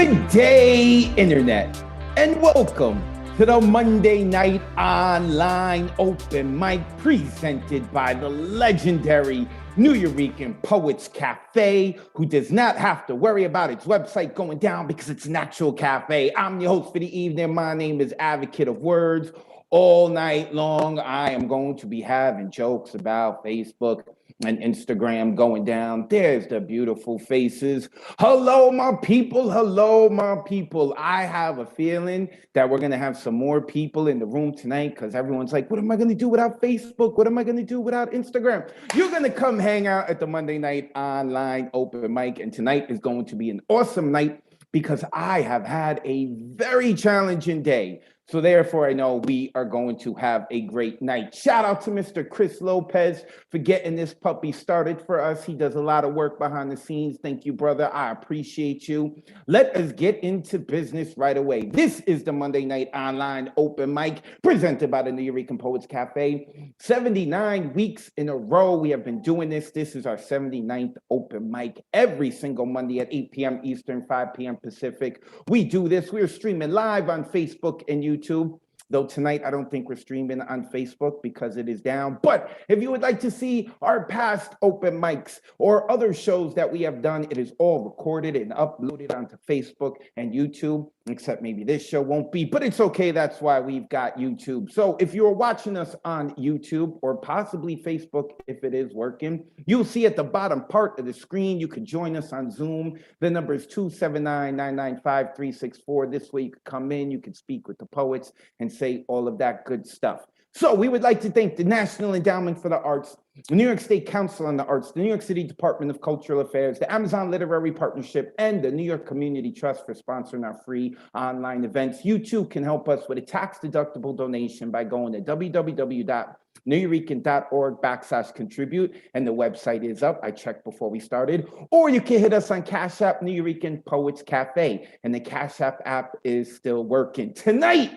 Good day, Internet, and welcome to the Monday Night Online Open Mic presented by the legendary Nuyorican Poets Cafe, who does not have to worry about its website going down because it's an actual cafe. I'm your host for the evening. My name is Advocate of Wordz. All night long, I am going to be having jokes about Facebook and Instagram going down. There's the beautiful faces. Hello, my people. Hello, my people. I have a feeling that we're going to have some more people in the room tonight because everyone's like, what am I going to do without Facebook? What am I going to do without Instagram? You're going to come hang out at the Monday Night Online Open Mic, and tonight is going to be an awesome night because I have had a very challenging day. So therefore, I know we are going to have a great night. Shout out to Mr. Chris Lopez for getting this puppy started for us. He does a lot of work behind the scenes. Thank you, brother. I appreciate you. Let us get into business right away. This is the Monday Night Online Open Mic presented by the Nuyorican Poets Cafe. 79 weeks in a row we have been doing this. This is our 79th open mic every single Monday at 8 p.m. Eastern, 5 p.m. Pacific. We do this. We're streaming live on Facebook and YouTube, though tonight I don't think we're streaming on Facebook because it is down. But if you would like to see our past open mics or other shows that we have done, it is all recorded and uploaded onto Facebook and YouTube, except maybe this show won't be, but it's okay. That's why we've got YouTube. So if you're watching us on YouTube or possibly Facebook, if it is working, you'll see at the bottom part of the screen, you can join us on Zoom. The number is 279-995-364. This way you can come in, you can speak with the poets and say all of that good stuff. So we would like to thank the National Endowment for the Arts, the New York State Council on the Arts, the New York City Department of Cultural Affairs, the Amazon Literary Partnership, and the New York Community Trust for sponsoring our free online events. You too can help us with a tax-deductible donation by going to www.nuyorican.org/contribute, and the website is up. I checked before we started. Or you can hit us on Cash App, Nuyorican Poets Cafe, and the Cash app is still working. Tonight,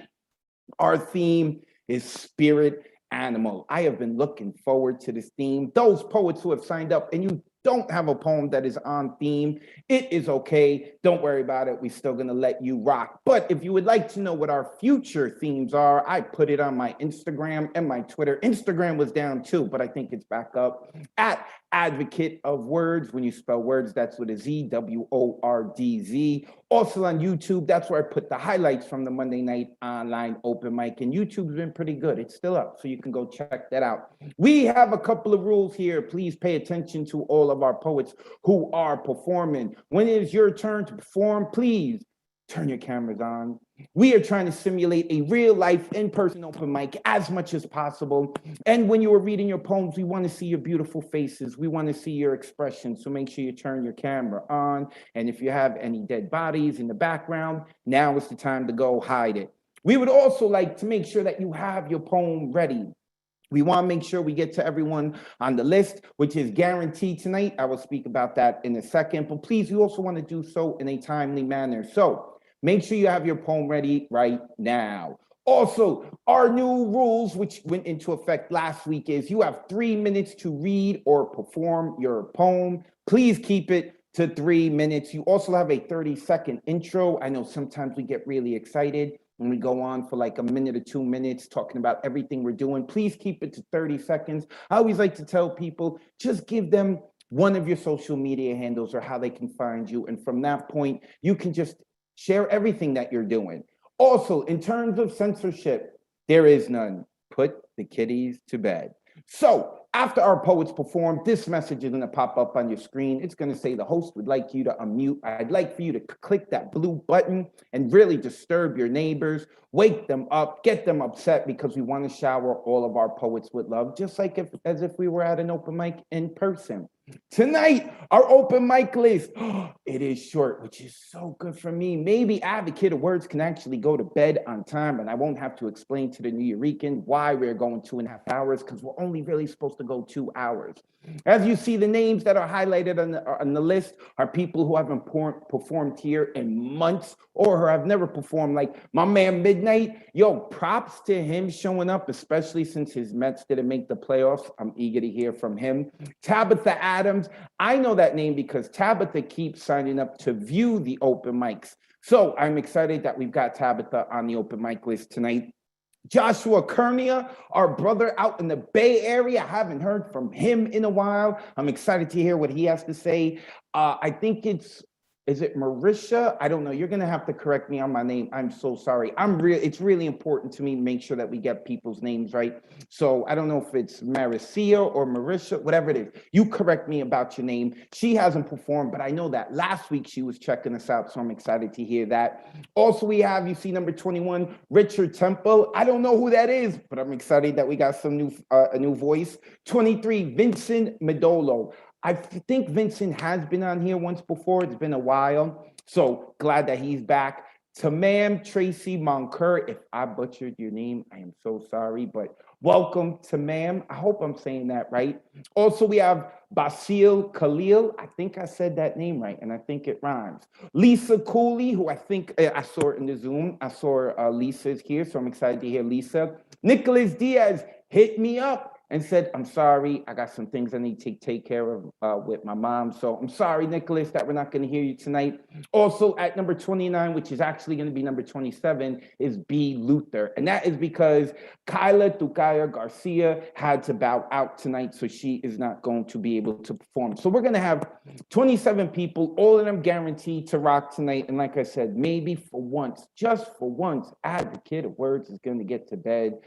our theme is spirit animal. I have been looking forward to this theme. Those poets who have signed up and you don't have a poem that is on theme, it is okay. Don't worry about it. We're still going to let you rock. But if you would like to know what our future themes are, I put it on my Instagram and my Twitter. Instagram was down too, but I think it's back up at Advocate of Wordz. When you spell words, that's with a Z, WORDZ. Also on YouTube, that's where I put the highlights from the Monday Night Online Open Mic. And YouTube's been pretty good. It's still up, so you can go check that out. We have a couple of rules here. Please pay attention to all of our poets who are performing. When it is your turn to perform, please turn your cameras on. We are trying to simulate a real life in-person open mic as much as possible. And when you are reading your poems, we want to see your beautiful faces. We want to see your expressions. So make sure you turn your camera on. And if you have any dead bodies in the background, now is the time to go hide it. We would also like to make sure that you have your poem ready. We want to make sure we get to everyone on the list, which is guaranteed tonight. I will speak about that in a second, but please, you also want to do so in a timely manner. So make sure you have your poem ready right now. Also, our new rules, which went into effect last week, is you have 3 minutes to read or perform your poem. Please keep it to 3 minutes. You also have a 30-second intro. I know sometimes we get really excited when we go on for like a minute or 2 minutes talking about everything we're doing. Please keep it to 30 seconds. I always like to tell people, just give them one of your social media handles or how they can find you. And from that point, you can just share everything that you're doing. Also, in terms of censorship, there is none. Put the kitties to bed. So after our poets perform, this message is going to pop up on your screen. It's going to say the host would like you to unmute. I'd like for you to click that blue button and really disturb your neighbors, wake them up, get them upset, because we want to shower all of our poets with love, just like as if we were at an open mic in person. Tonight, our open mic list, it is short, which is so good for me. Maybe Advocate of Wordz can actually go to bed on time, and I won't have to explain to the Nuyorican why we're going 2.5 hours, because we're only really supposed to go 2 hours. As you see, the names that are highlighted on the list are people who haven't performed here in months or who have never performed, like my man Midnight. Yo, props to him showing up, especially since his Mets didn't make the playoffs. I'm eager to hear from him. Tabitha Adams, I know that name because Tabitha keeps signing up to view the open mics. So I'm excited that we've got Tabitha on the open mic list tonight. Joshua Kernia, our brother out in the Bay Area. I haven't heard from him in a while. I'm excited to hear what he has to say. I think is it Marisha? I don't know. You're gonna have to correct me on my name. I'm so sorry. It's really important to me to make sure that we get people's names right. So I don't know if it's Maricia or Marisha, whatever it is. You correct me about your name. She hasn't performed, but I know that last week she was checking us out, so I'm excited to hear that. Also, we have, you see number 21, Richard Temple. I don't know who that is, but I'm excited that we got some a new voice. 23, Vincent Medolo. I think Vincent has been on here once before. It's been a while. So glad that he's back. Tamam Tracy Monker. If I butchered your name, I am so sorry, but welcome, Tamam. I hope I'm saying that right. Also, we have Basil Khalil. I think I said that name right, and I think it rhymes. Lisa Cooley, who I think I saw in the Zoom. I saw Lisa's here, so I'm excited to hear Lisa. Nicholas Diaz hit me up and said, I'm sorry, I got some things I need to take care of with my mom. So I'm sorry, Nicholas, that we're not going to hear you tonight. Also at number 29, which is actually going to be number 27, is B. Luther. And that is because Kyla Tucaya Garcia had to bow out tonight, so she is not going to be able to perform. So we're going to have 27 people, all of them guaranteed to rock tonight. And like I said, maybe for once, just for once, Advocate of Wordz is going to get to bed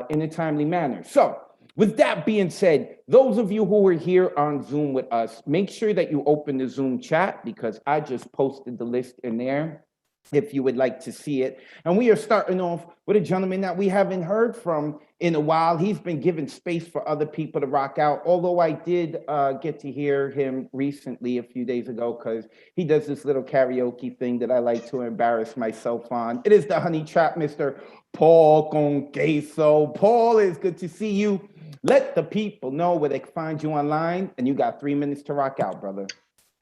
in a timely manner. So with that being said, those of you who are here on Zoom with us, make sure that you open the Zoom chat because I just posted the list in there if you would like to see it. And we are starting off with a gentleman that we haven't heard from in a while. He's been giving space for other people to rock out, although I did get to hear him recently a few days ago because he does this little karaoke thing that I like to embarrass myself on. It is the Honey Trap, Mr. Paul Conqueso. Paul, it's good to see you. Let the people know where they can find you online, and you got 3 minutes to rock out, brother.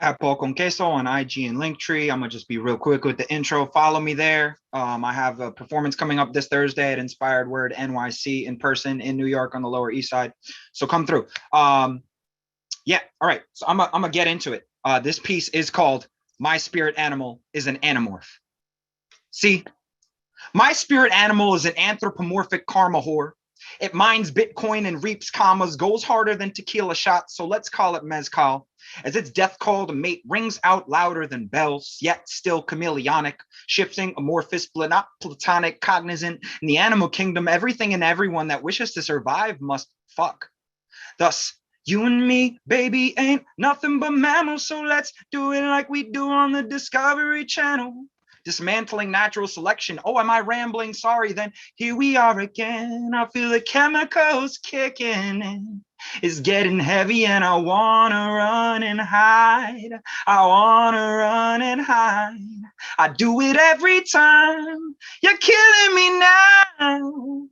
At Paul Conqueso on IG and Linktree. I'm gonna just be real quick with the intro. Follow me there. I have a performance coming up this Thursday at Inspired Word NYC in person in New York on the Lower East Side. So come through. Yeah, all right. So I'm gonna get into it. This piece is called My Spirit Animal is an Animorph. See, my spirit animal is an anthropomorphic karma whore. It mines Bitcoin and reaps commas, goes harder than tequila shots, so let's call it mezcal. As its death call to mate rings out louder than bells, yet still chameleonic, shifting, amorphous, not platonic, cognizant. In the animal kingdom, everything and everyone that wishes to survive must fuck. Thus, you and me, baby, ain't nothing but mammals, so let's do it like we do on the Discovery Channel. Dismantling natural selection. Oh, am I rambling? Sorry, then here we are again. I feel the chemicals kicking in. It's getting heavy and I wanna run and hide. I wanna run and hide. I do it every time. You're killing me now.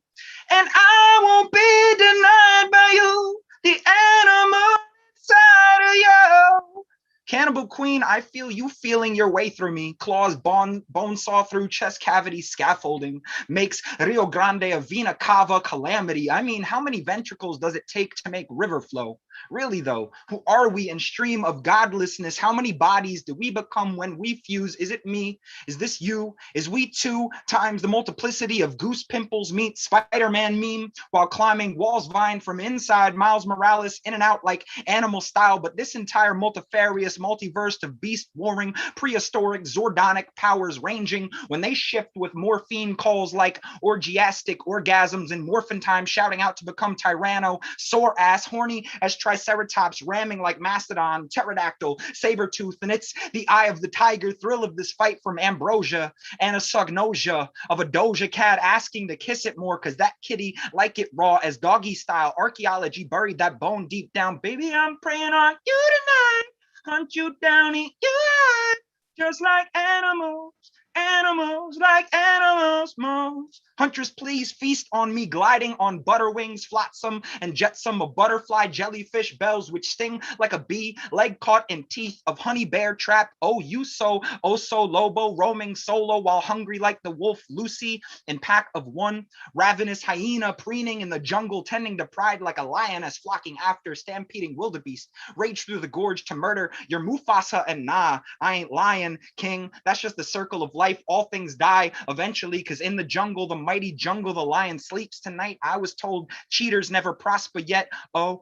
And I won't be denied by you. The animal inside of you. Cannibal Queen, I feel you feeling your way through me. Claws bone saw through chest cavity scaffolding. Makes Rio Grande a Vena Cava calamity. I mean, how many ventricles does it take to make river flow? Really though, who are we in stream of godlessness? How many bodies do we become when we fuse? Is it me? Is this you? Is we two times the multiplicity of goose pimples meet Spider-Man meme while climbing walls vine from inside Miles Morales in and out like animal style, but this entire multifarious multiverse of beast warring prehistoric Zordonic powers ranging when they shift with morphine calls like orgiastic orgasms and morphin time shouting out to become tyranno, sore ass, horny as Triceratops, ramming like Mastodon, pterodactyl, saber-tooth, and it's the eye of the tiger, thrill of this fight from ambrosia, and a sognosia of a Doja cat asking to kiss it more because that kitty like it raw as doggy style. Archaeology buried that bone deep down. Baby, I'm praying on you tonight. Hunt you down, eat you alive, just like animals. Animals like animals most. Huntress, please feast on me, gliding on butter wings, flotsam and jetsam of butterfly, jellyfish, bells which sting like a bee, leg caught in teeth of honey bear trap. Oh, you so, oh so lobo, roaming solo while hungry like the wolf, Lucy in pack of one, ravenous hyena preening in the jungle, tending to pride like a lioness, flocking after stampeding wildebeest, rage through the gorge to murder your Mufasa. And nah, I ain't lying, king. That's just the circle of life. All things die eventually, because in the jungle, the mighty jungle, the lion sleeps tonight. I was told cheaters never prosper yet. Oh,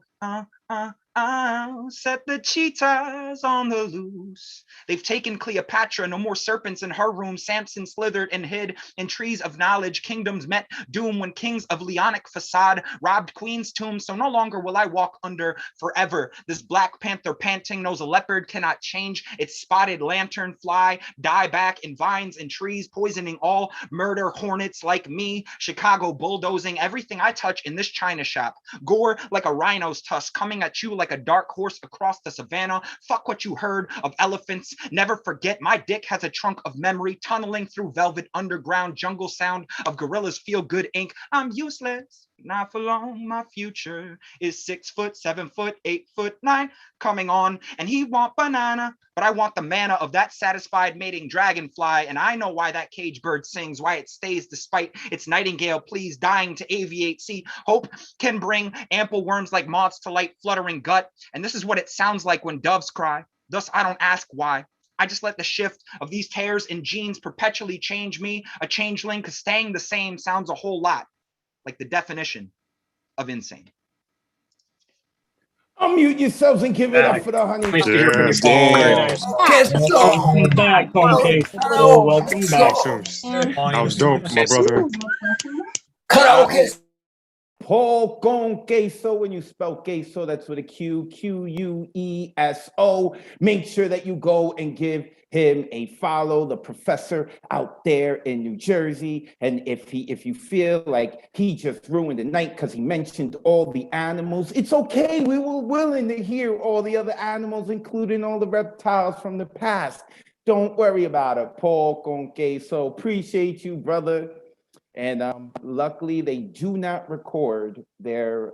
set the cheetahs on the loose. They've taken Cleopatra, no more serpents in her room. Samson slithered and hid in trees of knowledge. Kingdoms met doom when kings of Leonic facade robbed queen's tomb. So no longer will I walk under forever. This Black Panther panting knows a leopard cannot change its spotted lantern fly, die back in vines and trees, poisoning all, murder hornets like me, Chicago bulldozing everything I touch in this china shop. Gore like a rhino's tusk, coming at you like a dark horse across the savannah. Fuck what you heard of elephants. Never forget, my dick has a trunk of memory, tunneling through velvet underground jungle sound of gorillas feel good ink. I'm useless, not for long. My future is 6 foot, 7 foot, 8 foot 9 coming on, and he want banana, but I want the manna of that satisfied mating dragonfly. And I know why that cage bird sings, why it stays despite its nightingale please dying to aviate. See, hope can bring ample worms like moths to light fluttering gut, and this is what it sounds like when doves cry. Thus I don't ask why. I just let the shift of these tears in genes perpetually change me, a changeling, because staying the same sounds a whole lot like the definition of insane. Unmute yourselves and give it up for the honey. Nice to hear from you, Paul. Very nice. Welcome back, Queso. Welcome back. That was dope, my brother. Paul con queso. When you spell queso, that's with a Q, Queso. Make sure that you go and give him a follow, the professor out there in New Jersey. And if you feel like he just ruined the night because he mentioned all the animals, it's okay. We were willing to hear all the other animals, including all the reptiles from the past. Don't worry about it, Paul con queso. Appreciate you, brother. And luckily, they do not record their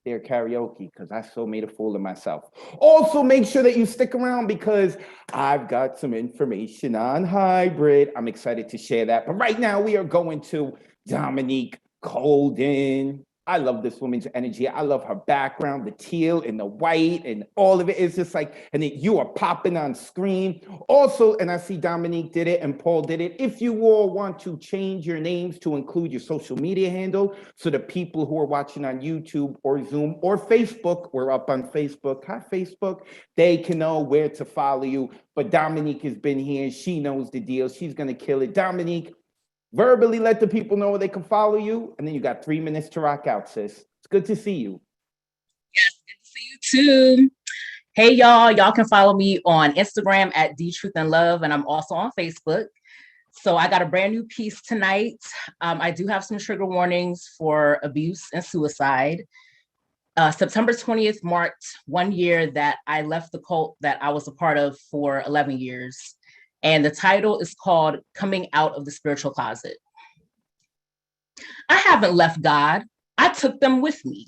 karaoke because I so made a fool of myself. Also, make sure that you stick around because I've got some information on hybrid. I'm excited to share that. But right now, we are going to Dominique Colden. I love this woman's energy. I love her background, the teal and the white and all of it. It's just like, and you are popping on screen. Also, and I see Dominique did it and Paul did it. If you all want to change your names to include your social media handle, so the people who are watching on YouTube or Zoom or Facebook, we're up on Facebook. Hi, Facebook. They can know where to follow you. But Dominique has been here. She knows the deal. She's going to kill it. Dominique, verbally let the people know where they can follow you, and then you got 3 minutes to rock out, sis. It's good to see you. Yes, good to see you too. Hey, y'all. Y'all can follow me on Instagram at DTruthAndLove, and I'm also on Facebook. So I got a brand new piece tonight. I do have some trigger warnings for abuse and suicide. September 20th marked 1 year that I left the cult that I was a part of for 11 years. And the title is called Coming Out of the Spiritual Closet. I haven't left God. I took them with me.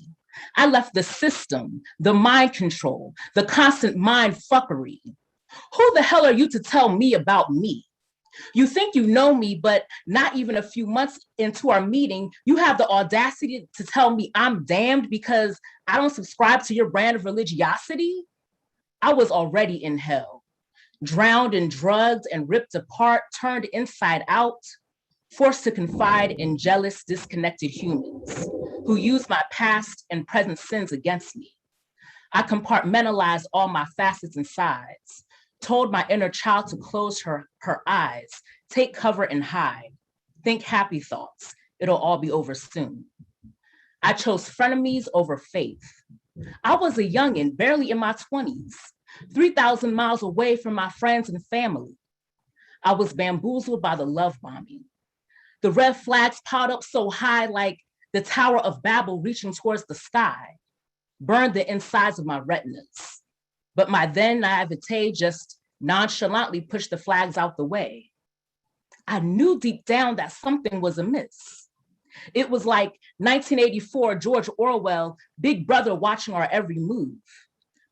I left the system, the mind control, the constant mind fuckery. Who the hell are you to tell me about me? You think you know me, but not even a few months into our meeting, you have the audacity to tell me I'm damned because I don't subscribe to your brand of religiosity? I was already in hell. Drowned in drugs and ripped apart, turned inside out, forced to confide in jealous, disconnected humans who use my past and present sins against me. I compartmentalized all my facets and sides, told my inner child to close her eyes, take cover and hide, think happy thoughts. It'll all be over soon. I chose frenemies over faith. I was a youngin', barely in my 20s. 3,000 miles away from my friends and family. I was bamboozled by the love bombing. The red flags piled up so high like the Tower of Babel reaching towards the sky, burned the insides of my retinas. But my then naivete just nonchalantly pushed the flags out the way. I knew deep down that something was amiss. It was like 1984, George Orwell, Big Brother watching our every move.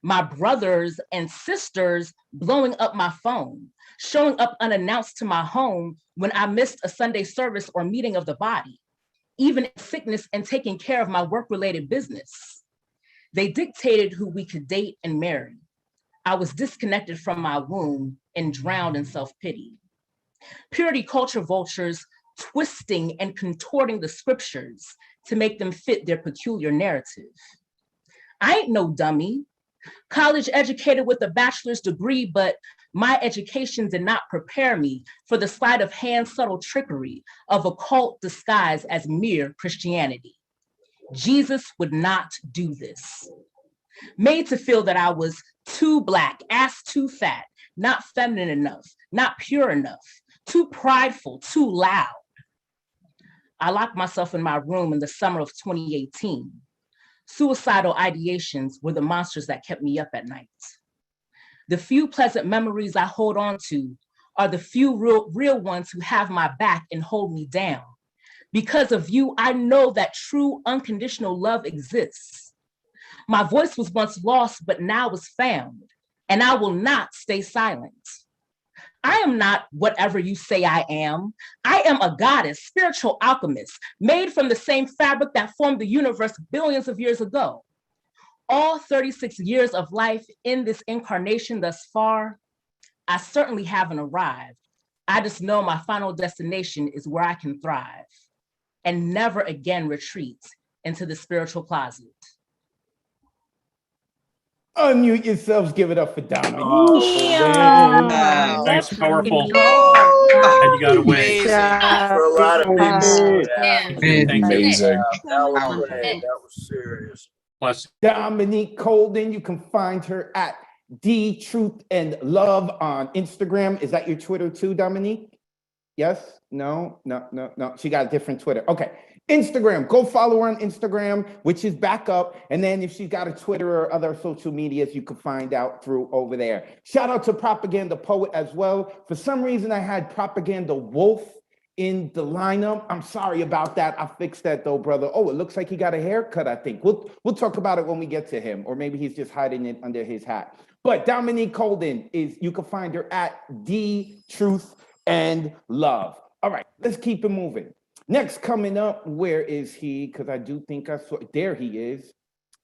My brothers and sisters blowing up my phone, showing up unannounced to my home when I missed a Sunday service or meeting of the body, even in sickness and taking care of my work-related business. They dictated who we could date and marry. I was disconnected from my womb and drowned in self-pity. Purity culture vultures twisting and contorting the scriptures to make them fit their peculiar narrative. I ain't no dummy. College educated with a bachelor's degree, but my education did not prepare me for the sleight of hand subtle trickery of a cult disguised as mere Christianity. Jesus would not do this. Made to feel that I was too Black, ass too fat, not feminine enough, not pure enough, too prideful, too loud. I locked myself in my room in the summer of 2018. Suicidal ideations were the monsters that kept me up at night. The few pleasant memories I hold on to are the few real ones who have my back and hold me down. Because of you, I know that true unconditional love exists. My voice was once lost, but now is found, and I will not stay silent. I am not whatever you say I am. I am a goddess, spiritual alchemist, made from the same fabric that formed the universe billions of years ago. All 36 years of life in this incarnation thus far, I certainly haven't arrived. I just know my final destination is where I can thrive and never again retreat into the spiritual closet. Unmute yourselves, give it up for Dominique. Wow. That's powerful. And you got away. For a lot of people. Thank you. Amazing. That was great. That was serious. Plus, Dominique Colden, you can find her at D Truth and Love on Instagram. Is that your Twitter too, Dominique? Yes? No. She got a different Twitter. Okay. Instagram, go follow her on Instagram, which is back up. And then if she's got a Twitter or other social medias, you can find out through over there. Shout out to Propaganda Poet as well. For some reason, I had Propaganda Wolf in the lineup. I'm sorry about that. I fixed that though, brother. Oh, it looks like he got a haircut, I think. We'll talk about it when we get to him, or maybe he's just hiding it under his hat. But Dominique Colden you can find her at D Truth and Love. All right, let's keep it moving. Next coming up, where is he? Because I do think I saw, there he is.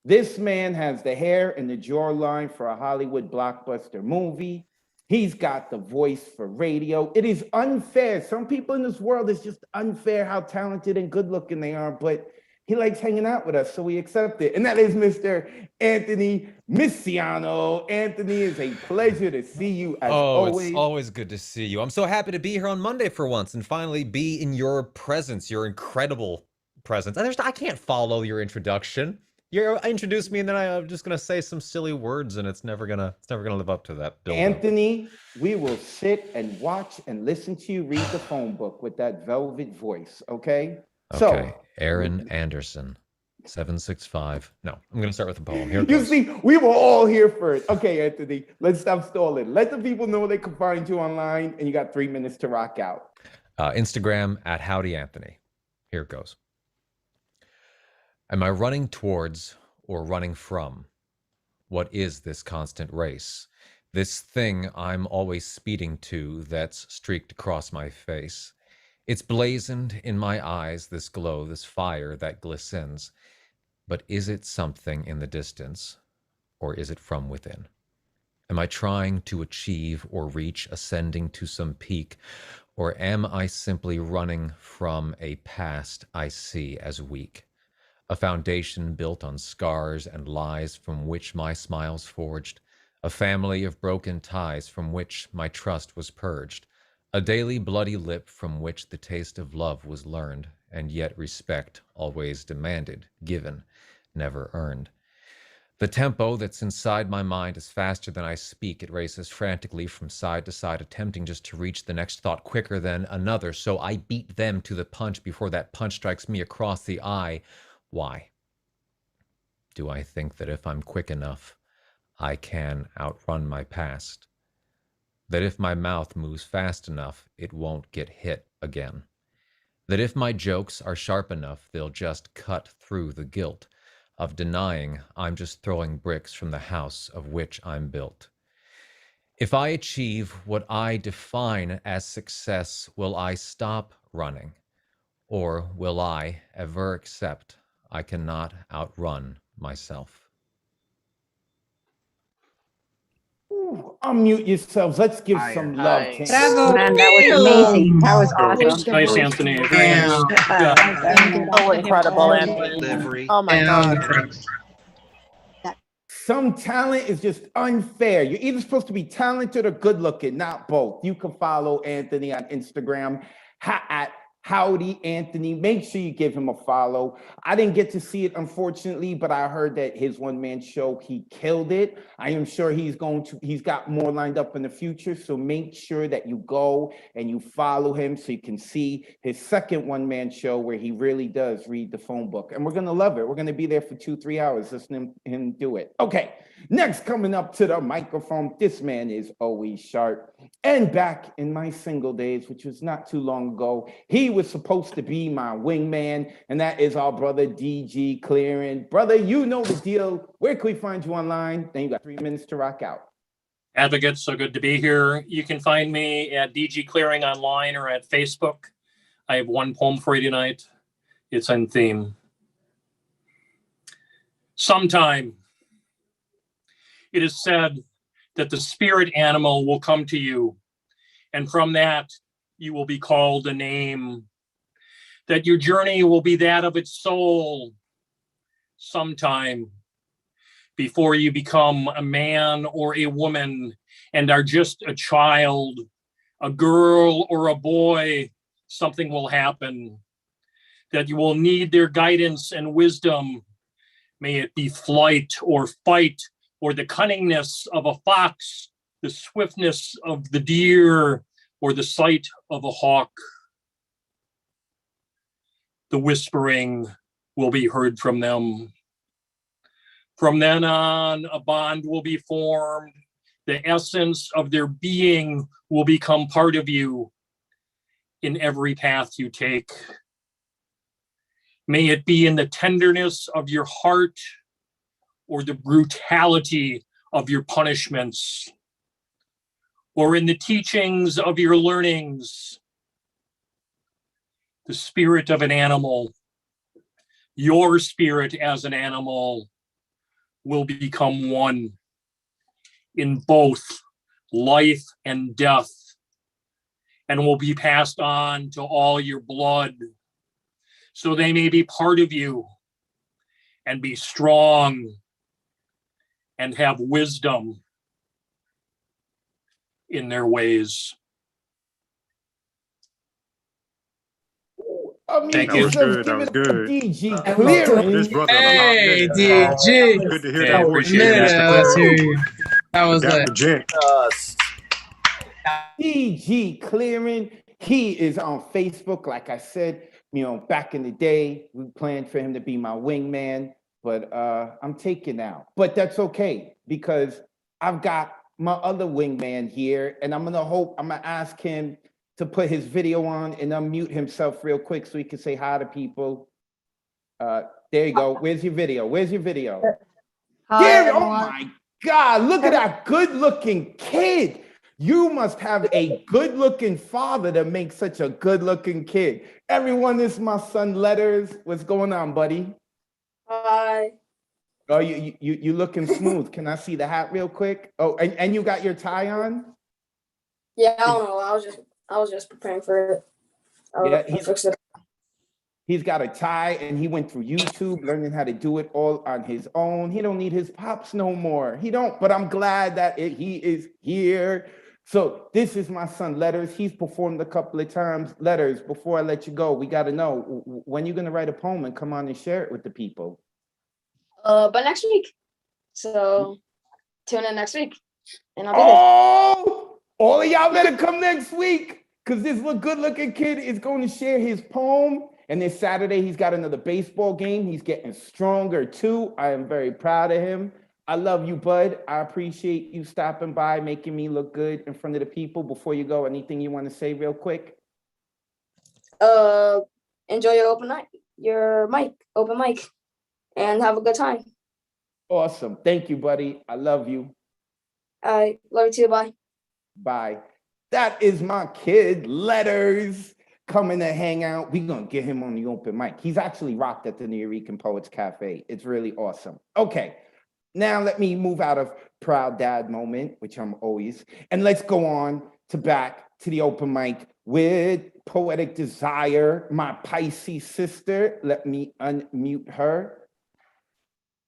This man has the hair and the jawline for a Hollywood blockbuster movie. He's got the voice for radio. It is unfair. Some people in this world, it's just unfair how talented and good looking they are, but he likes hanging out with us, so we accept it. And that is Mr. Anthony Missiano. Anthony, it's a pleasure to see you as always. It's always good to see you. I'm so happy to be here on Monday for once and finally be in your presence, your incredible presence. I can't follow your introduction. You introduced me and then I'm just gonna say some silly words and it's never gonna live up to that build. Anthony, we will sit and watch and listen to you read the phone book with that velvet voice, okay? Okay, Aaron Anderson, 765. No, I'm going to start with a poem. Here it you goes. see, we were all here for it. Okay, Anthony, let's stop stalling. Let the people know they can find you online, and you got 3 minutes to rock out. Instagram at Howdy Anthony. Here it goes. Am I running towards or running from? What is this constant race? This thing I'm always speeding to that's streaked across my face. It's blazoned in my eyes, this glow, this fire that glistens. But is it something in the distance, or is it from within? Am I trying to achieve or reach, ascending to some peak, or am I simply running from a past I see as weak? A foundation built on scars and lies from which my smiles forged, a family of broken ties from which my trust was purged, a daily bloody lip from which the taste of love was learned, and yet respect always demanded, given, never earned. The tempo that's inside my mind is faster than I speak. It races frantically from side to side, attempting just to reach the next thought quicker than another, so I beat them to the punch before that punch strikes me across the eye. Why? Do I think that if I'm quick enough, I can outrun my past? that if my mouth moves fast enough, it won't get hit again. That if my jokes are sharp enough, they'll just cut through the guilt of denying I'm just throwing bricks from the house of which I'm built. If I achieve what I define as success, will I stop running? Or will I ever accept I cannot outrun myself? Ooh, unmute yourselves. Let's give some love to Bravo. Man, that was amazing. That was awesome. Nice, Anthony. Very nice. Good job. So incredible, Anthony. Delivery. Oh my God. Some talent is just unfair. You're either supposed to be talented or good looking, not both. You can follow Anthony on Instagram at Howdy Anthony. Make sure you give him a follow. I didn't get to see it, unfortunately, but I heard that his one-man show, he killed it. I am sure he's got more lined up in the future. So make sure that you go and you follow him so you can see his second one-man show where he really does read the phone book. And we're going to love it. We're going to be there for 2-3 hours listening to him do it. Okay, next coming up to the microphone, this man is always sharp. And back in my single days, which was not too long ago, he was supposed to be my wingman, and that is our brother DG Clearing. Brother, you know the deal. Where can we find you online? Then you got 3 minutes to rock out. Advocates, so good to be here. You can find me at DG Clearing online or at Facebook. I have one poem for you tonight. It's in theme. Sometime it is said that the spirit animal will come to you, and from that you will be called a name, that your journey will be that of its soul sometime before you become a man or a woman and are just a child, a girl or a boy. Something will happen that you will need their guidance and wisdom. May it be flight or fight, or the cunningness of a fox, the swiftness of the deer, or the sight of a hawk. The whispering will be heard from them. From then on, a bond will be formed. The essence of their being will become part of you in every path you take. May it be in the tenderness of your heart or the brutality of your punishments, or in the teachings of your learnings. The spirit of an animal, your spirit as an animal, will become one in both life and death, and will be passed on to all your blood, so they may be part of you and be strong and have wisdom in their ways. Thank you. That was good. DG Clearing. This brother, Hey, DG. good to hear Yeah, that. appreciate it. Let's hear you. That was Got like, the gent. DG Clearing. He is on Facebook. Like I said, back in the day, we planned for him to be my wingman, but I'm taken out. But that's okay, because I've got my other wingman here, and I'm gonna ask him to put his video on and unmute himself real quick so he can say hi to people. There you go. Where's your video? Hi, Oh my God, look at that good-looking kid. You must have a good-looking father to make such a good-looking kid. Everyone, this is my son Letters. What's going on, buddy? Hi. Oh, you looking smooth. Can I see the hat real quick? Oh, and you got your tie on? Yeah, I don't know. I was just preparing for it. He's got a tie, and he went through YouTube learning how to do it all on his own. He don't need his pops no more. He don't, but I'm glad that he is here. So this is my son Letters. He's performed a couple of times. Letters, before I let you go, we got to know, when you're going to write a poem and come on and share it with the people? But next week. So tune in next week, and I'll be Oh, all of y'all better come next week, because this good-looking kid is going to share his poem. And this Saturday, he's got another baseball game. He's getting stronger too. I am very proud of him. I love you, bud. I appreciate you stopping by, making me look good in front of the people. Before you go, anything you want to say real quick? Enjoy your open mic, and have a good time. Awesome. Thank you, buddy. I love you. I love you too. Bye. Bye. That is my kid, Letters, coming to hang out. We're going to get him on the open mic. He's actually rocked at the Nuyorican Poets Cafe. It's really awesome. Okay. Now let me move out of proud dad moment, which I'm always, and let's go on to back to the open mic with Poetic Desire, my Pisces sister. Let me unmute her.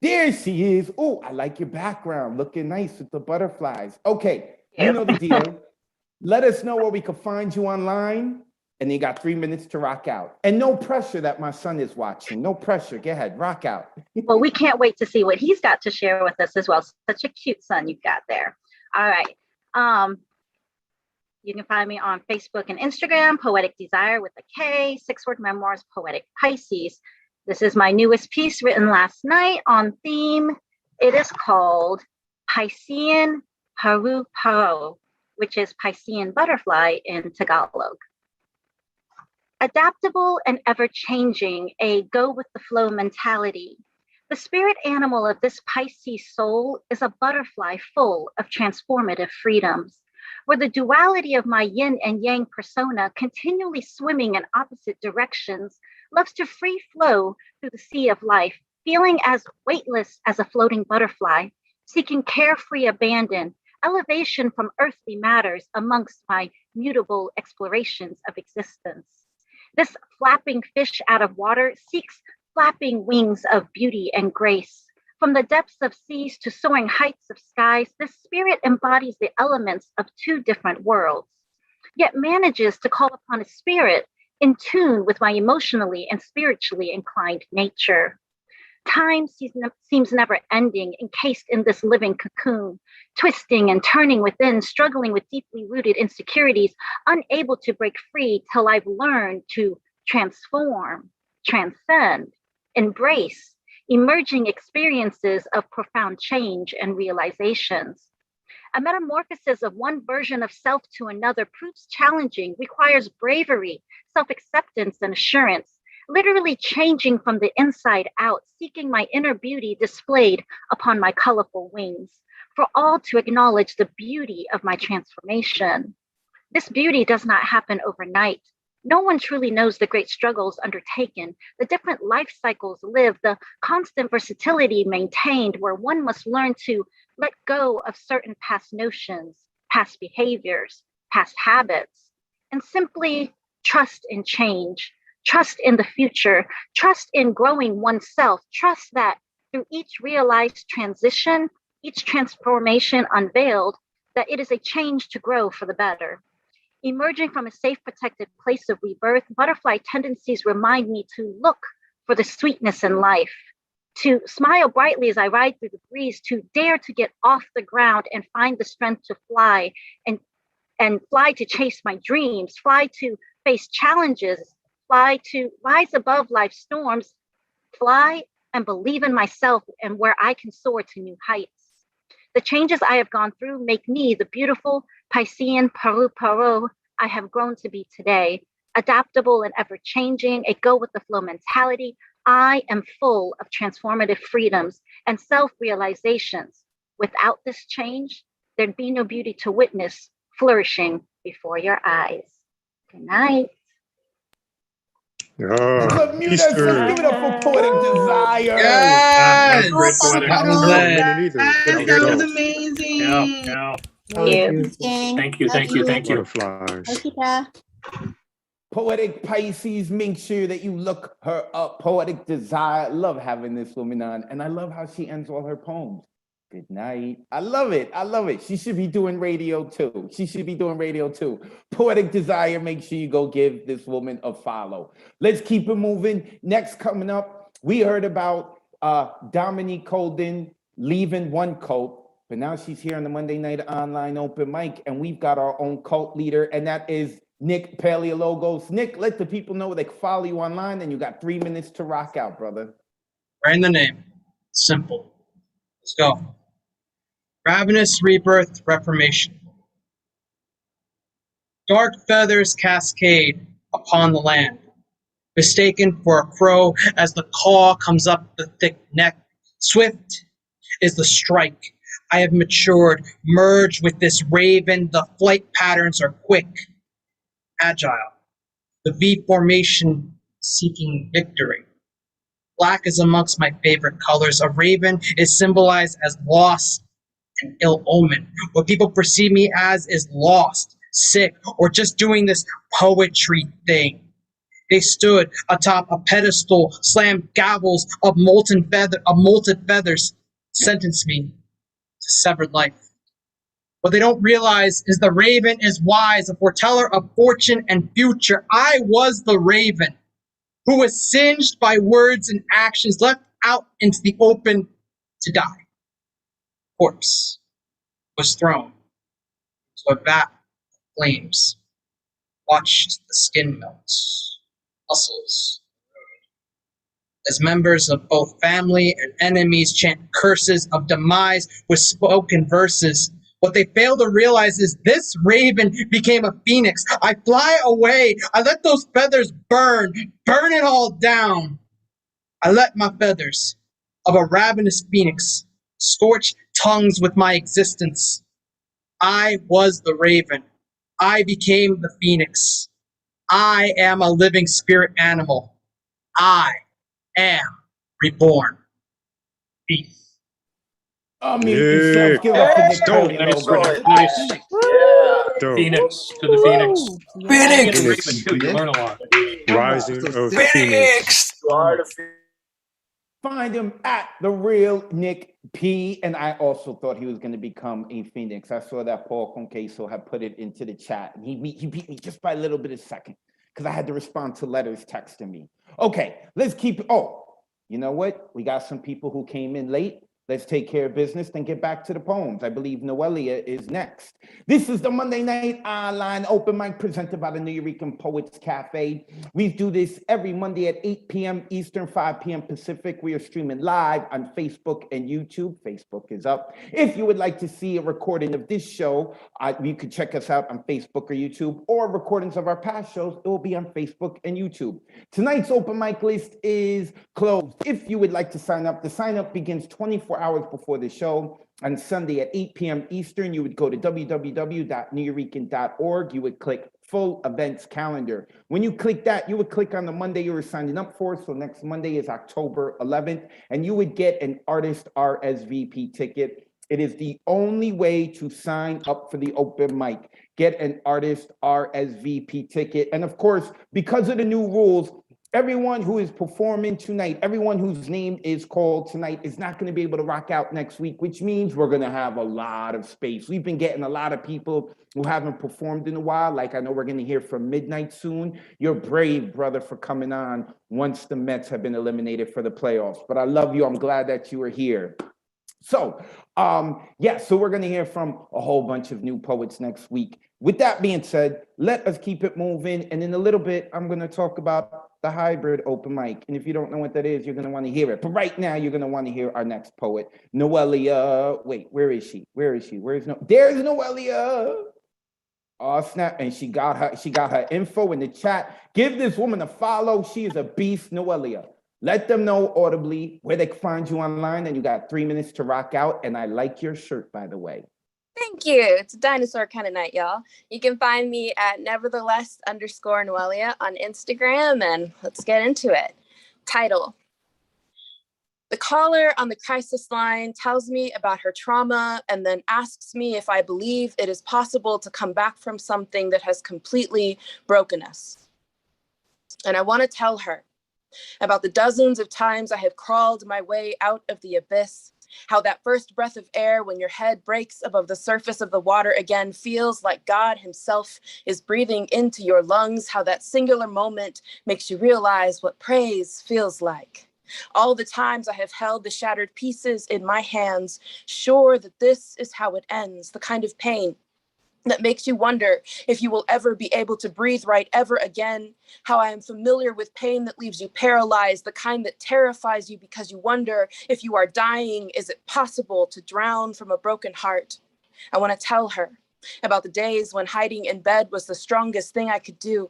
There she is. Oh, I like your background. Looking nice with the butterflies. Okay, you know the deal. Let us know where we can find you online. And you got 3 minutes to rock out. And no pressure that my son is watching. No pressure. Go ahead, rock out. Well, we can't wait to see what he's got to share with us as well. Such a cute son you've got there. All right. You can find me on Facebook and Instagram, Poetic Desire with a K, 6-word memoirs, Poetic Pisces. This is my newest piece written last night on theme. It is called Piscean Paru Paro, which is Piscean butterfly in Tagalog. Adaptable and ever-changing, a go-with-the-flow mentality. The spirit animal of this Pisces soul is a butterfly full of transformative freedoms, where the duality of my yin and yang persona, continually swimming in opposite directions, loves to free flow through the sea of life, feeling as weightless as a floating butterfly, seeking carefree abandon, elevation from earthly matters amongst my mutable explorations of existence. This flapping fish out of water seeks flapping wings of beauty and grace. From the depths of seas to soaring heights of skies, this spirit embodies the elements of two different worlds, yet manages to call upon a spirit in tune with my emotionally and spiritually inclined nature. Time seems never ending, encased in this living cocoon, twisting and turning within, struggling with deeply rooted insecurities, unable to break free till I've learned to transform, transcend, embrace, emerging experiences of profound change and realizations. A metamorphosis of one version of self to another proves challenging, requires bravery, self-acceptance, and assurance. Literally changing from the inside out, seeking my inner beauty displayed upon my colorful wings, for all to acknowledge the beauty of my transformation. This beauty does not happen overnight. No one truly knows the great struggles undertaken, the different life cycles lived, the constant versatility maintained, where one must learn to let go of certain past notions, past behaviors, past habits, and simply trust in change. Trust in the future, trust in growing oneself, trust that through each realized transition, each transformation unveiled, that it is a change to grow for the better. Emerging from a safe, protected place of rebirth, butterfly tendencies remind me to look for the sweetness in life, to smile brightly as I ride through the breeze, to dare to get off the ground and find the strength to fly and fly to chase my dreams, fly to face challenges, fly to rise above life's storms, fly and believe in myself and where I can soar to new heights. The changes I have gone through make me the beautiful Piscean Paru I have grown to be today. Adaptable and ever-changing, a go-with-the-flow mentality, I am full of transformative freedoms and self-realizations. Without this change, there'd be no beauty to witness flourishing before your eyes. Good night. Let's give it up for Poetic Desire. Yes! Great poetic. That was lit. That was Yeah, amazing. yeah. Thank you. Thank you. Butterflies. Poetic Pisces, make sure that you look her up. Poetic Desire. Love having this woman on. And I love how she ends all her poems. Good night. I love it. I love it. She should be doing radio too. Poetic Desire, make sure you go give this woman a follow. Let's keep it moving. Next coming up, we heard about Dominique Colden leaving one cult, but now she's here on the Monday Night Online Open Mic, and we've got our own cult leader, and that is Nick Paleologos. Nick, let the people know they can follow you online, and you got 3 minutes to rock out, brother. Right in the name. Simple. Let's go. Ravenous rebirth reformation. Dark feathers cascade upon the land, mistaken for a crow as the caw comes up the thick neck. Swift is the strike. I have matured, merged with this raven. The flight patterns are quick, agile. The V formation seeking victory. Black is amongst my favorite colors. A raven is symbolized as loss and ill omen. What people perceive me as is lost, sick, or just doing this poetry thing. They stood atop a pedestal, slammed gavels of molten feathers, sentenced me to severed life. What they don't realize is the raven is wise, a foreteller of fortune and future. I was the raven who was singed by words and actions, left out into the open to die. Corpse was thrown into a vat of flames. Watched the skin melt, muscles. As members of both family and enemies chant curses of demise with spoken verses, what they fail to realize is this raven became a phoenix. I fly away. I let those feathers burn it all down. I let my feathers of a ravenous phoenix scorch tongues with my existence. I was the raven. I became the phoenix. I am a living spirit animal. I am reborn. Peace. Unmute yourself. Give up Yeah. for Nick Cody, Nice, little bro. nice. Yeah. Dope. Phoenix to the Phoenix. Phoenix! And Raven too, you learn a lot. Rising of Phoenix. Phoenix! You are the Find him at the real Nick P. And I also thought he was going to become a Phoenix. I saw that Paul Conqueso had put it into the chat. And he beat me just by a little bit of second because I had to respond to letters texting me. Okay, let's keep it. Oh, you know what? We got some people who came in late. Let's take care of business, then get back to the poems. I believe Noelia is next. This is the Monday Night Online Open Mic presented by the New Yorican Poets Cafe. We do this every Monday at 8 p.m. Eastern, 5 p.m. Pacific. We are streaming live on Facebook and YouTube. Facebook is up. If you would like to see a recording of this show, you could check us out on Facebook or YouTube, or recordings of our past shows. It will be on Facebook and YouTube. Tonight's open mic list is closed. If you would like to sign up, the sign up begins 24 hours before the show. On Sunday at 8 p.m. Eastern, you would go to www.newyorekan.org. You would click full events calendar. When you click that, you would click on the Monday you were signing up for. So next Monday is October 11th, and you would get an artist RSVP ticket. It is the only way to sign up for the open mic. Get an artist RSVP ticket. And of course, because of the new rules, everyone who is performing tonight, everyone whose name is called tonight is not going to be able to rock out next week, which means we're going to have a lot of space. We've been getting a lot of people who haven't performed in a while. Like I know we're going to hear from Midnight soon. You're brave, brother, for coming on once the Mets have been eliminated for the playoffs. But I love you. I'm glad that you are here. So, so we're going to hear from a whole bunch of new poets next week. With that being said, let us keep it moving. And in a little bit, I'm going to talk about the hybrid open mic. And if you don't know what that is, you're going to want to hear it. But right now, you're going to want to hear our next poet, Noelia. Wait, where is she? There's Noelia. Oh, snap. And she got her info in the chat. Give this woman a follow. She is a beast, Noelia. Let them know audibly where they can find you online, and you got 3 minutes to rock out. And I like your shirt, by the way. Thank you. It's a dinosaur kind of night, y'all. You can find me at nevertheless_Noelia on Instagram, and let's get into it. Title. The caller on the crisis line tells me about her trauma and then asks me if I believe it is possible to come back from something that has completely broken us. And I want to tell her about the dozens of times I have crawled my way out of the abyss, how that first breath of air when your head breaks above the surface of the water again feels like God himself is breathing into your lungs, how that singular moment makes you realize what praise feels like. All the times I have held the shattered pieces in my hands, sure that this is how it ends, the kind of pain that makes you wonder if you will ever be able to breathe right ever again, how I am familiar with pain that leaves you paralyzed, the kind that terrifies you because you wonder if you are dying, is it possible to drown from a broken heart? I want to tell her about the days when hiding in bed was the strongest thing I could do.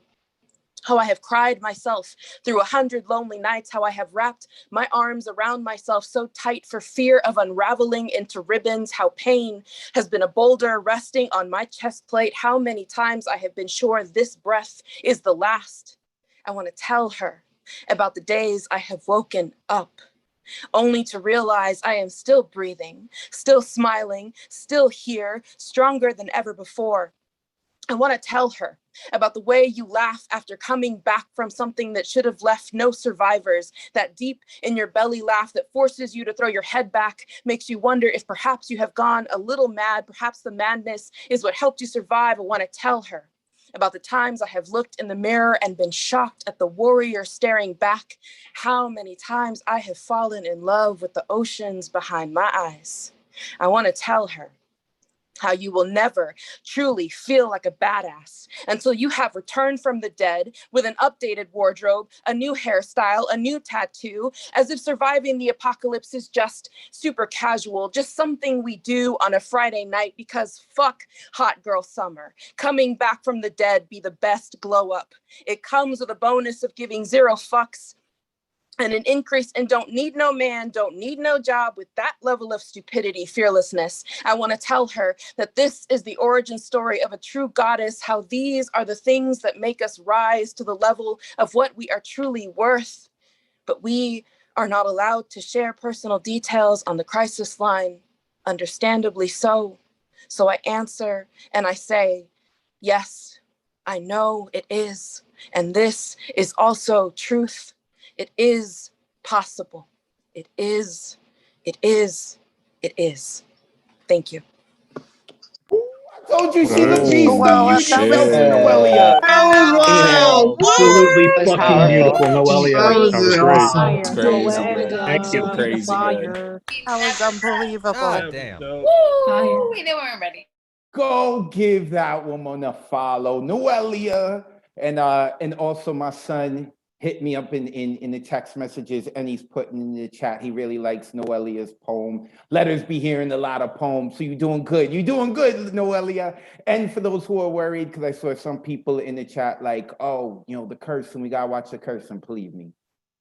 How I have cried myself through 100 lonely nights, how I have wrapped my arms around myself so tight for fear of unraveling into ribbons, how pain has been a boulder resting on my chest plate, how many times I have been sure this breath is the last. I want to tell her about the days I have woken up, only to realize I am still breathing, still smiling, still here, stronger than ever before. I want to tell her about the way you laugh after coming back from something that should have left no survivors, that deep in your belly laugh that forces you to throw your head back, makes you wonder if perhaps you have gone a little mad, perhaps the madness is what helped you survive. I want to tell her about the times I have looked in the mirror and been shocked at the warrior staring back, how many times I have fallen in love with the oceans behind my eyes. I want to tell her how you will never truly feel like a badass until you have returned from the dead with an updated wardrobe, a new hairstyle, a new tattoo, as if surviving the apocalypse is just super casual, just something we do on a Friday night because fuck hot girl summer. Coming back from the dead be the best glow up. It comes with a bonus of giving 0 fucks and an increase in don't need no man, don't need no job with that level of stupidity, fearlessness. I want to tell her that this is the origin story of a true goddess, how these are the things that make us rise to the level of what we are truly worth. But we are not allowed to share personal details on the crisis line, understandably so. So I answer and I say, yes, I know it is. And this is also truth. It is possible. It is. It is. It is. Thank you. I told you she's a Oh, beast. Unmute shit. yourself, Noelia. That was Absolutely wow! fucking Woo! beautiful, Noelia. That was That was great. awesome. It's Crazy crazy good. good. Thank you. Crazy good. That was unbelievable. God damn. Fire. We weren't ready. Go give that woman a follow, Noelia, and also my son hit me up in the text messages, and he's putting in the chat. He really likes Noelia's poem. Let us be hearing a lot of poems. So you're doing good. You're doing good, Noelia. And for those who are worried, because I saw some people in the chat like, oh, you know, the cursing. We gotta watch the cursing. Believe me,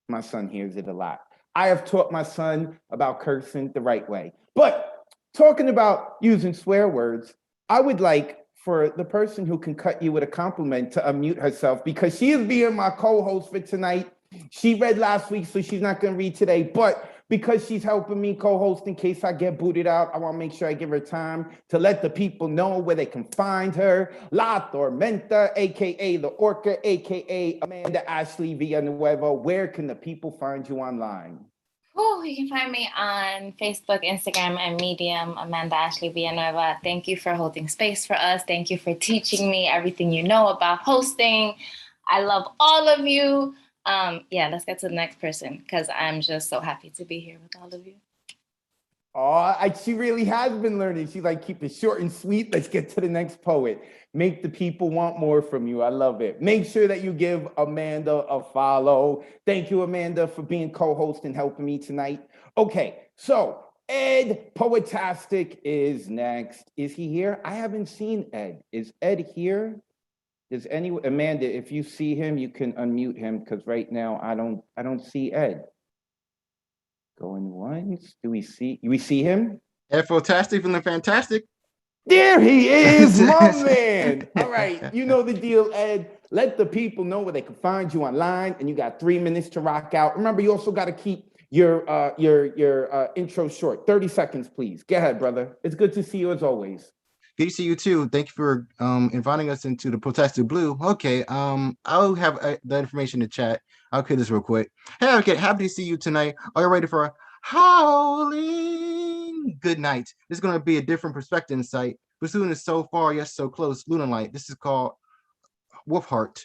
my son hears it a lot. I have taught my son about cursing the right way. But talking about using swear words, I would like for the person who can cut you with a compliment to unmute herself, because she is being my co-host for tonight. She read last week, so she's not going to read today. But because she's helping me co-host in case I get booted out, I want to make sure I give her time to let the people know where they can find her. La Tormenta, a.k.a. The Orca, a.k.a. Amanda Ashley Villanueva. Where can the people find you online? Oh, you can find me on Facebook, Instagram, and Medium, Amanda Ashley Villanueva. Thank you for holding space for us. Thank you for teaching me everything you know about hosting. I love all of you. Yeah, let's get to the next person because I'm just so happy to be here with all of you. Oh, she really has been learning. She's like, keep it short and sweet. Let's get to the next poet. Make the people want more from you. I love it. Make sure that you give Amanda a follow. Thank you, Amanda, for being co-host and helping me tonight. Okay, so Ed Poetastic is next. Is he here? I haven't seen Ed. Is Ed here? Does anyone, Amanda, if you see him, you can unmute him because right now I don't see Ed. Going once. Do we see him? Ed Fantastic feeling fantastic. There he is, my man. All right, you know the deal, Ed. Let the people know where they can find you online, and you got 3 minutes to rock out. Remember, you also got to keep your intro short. 30 seconds, please. Go ahead, brother. It's good to see you as always. Good to see you too. Thank you for inviting us into the Protested Blue. Okay, I'll have the information in the chat. I'll clear this real quick. Hey, okay, happy to see you tonight. Are you ready for a howling good night? This is going to be a different perspective in sight. Pursuing is so far, yet so close. Lunar light. This is called Wolf Heart.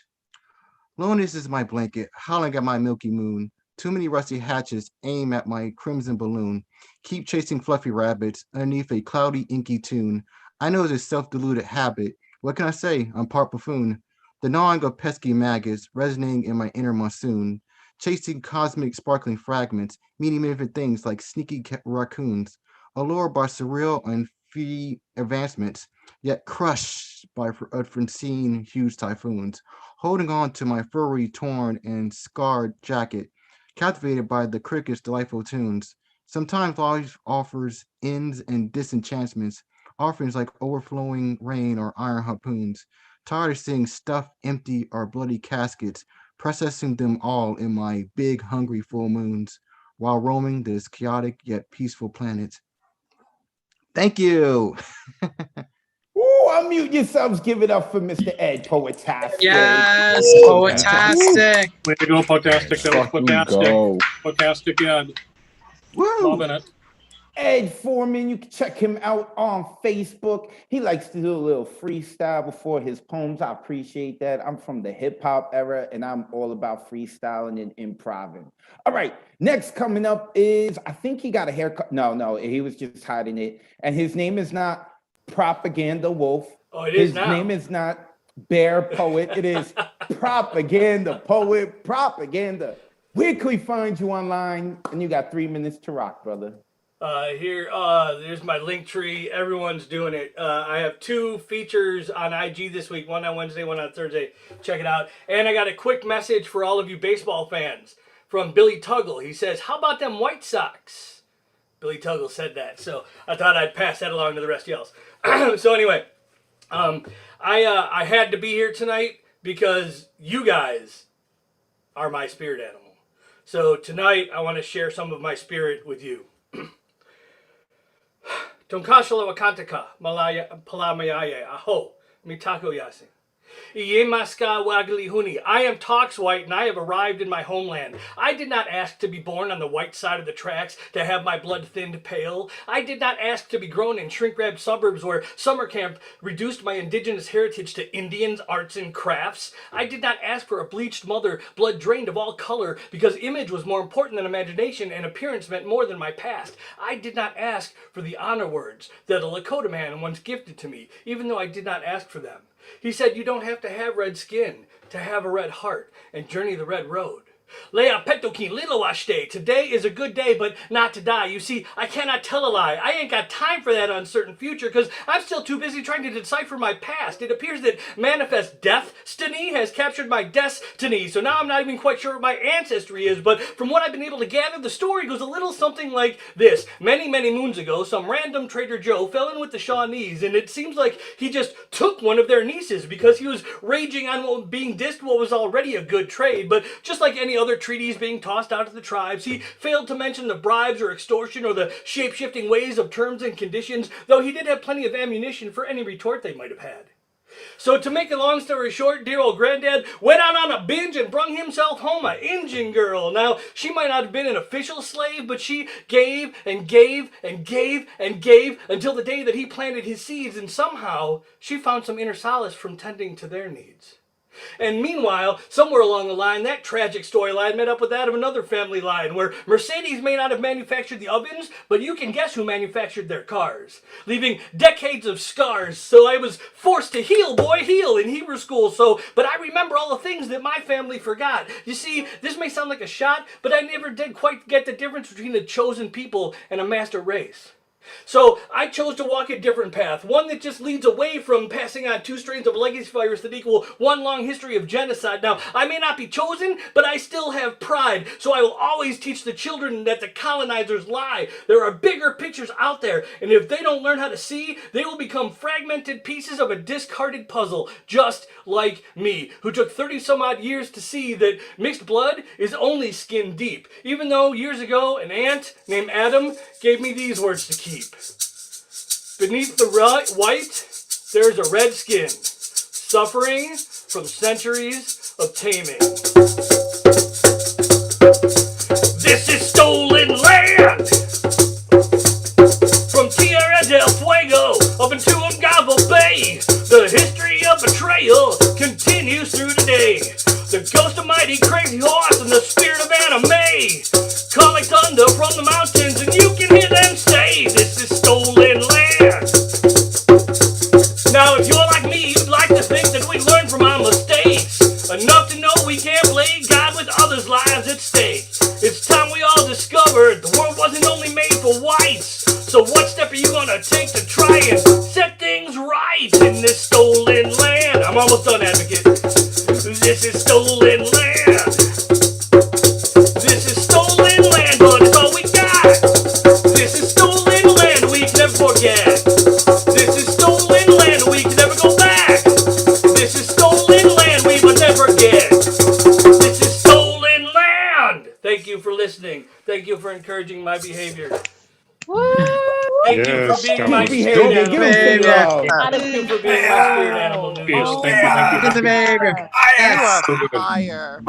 Loneliness is my blanket, howling at my milky moon. Too many rusty hatchets aim at my crimson balloon. Keep chasing fluffy rabbits underneath a cloudy, inky tune. I know it's a self-deluded habit. What can I say? I'm part buffoon. The gnawing of pesky maggots resonating in my inner monsoon. Chasing cosmic sparkling fragments, meaning different things like sneaky raccoons. Allured by surreal and free advancements, yet crushed by unforeseen huge typhoons. Holding on to my furry, torn, and scarred jacket, captivated by the cricket's delightful tunes. Sometimes life offers ends and disenchantments, offerings like overflowing rain or iron harpoons. Tired of seeing stuff empty or bloody caskets, processing them all in my big, hungry full moons, while roaming this chaotic yet peaceful planet. Thank you. Ooh, unmute yourselves. Give it up for Mr. Ed Poetastic. Yes, Ooh. Poetastic. Way to go, Poetastic. That was Poetastic. Poetastic, Ed. Loving it. Ed Foreman, you can check him out on Facebook. He likes to do a little freestyle before his poems. I appreciate that. I'm from the hip hop era and I'm all about freestyling and improvising. All right, next coming up is, I think he got a haircut. No, he was just hiding it. And his name is not Propaganda Wolf. Oh, it is now. His name is not Bear Poet. It is Propaganda Poet, Propaganda. Where can we find you online? And you got 3 minutes to rock, brother. There's my link tree. Everyone's doing it. I have 2 features on IG this week, one on Wednesday, one on Thursday. Check it out. And I got a quick message for all of you baseball fans from Billy Tuggle. He says, how about them White Sox? Billy Tuggle said that. So I thought I'd pass that along to the rest of y'all. So anyway, I had to be here tonight because you guys are my spirit animal. So tonight I want to share some of my spirit with you. Tonkashalo Wakantaka, Malaya Palamayaye, Aho, Mitako Yasi. Yemaska Wagli Huni. I am Tox White and I have arrived in my homeland. I did not ask to be born on the white side of the tracks, to have my blood thinned pale. I did not ask to be grown in shrink-wrapped suburbs where summer camp reduced my indigenous heritage to Indians, arts, and crafts. I did not ask for a bleached mother, blood drained of all color, because image was more important than imagination and appearance meant more than my past. I did not ask for the honor words that a Lakota man once gifted to me, even though I did not ask for them. He said, you don't have to have red skin to have a red heart and journey the red road. Lea Petoki Lilawashte. Today is a good day, but not to die. You see, I cannot tell a lie. I ain't got time for that uncertain future because I'm still too busy trying to decipher my past. It appears that manifest destiny has captured my destiny. So now I'm not even quite sure what my ancestry is, but from what I've been able to gather, the story goes a little something like this. Many, many moons ago, some random Trader Joe fell in with the Shawnees, and it seems like he just took one of their nieces because he was raging on being dissed what was already a good trade. But just like any other treaties being tossed out to the tribes, he failed to mention the bribes or extortion or the shape-shifting ways of terms and conditions, though he did have plenty of ammunition for any retort they might have had. So to make a long story short, dear old granddad went out on a binge and brung himself home a Injun girl. Now, she might not have been an official slave, but she gave and gave and gave and gave until the day that he planted his seeds, and somehow she found some inner solace from tending to their needs. And meanwhile, somewhere along the line, that tragic storyline met up with that of another family line where Mercedes may not have manufactured the ovens, but you can guess who manufactured their cars, leaving decades of scars. So I was forced to heal, boy, heal in Hebrew school. But I remember all the things that my family forgot. You see, this may sound like a shot, but I never did quite get the difference between the chosen people and a master race. So I chose to walk a different path, one that just leads away from passing on 2 strains of legacy virus that equal one long history of genocide. Now, I may not be chosen, but I still have pride, so I will always teach the children that the colonizers lie. There are bigger pictures out there, and if they don't learn how to see, they will become fragmented pieces of a discarded puzzle, just like me, who took 30-some-odd years to see that mixed blood is only skin deep, even though years ago an aunt named Adam gave me these words to keep. Beneath the white, there's a red skin, suffering from centuries of taming. This is stolen land! From Tierra del Fuego up into Ungava Bay, the history of betrayal continues through today. The ghost of mighty crazy horse and the spirit of anime This is stolen land. This is stolen land, but it's all we got. This is stolen land we can never forget. This is stolen land we can never go back. This is stolen land we must never forget. This is stolen land. Thank you for listening. Thank you for encouraging my behavior. Thank you for Yes, being that my was spirit behavior. animal. Give him some love. Thank you for being my spirit animal, New Yes, York. thank you, thank you, Get the thank you. behavior. You Yes. are So good. fire.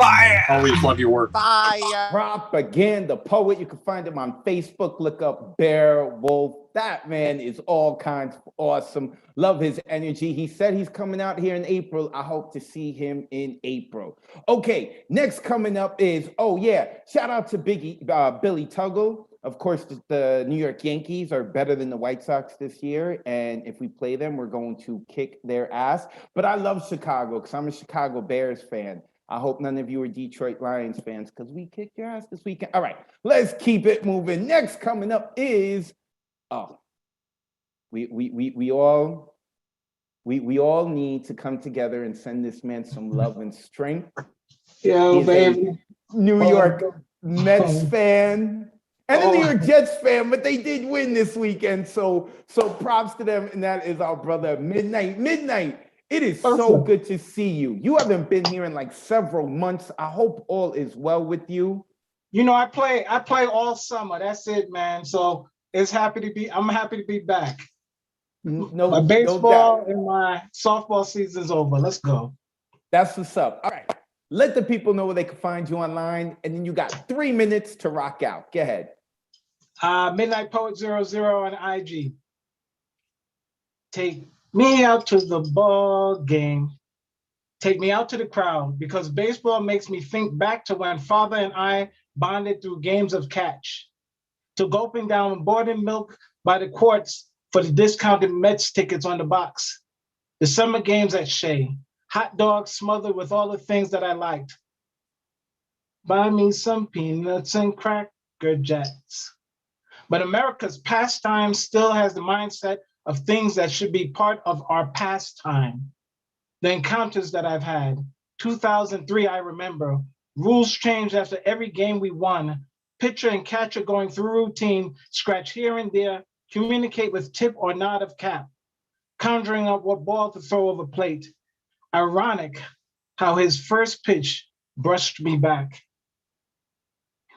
Always love your work. Fire. Propaganda poet. You can find him on Facebook. Look up Bear Wolf. That man is all kinds of awesome. Love his energy. He said he's coming out here in April. I hope to see him in April. Okay, next coming up is, oh yeah, shout out to Billy Tuggle. Of course, the New York Yankees are better than the White Sox this year. And if we play them, we're going to kick their ass. But I love Chicago because I'm a Chicago Bears fan. I hope none of you are Detroit Lions fans because we kicked your ass this weekend. All right, let's keep it moving. Next coming up is, we all need to come together and send this man some love and strength. Yo, He's baby. a New York Mets fan and a New York Jets fan, but they did win this weekend. So props to them. And that is our brother Midnight. It is so good to see you. You haven't been here in like several months. I hope all is well with you. You know, I play all summer. That's it, man. So I'm happy to be back. No, my baseball no doubt. and my softball season's over. Let's go. That's what's up. All right. Let the people know where they can find you online, and then you got 3 minutes to rock out. Go ahead. Midnight Poet 00 on IG. Take me out to the ball game. Take me out to the crowd, because baseball makes me think back to when father and I bonded through games of catch, to gulping down boarding milk by the quarts for the discounted Mets tickets on the box, the summer games at Shea, hot dogs smothered with all the things that I liked. Buy me some peanuts and Cracker Jacks. But America's pastime still has the mindset of things that should be part of our pastime. The encounters that I've had. 2003, I remember. Rules changed after every game we won. Pitcher and catcher going through routine, scratch here and there, communicate with tip or nod of cap, conjuring up what ball to throw over plate. Ironic how his first pitch brushed me back.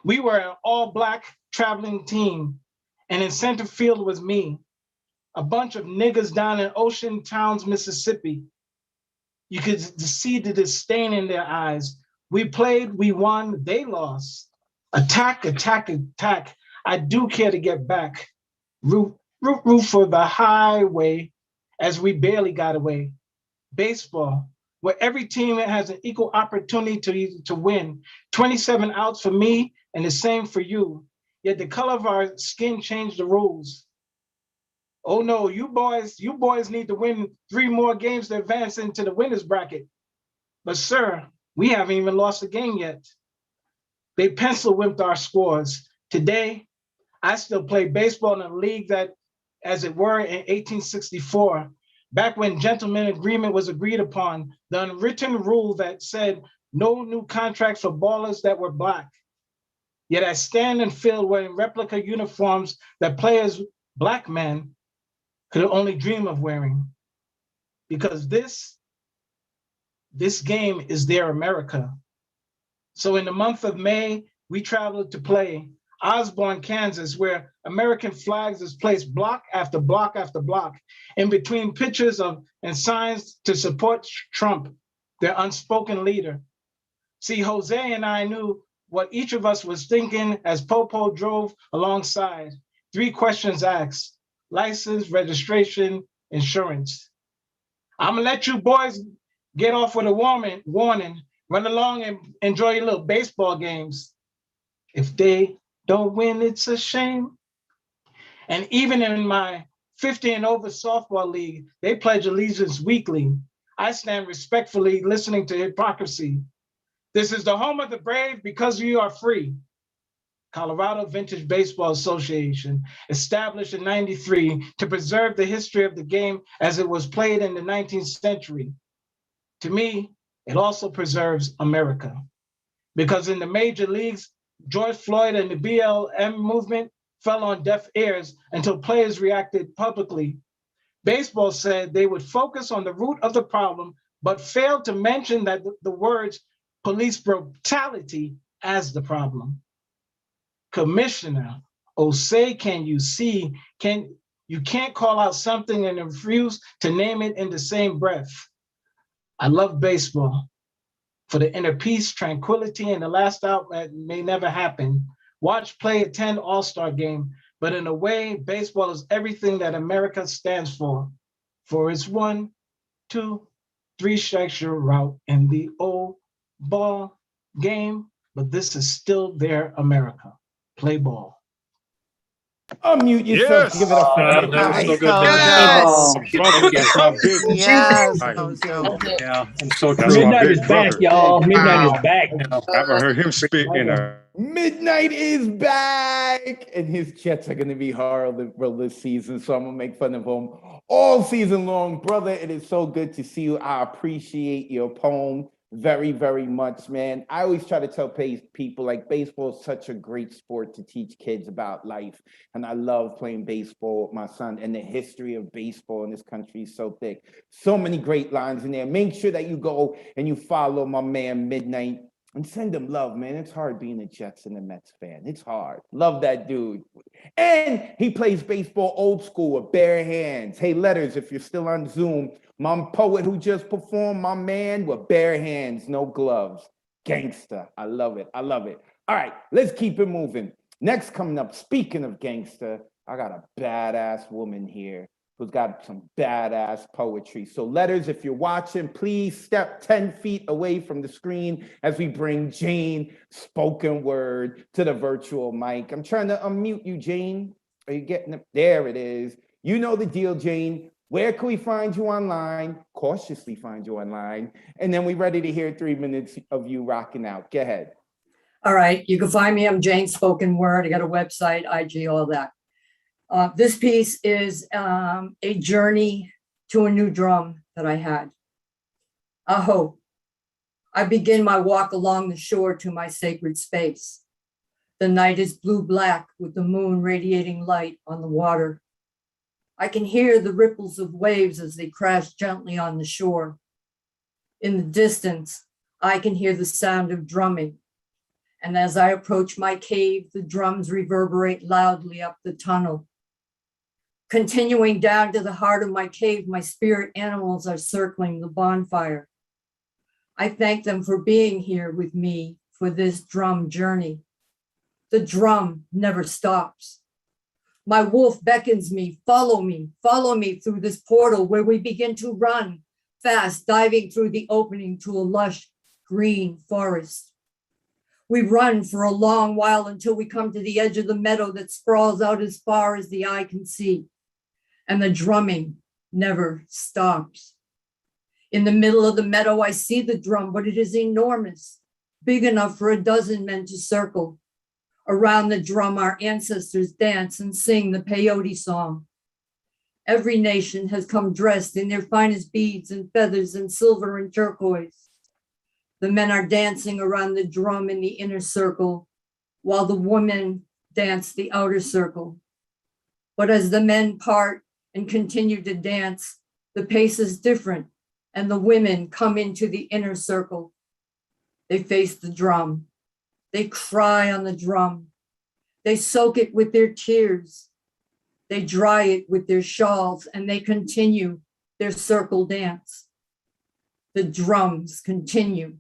We were an all-black traveling team, and in center field was me, a bunch of niggas down in Ocean Towns, Mississippi. You could see the disdain in their eyes. We played, we won, they lost. Attack, attack, attack. I do care to get back. Root for the highway as we barely got away. Baseball, where every team has an equal opportunity to win. 27 outs for me and the same for you. Yet the color of our skin changed the rules. Oh no, you boys need to win 3 more games to advance into the winners bracket. But sir, we haven't even lost a game yet. They pencil whipped our scores. Today, I still play baseball in a league that, as it were, in 1864, back when gentleman agreement was agreed upon, the unwritten rule that said no new contracts for ballers that were Black. Yet I stand and field wearing replica uniforms that players, Black men, could only dream of wearing. Because this game is their America. So in the month of May, we traveled to play Osborne, Kansas, where American flags is placed block after block after block, in between pictures and signs to support Trump, their unspoken leader. See, Jose and I knew what each of us was thinking as Popo drove alongside. 3 questions asked: license, registration, insurance. I'm gonna let you boys get off with a warning, run along and enjoy your little baseball games. If they don't win, it's a shame. And even in my 50 and over softball league, they pledge allegiance weekly. I stand respectfully listening to hypocrisy. This is the home of the brave because you are free. Colorado Vintage Baseball Association, established in '93 to preserve the history of the game as it was played in the 19th century. To me, It also preserves America. Because in the major leagues, George Floyd and the BLM movement fell on deaf ears until players reacted publicly. Baseball said they would focus on the root of the problem, but failed to mention that the words police brutality as the problem. Commissioner Osei, can you see, you can't call out something and refuse to name it in the same breath. I love baseball for the inner peace, tranquility, and the last out that may never happen. Watch, play, attend All-Star game, but in a way, baseball is everything that America stands for. For it's 1, 2, 3 strikes you're out in the old ball game, but this is still their America. Play ball. Unmute yourself. Yes. Give it a fun. That was so good. Yes. Thank Brother, that's my big Yes, Like, that was dope. Yeah, and so That's true. my Midnight big is back, brother. y'all. Midnight is Wow. back. Yeah. I haven't heard him spit in a Midnight is back, and his Jets are going to be horrible this season, so I'm going to make fun of him all season long. Brother, it is so good to see you. I appreciate your poem very, very much, man. I always try to tell people, like, baseball is such a great sport to teach kids about life, and I love playing baseball with my son, and the history of baseball in this country is so thick. So many great lines in there. Make sure that you go and you follow my man Midnight and send him love, man. It's hard being a Jets and a Mets fan. It's hard. Love that dude. And he plays baseball old school with bare hands. Hey, Letters, if you're still on Zoom, my poet who just performed, my man, with bare hands, no gloves. Gangster. I love it. I love it. All right, let's keep it moving. Next coming up, speaking of gangster, I got a badass woman here who's got some badass poetry. So Letters, if you're watching, please step 10 feet away from the screen as we bring Jane Spoken Word to the virtual mic. I'm trying to unmute you, Jane. Are you getting it? There it is. You know the deal, Jane. Where can we find you online? Cautiously find you online. And then we're ready to hear 3 minutes of you rocking out. Go ahead. All right. You can find me. I'm Jane Spoken Word. I got a website, IG, all that. This piece is a journey to a new drum that I had. Aho. I begin my walk along the shore to my sacred space. The night is blue-black with the moon radiating light on the water. I can hear the ripples of waves as they crash gently on the shore. In the distance, I can hear the sound of drumming. And as I approach my cave, the drums reverberate loudly up the tunnel. Continuing down to the heart of my cave, my spirit animals are circling the bonfire. I thank them for being here with me for this drum journey. The drum never stops. My wolf beckons me follow me through this portal where we begin to run fast, diving through the opening to a lush green forest. We run for a long while until we come to the edge of the meadow that sprawls out as far as the eye can see. And the drumming never stops. In the middle of the meadow, I see the drum, but it is enormous, big enough for a dozen men to circle. Around the drum, our ancestors dance and sing the peyote song. Every nation has come dressed in their finest beads and feathers and silver and turquoise. The men are dancing around the drum in the inner circle, while the women dance the outer circle. But as the men part and continue to dance, the pace is different, and the women come into the inner circle. They face the drum. They cry on the drum. They soak it with their tears. They dry it with their shawls, and they continue their circle dance. The drums continue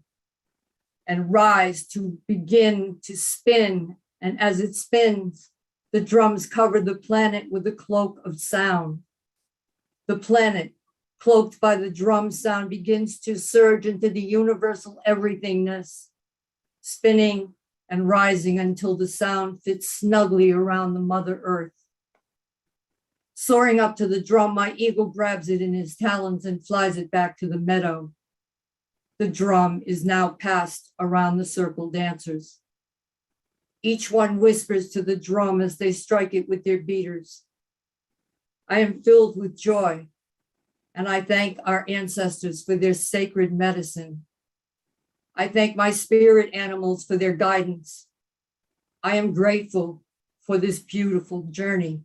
and rise to begin to spin, and as it spins, the drums cover the planet with a cloak of sound. The planet, cloaked by the drum sound, begins to surge into the universal everythingness, spinning and rising until the sound fits snugly around the Mother Earth. Soaring up to the drum, my eagle grabs it in his talons and flies it back to the meadow. The drum is now passed around the circle dancers. Each one whispers to the drum as they strike it with their beaters. I am filled with joy, and I thank our ancestors for their sacred medicine, I thank my spirit animals for their guidance. I am grateful for this beautiful journey.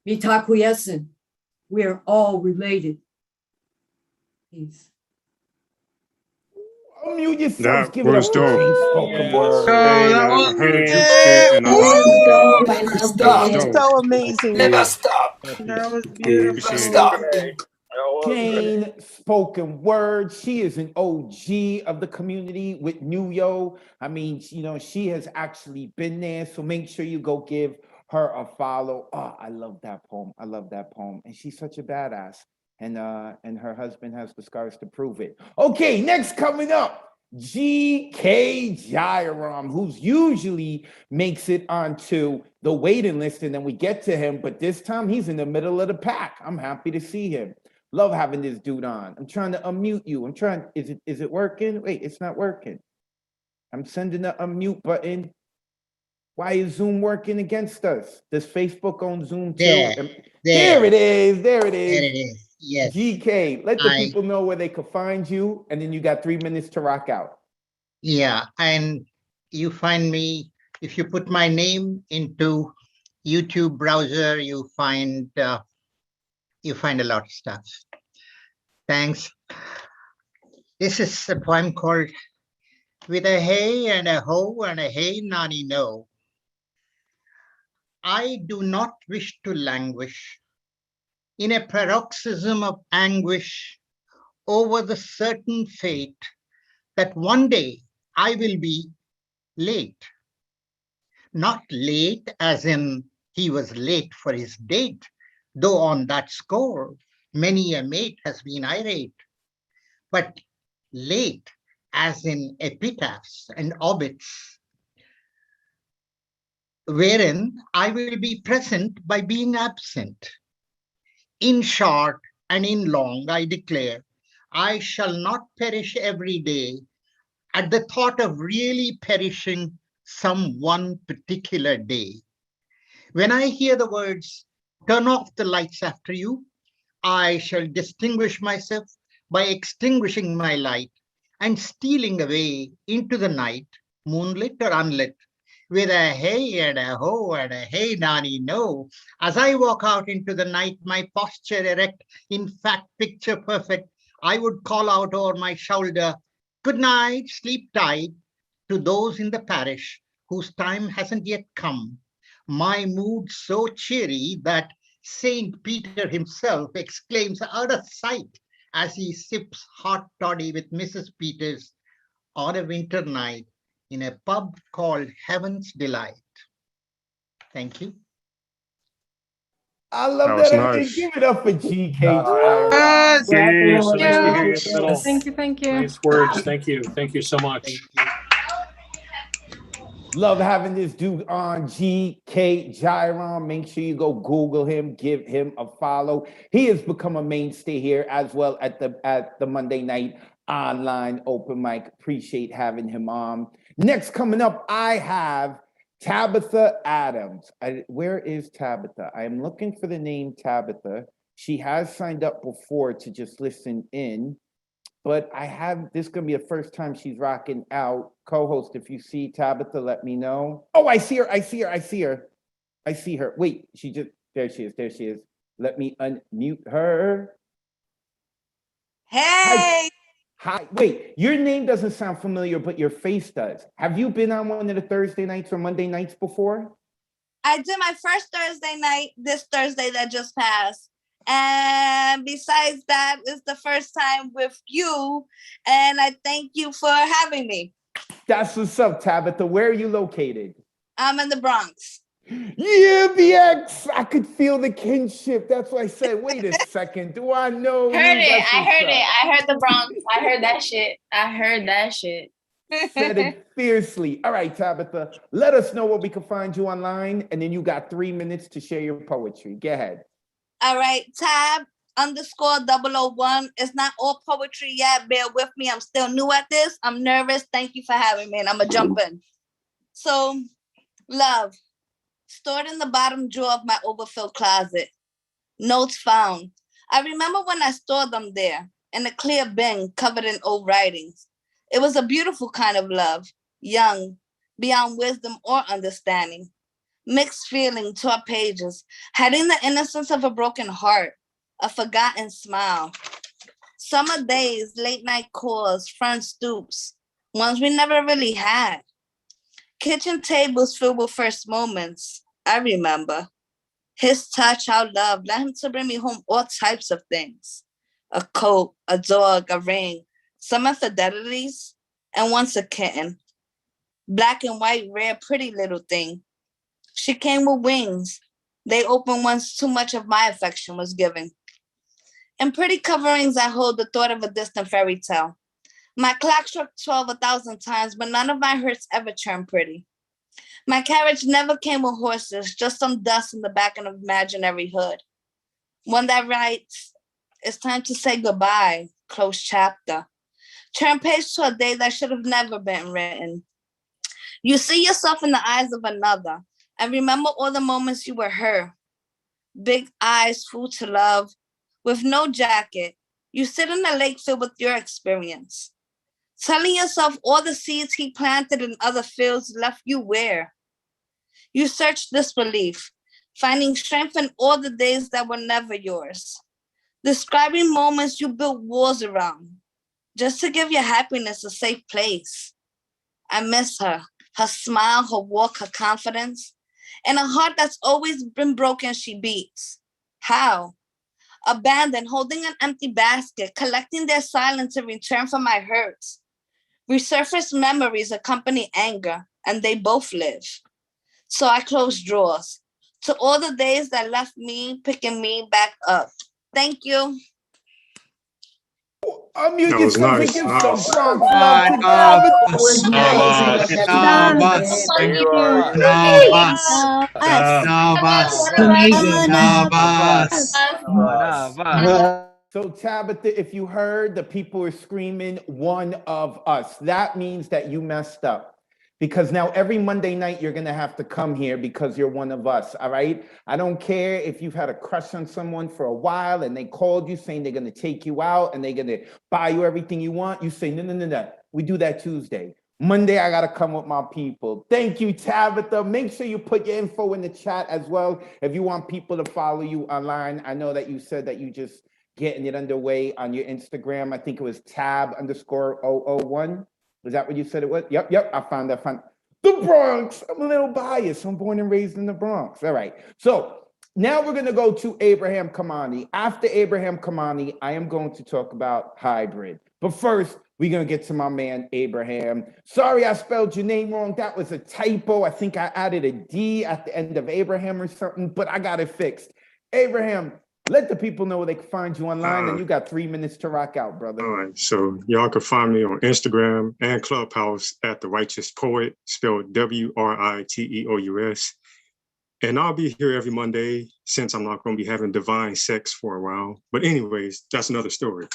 Mitakuyesin, we are all related. Peace. Unmute yourselves. That Give it up was for dope. Jane Spoken Word. Hey, that man, was I heard him good. spit and I Woo! loved it. Never That stop. was dope. So amazing. Yeah, That was Appreciate beautiful. it. that was great. Jane Spoken Word. She is an OG of the community with New Yo. I mean, she has actually been there. So make sure you go give her a follow. Oh, I love that poem. I love that poem. And she's such a badass. And her husband has the scars to prove it. Okay, next coming up. GK Jairam, who's usually makes it onto the waiting list, and then we get to him, but this time he's in the middle of the pack. I'm happy to see him. Love having this dude on. I'm trying to unmute you. Is it working? Wait, it's not working. I'm sending the unmute button. Why is Zoom working against us? Does Facebook own Zoom too? There it is. There it is. There it is. Yes. GK, let the people know where they could find you, and then you got 3 minutes to rock out. Yeah, and you find me, if you put my name into YouTube browser, you find a lot of stuff. Thanks. This is a poem called With a Hey and a Ho and a Hey Nani No. I do not wish to languish in a paroxysm of anguish over the certain fate that one day I will be late. Not late as in he was late for his date, though on that score, many a mate has been irate, but late as in epitaphs and obits, wherein I will be present by being absent. In short and in long, I declare, I shall not perish every day at the thought of really perishing some one particular day. When I hear the words, turn off the lights after you, I shall distinguish myself by extinguishing my light and stealing away into the night, moonlit or unlit, with a hey and a ho and a hey nani no. As I walk out into the night, my posture erect, in fact picture perfect, I would call out over my shoulder, good night, sleep tight, to those in the parish whose time hasn't yet come. My mood so cheery that Saint Peter himself exclaims out of sight as he sips hot toddy with Mrs. Peters on a winter night in a pub called Heaven's Delight. Thank you. I love That was that. nice. Give it up for GK. Yes. Yeah, so nice to hear you in the middle. Thank you. Thank you. Nice words. Thank you. Thank you so much. Love having this dude on, GK Jairam. Make sure you go Google him, give him a follow. He has become a mainstay here as well at the Monday night online open mic. Appreciate having him on. Next coming up, I have Tabitha Adams. Where is Tabitha? I am looking for the name Tabitha. She has signed up before to just listen in, but this is going to be the first time she's rocking out. Co-host, if you see Tabitha, let me know. Oh, I see her. I see her. Wait, there she is. Let me unmute her. Hey. Hi. Wait, your name doesn't sound familiar, but your face does. Have you been on one of the Thursday nights or Monday nights before? I did my first Thursday night this Thursday that just passed. And besides that, it's the first time with you. And I thank you for having me. That's what's up, Tabitha. Where are you located? I'm in the Bronx. Yeah, BX. I could feel the kinship. That's why I said, wait a second. Do I know? Heard you? it. That's I what's heard up. it. I heard the Bronx. I heard that shit. I heard that shit. Said it fiercely. All right, Tabitha, let us know where we can find you online, and then you got 3 minutes to share your poetry. Go ahead. All right, tab_001. It's not all poetry yet. Bear with me. I'm still new at this. I'm nervous. Thank you for having me, and I'm going to jump in. So, love. Stored in the bottom drawer of my overfilled closet. Notes found. I remember when I stored them there in a clear bin covered in old writings. It was a beautiful kind of love, young, beyond wisdom or understanding. Mixed feeling to our pages, hiding the innocence of a broken heart, a forgotten smile. Summer days, late night calls, front stoops, ones we never really had. Kitchen tables filled with first moments, I remember. His touch, our love, led him to bring me home all types of things. A coat, a dog, a ring, some infidelities, and once a kitten. Black and white, rare, pretty little thing. She came with wings. They opened once too much of my affection was given. In pretty coverings, I hold the thought of a distant fairy tale. My clock struck 12 1,000 times, but none of my hurts ever turned pretty. My carriage never came with horses, just some dust in the back of an imaginary hood. One that writes, "It's time to say goodbye," close chapter. Turn page to a day that should have never been written. You see yourself in the eyes of another, and remember all the moments you were her. Big eyes full to love, with no jacket. You sit in a lake filled with your experience. Telling yourself all the seeds he planted in other fields left you where. You search disbelief, finding strength in all the days that were never yours. Describing moments you built walls around, just to give your happiness a safe place. I miss her, her smile, her walk, her confidence, and a heart that's always been broken she beats. How? Abandoned, holding an empty basket, collecting their silence in return for my hurts. Resurfaced memories accompany anger, and they both live. So I close drawers to all the days that left me picking me back up. Thank you. Unmute That was yourself and nice. give Nice. some Bronx love to So Tabitha, if you heard the people are screaming one of us, that means that you messed up. Because now every Monday night you're gonna have to come here because you're one of us, all right? I don't care if you've had a crush on someone for a while and they called you saying they're gonna take you out and they're gonna buy you everything you want. You say, no. We do that Tuesday. Monday, I gotta come with my people. Thank you, Tabitha. Make sure you put your info in the chat as well. If you want people to follow you online, I know that you said that you just getting it underway on your Instagram. I think it was tab_001. Was that what you said it was? Yep. I found that. The Bronx. I'm a little biased. I'm born and raised in the Bronx. All right. So now we're going to go to Abraham Kamani. After Abraham Kamani, I am going to talk about hybrid. But first, we're going to get to my man, Abraham. Sorry, I spelled your name wrong. That was a typo. I think I added a D at the end of Abraham or something, but I got it fixed. Abraham, let the people know where they can find you online, and you got 3 minutes to rock out, brother. All right, so y'all can find me on Instagram and Clubhouse at The Righteous Poet, spelled WRITEOUS. And I'll be here every Monday since I'm not going to be having divine sex for a while. But anyways, that's another story.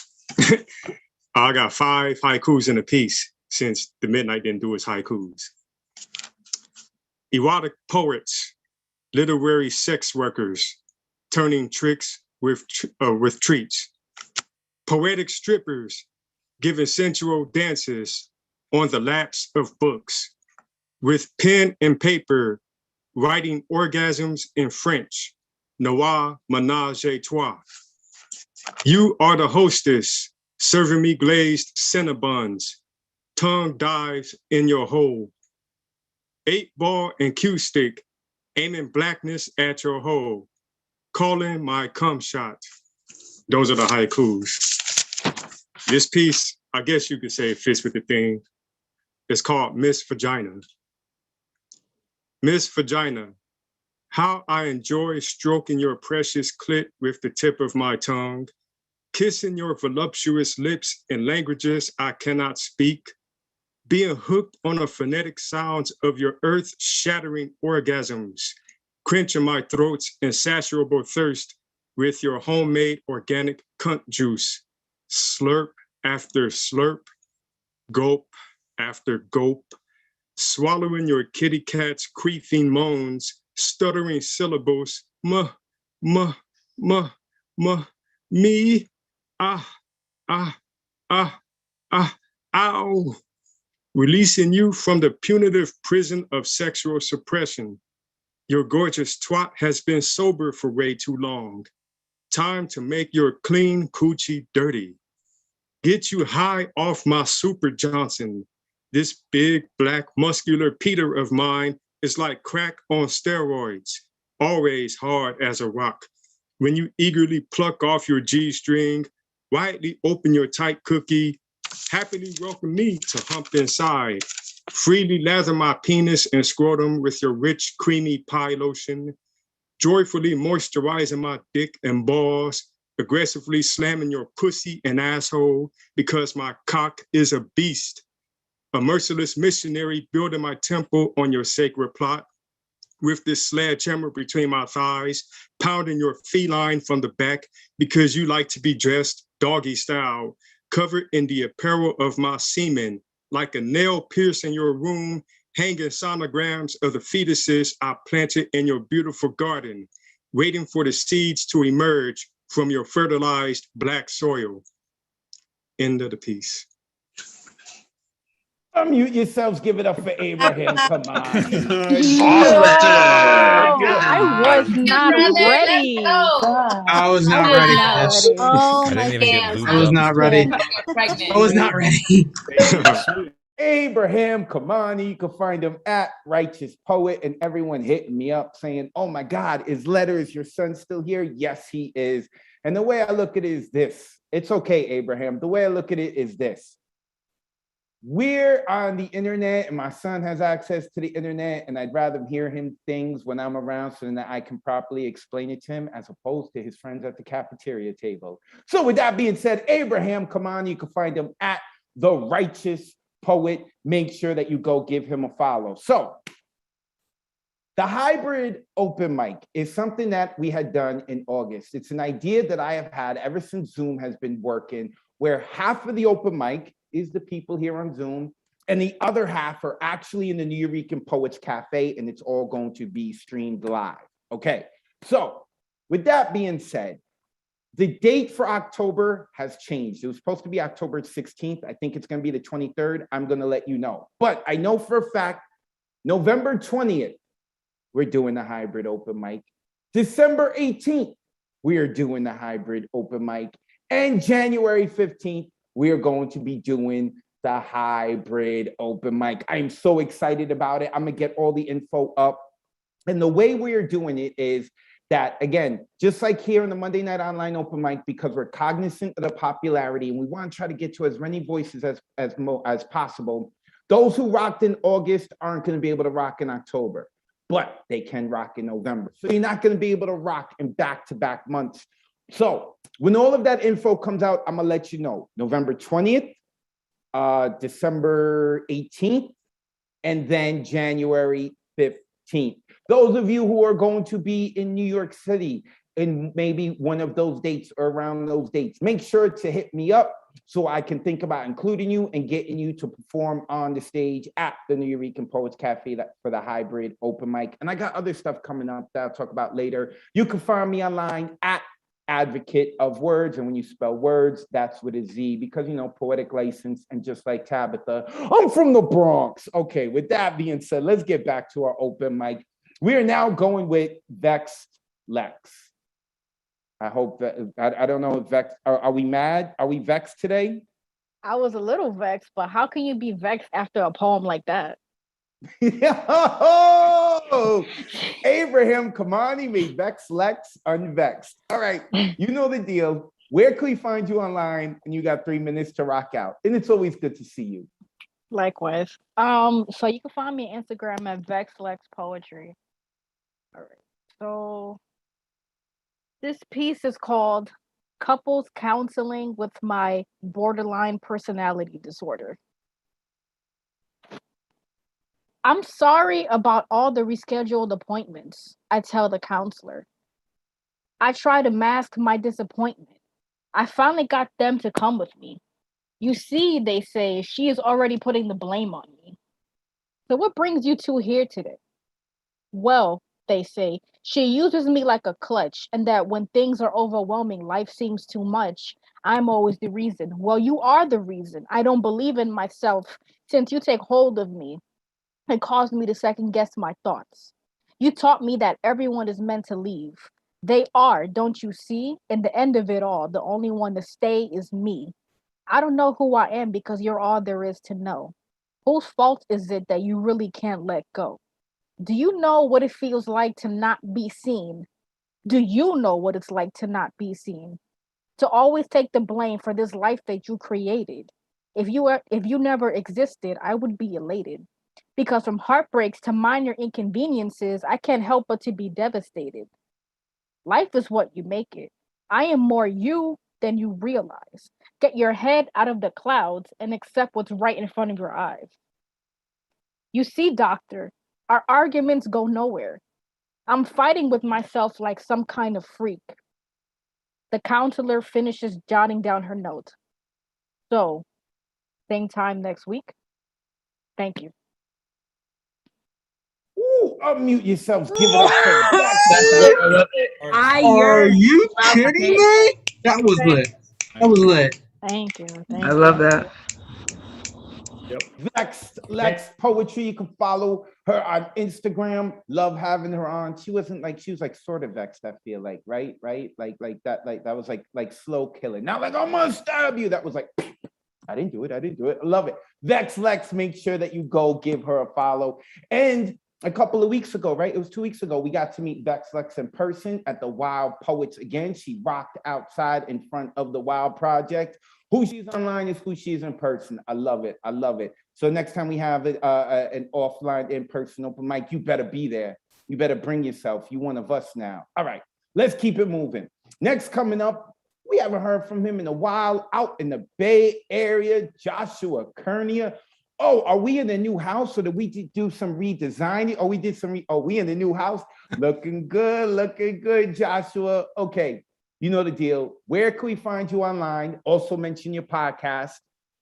I got 5 haikus in a piece since the Midnight didn't do his haikus. Erotic poets, literary sex workers, turning tricks with treats. Poetic strippers giving sensual dances on the laps of books. With pen and paper, writing orgasms in French. Noir menage a trois. You are the hostess, serving me glazed Cinnabons. Tongue dives in your hole. 8-ball and cue stick, aiming blackness at your hole. Calling my cum shot. Those are the haikus. This piece, I guess you could say, fits with the theme. It's called Miss Vagina. Miss Vagina, how I enjoy stroking your precious clit with the tip of my tongue, kissing your voluptuous lips in languages I cannot speak, being hooked on the phonetic sounds of your earth-shattering orgasms, quenching my throat's insatiable thirst with your homemade organic cunt juice. Slurp after slurp, gulp after gulp, swallowing your kitty cat's queefing moans, stuttering syllables, me, Ow! Releasing you from the punitive prison of sexual suppression. Your gorgeous twat has been sober for way too long. Time to make your clean coochie dirty. Get you high off my Super Johnson. This big, black, muscular Peter of mine is like crack on steroids, always hard as a rock. When you eagerly pluck off your G-string, widely open your tight cookie, happily welcome me to hump inside. Freely lather my penis and scrotum with your rich, creamy pie lotion, joyfully moisturizing my dick and balls, aggressively slamming your pussy and asshole because my cock is a beast. A merciless missionary building my temple on your sacred plot, with this sledgehammer between my thighs, pounding your feline from the back because you like to be dressed doggy style, covered in the apparel of my semen, like a nail piercing your room, hanging sonograms of the fetuses I planted in your beautiful garden, waiting for the seeds to emerge from your fertilized black soil. End of the piece. Unmute yourselves. Give it up for Abraham. Come on. I was not ready. I was not was ready not for this. ready. Oh I my didn't even get lubed I was up. not ready. I was not ready. Abraham Kamani, you can find him at Righteous Poet, and everyone hitting me up saying, oh my God, is Letters, your son, still here? Yes, he is. And the way I look at it is this. It's okay, Abraham. The way I look at it is this. We're on the internet, and my son has access to the internet, and I'd rather hear him things when I'm around so that I can properly explain it to him as opposed to his friends at the cafeteria table. So with that being said, Abraham Kamani, you can find him at The Righteous Poet. Make sure that you go give him a follow. So the hybrid open mic is something that we had done in August. It's an idea that I have had ever since Zoom has been working, where half of the open mic is the people here on Zoom, and the other half are actually in the New Eurekan Poets Cafe, and it's all going to be streamed live. Okay, so with that being said, the date for October has changed. It was supposed to be October 16th. I think it's going to be the 23rd. I'm going to let you know. But I know for a fact, November 20th, we're doing the hybrid open mic. December 18th, we are doing the hybrid open mic. And January 15th, we are going to be doing the hybrid open mic. I'm so excited about it. I'm going to get all the info up. And the way we are doing it is that, again, just like here in the Monday Night Online open mic, because we're cognizant of the popularity and we want to try to get to as many voices as possible, those who rocked in August aren't going to be able to rock in October, but they can rock in November. So you're not going to be able to rock in back-to-back months. So when all of that info comes out, I'm going to let you know. November 20th, December 18th, and then January 15th. Those of you who are going to be in New York City in maybe one of those dates or around those dates, make sure to hit me up so I can think about including you and getting you to perform on the stage at the New Eurekan Poets Cafe for the hybrid open mic. And I got other stuff coming up that I'll talk about later. You can find me online at Advocate of Words, and when you spell words, that's with a Z, because, you know, poetic license, and just like Tabitha, I'm from the Bronx. Okay, with that being said, let's get back to our open mic. We are now going with Vexed Lex. I hope that, I don't know if Vex, are we mad? Are we vexed today? I was a little vexed, but how can you be vexed after a poem like that? Yo! Abraham Kamani made Vex Lex unvexed. All right, you know the deal. Where can we find you online? And you got 3 minutes to rock out. And it's always good to see you. Likewise. So you can find me on Instagram at VexLexPoetry. All right. So this piece is called Couples Counseling with My Borderline Personality Disorder. I'm sorry about all the rescheduled appointments, I tell the counselor. I try to mask my disappointment. I finally got them to come with me. You see, they say, she is already putting the blame on me. So what brings you two here today? Well, they say, she uses me like a clutch, and that when things are overwhelming, life seems too much, I'm always the reason. Well, you are the reason. I don't believe in myself since you take hold of me and caused me to second guess my thoughts. You taught me that everyone is meant to leave. They are, don't you see? In the end of it all, the only one to stay is me. I don't know who I am because you're all there is to know. Whose fault is it that you really can't let go? Do you know what it feels like to not be seen? Do you know what it's like to not be seen? To always take the blame for this life that you created. If you never existed, I would be elated. Because from heartbreaks to minor inconveniences, I can't help but to be devastated. Life is what you make it. I am more you than you realize. Get your head out of the clouds and accept what's right in front of your eyes. You see, doctor, our arguments go nowhere. I'm fighting with myself like some kind of freak. The counselor finishes jotting down her note. So, same time next week. Thank you. Ooh, unmute yourselves. Give it up for that. I love it. Are you kidding me? That was lit. That was lit. Thank you. I love that. Lex Poetry. You can follow her on Instagram. Love having her on. She was like sort of vexed, I feel like, right? Like that was like slow killing. Not like I'm gonna stab you. That was like I didn't do it. I love it. Vex Lex, make sure that you go give her a follow. And a couple of weeks ago, right? It was 2 weeks ago, we got to meet Vex Lex in person at the Wild Poets again. She rocked outside in front of the Wild Project. Who she's online is who she is in person. I love it. So next time we have an offline in-person open mic, you better be there. You better bring yourself. You one of us now. All right, let's keep it moving. Next coming up, we haven't heard from him in a while. Out in the Bay Area, Joshua Kernia. Oh, are we in the new house or did we do some redesigning? Oh, we did some, we in the new house? Looking good, Joshua. Okay, you know the deal. Where can we find you online? Also mention your podcast.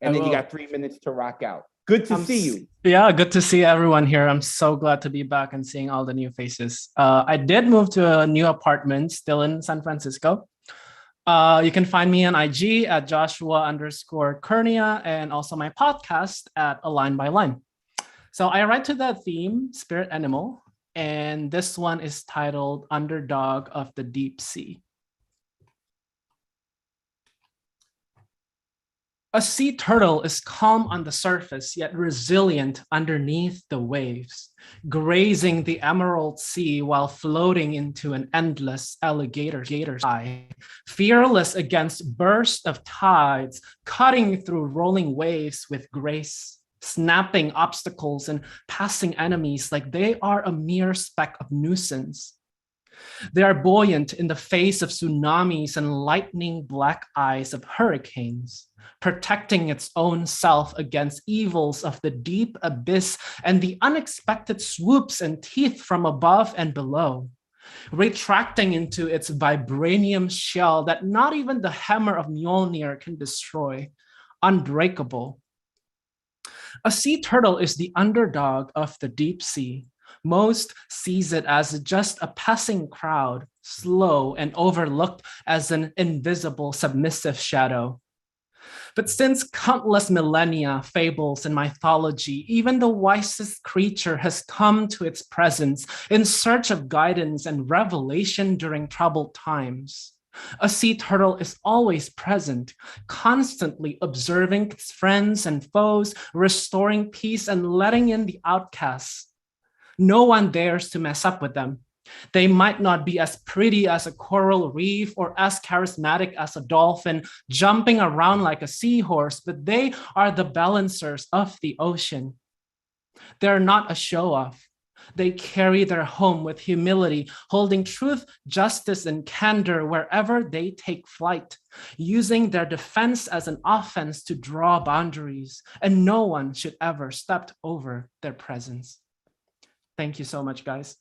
And then you got 3 minutes to rock out. Good to see you. Yeah, good to see everyone here. I'm so glad to be back and seeing all the new faces. I did move to a new apartment still in San Francisco. You can find me on IG at Joshua_Kernia and also my podcast at A Line by Line. So I write to the theme Spirit Animal, and this one is titled Underdog of the Deep Sea. A sea turtle is calm on the surface, yet resilient underneath the waves, grazing the emerald sea while floating into an endless alligator eye, fearless against bursts of tides, cutting through rolling waves with grace, snapping obstacles and passing enemies like they are a mere speck of nuisance. They are buoyant in the face of tsunamis and lightning black eyes of hurricanes, protecting its own self against evils of the deep abyss and the unexpected swoops and teeth from above and below, retracting into its vibranium shell that not even the hammer of Mjolnir can destroy, unbreakable. A sea turtle is the underdog of the deep sea. Most sees it as just a passing crowd, slow and overlooked as an invisible submissive shadow. But since countless millennia, fables, and mythology, even the wisest creature has come to its presence in search of guidance and revelation during troubled times. A sea turtle is always present, constantly observing its friends and foes, restoring peace and letting in the outcasts. No one dares to mess up with them. They might not be as pretty as a coral reef or as charismatic as a dolphin jumping around like a seahorse, but they are the balancers of the ocean. They're not a show-off. They carry their home with humility, holding truth, justice, and candor wherever they take flight, using their defense as an offense to draw boundaries, and no one should ever step over their presence. Thank you so much, guys.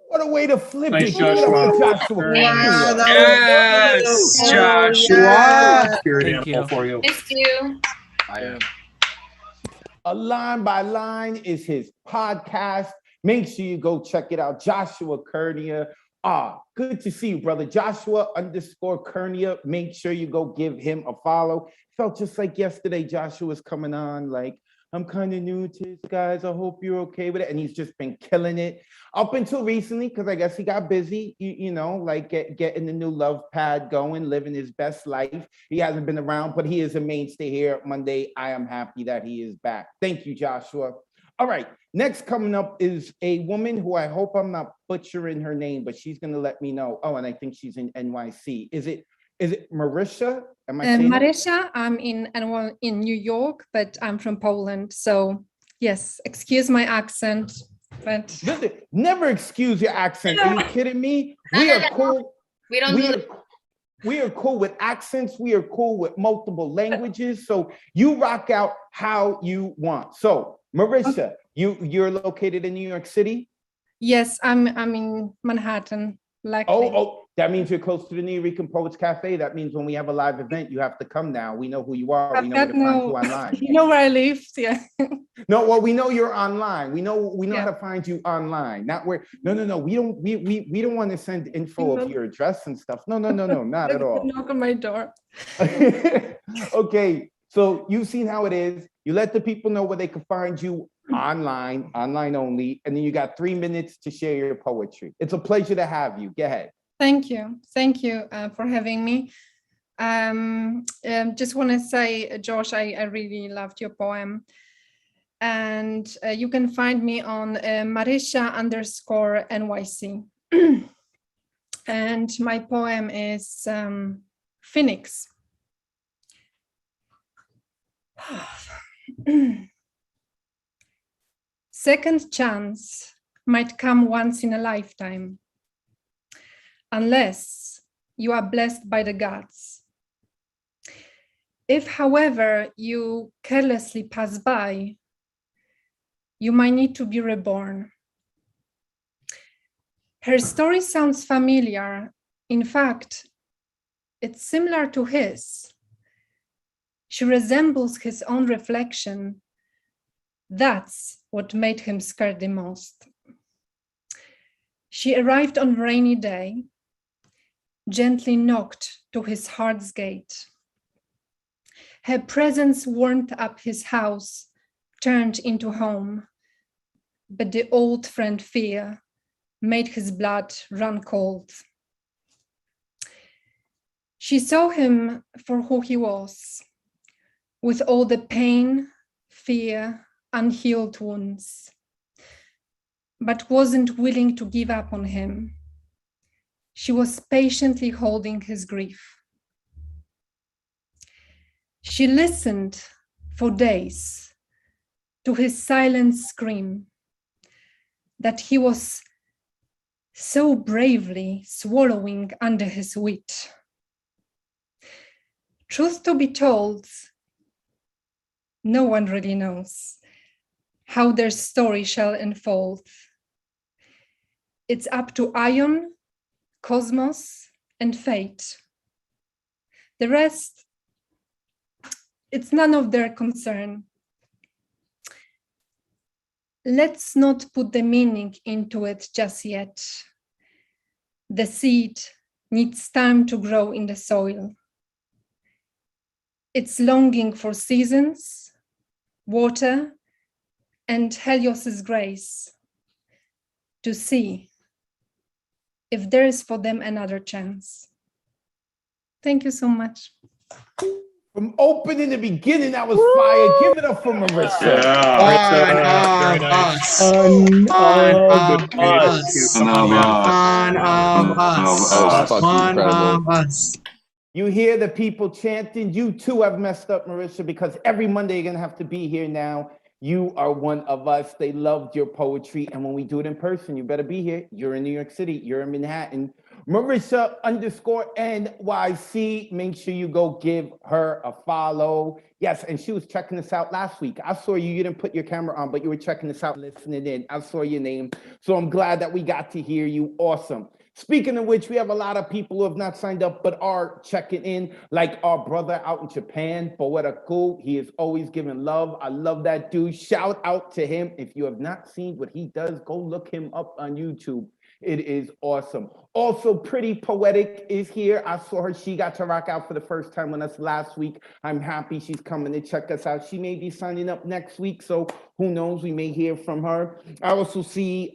What a way to flip Nice, it. Give it up for Joshua. Yes, Joshua. Spirit Thank animal you. for you. Missed you. A Line by Line is his podcast. Make sure you go check it out. Joshua Kernia, Good to see you, brother. Joshua _ Kernia. Make sure you go give him a follow. Felt just like yesterday, Joshua was coming on like, I'm kind of new to this, guys. I hope you're okay with it. And he's just been killing it up until recently, because I guess he got busy, you know, like getting the new love pad going, living his best life. He hasn't been around, but he is a mainstay here Monday. I am happy that he is back. Thank you, Joshua. All right, next coming up is a woman who I hope I'm not butchering her name, but she's going to let me know. Oh, and I think she's in NYC. Is it Marisha? Am I saying Marisha, I'm in New York, but I'm from Poland. So yes, excuse my accent, but never excuse your accent. Are you kidding me? We are cool. We don't do that. We are cool with accents. We are cool with multiple languages. So you rock out how you want. So Marisha, you're located in New York City? yes, I'm in Manhattan. Luckily. Oh, that means you're close to the New York Poets Cafe. That means when we have a live event, you have to come now. We know who you are. We know where to find you online. You know where I live, yeah. No, well, we know you're online. We know how to find you online. Not where. No. We don't want to send info of your address and stuff. No, not at all. Knock on my door. Okay, so you've seen how it is. You let the people know where they can find you online only, and then you got 3 minutes to share your poetry. It's a pleasure to have you. Go ahead. Thank you for having me. Just want to say, Josh, I really loved your poem, and you can find me on Marisha _NYC. And my poem is Phoenix. Second chance might come once in a lifetime, unless you are blessed by the gods. If, however, you carelessly pass by, you might need to be reborn. Her story sounds familiar. In fact, it's similar to his. She resembles his own reflection. That's what made him scared the most. She arrived on a rainy day, gently knocked to his heart's gate. Her presence warmed up his house, turned into home, but the old friend fear made his blood run cold. She saw him for who he was, with all the pain, fear, unhealed wounds, but wasn't willing to give up on him. She was patiently holding his grief. She listened for days to his silent scream that he was so bravely swallowing under his wit. Truth to be told, no one really knows how their story shall unfold. It's up to Ion, Cosmos, and fate. The rest, it's none of their concern. Let's not put the meaning into it just yet. The seed needs time to grow in the soil. It's longing for seasons, water, and Helios's grace to see if there is for them another chance. Thank you so much. From open in the beginning, that was fire. Give it up for Marisha. You hear the people chanting. You too have messed up, Marisha, because every Monday you're gonna have to be here now. You are one of us. They loved your poetry. And when we do it in person, you better be here. You're in New York City. You're in Manhattan. Marisha _NYC. Make sure you go give her a follow. Yes, and she was checking us out last week. I saw you. You didn't put your camera on, but you were checking us out, listening in. I saw your name. So I'm glad that we got to hear you. Awesome. Speaking of which, we have a lot of people who have not signed up but are checking in, like our brother out in Japan, Poetaku. He is always giving love. I love that dude. Shout out to him. If you have not seen what he does, go look him up on YouTube. It is awesome. Also, Pretty Poetic is here. I saw her. She got to rock out for the first time with us last week. I'm happy she's coming to check us out. She may be signing up next week, so who knows? We may hear from her. I also see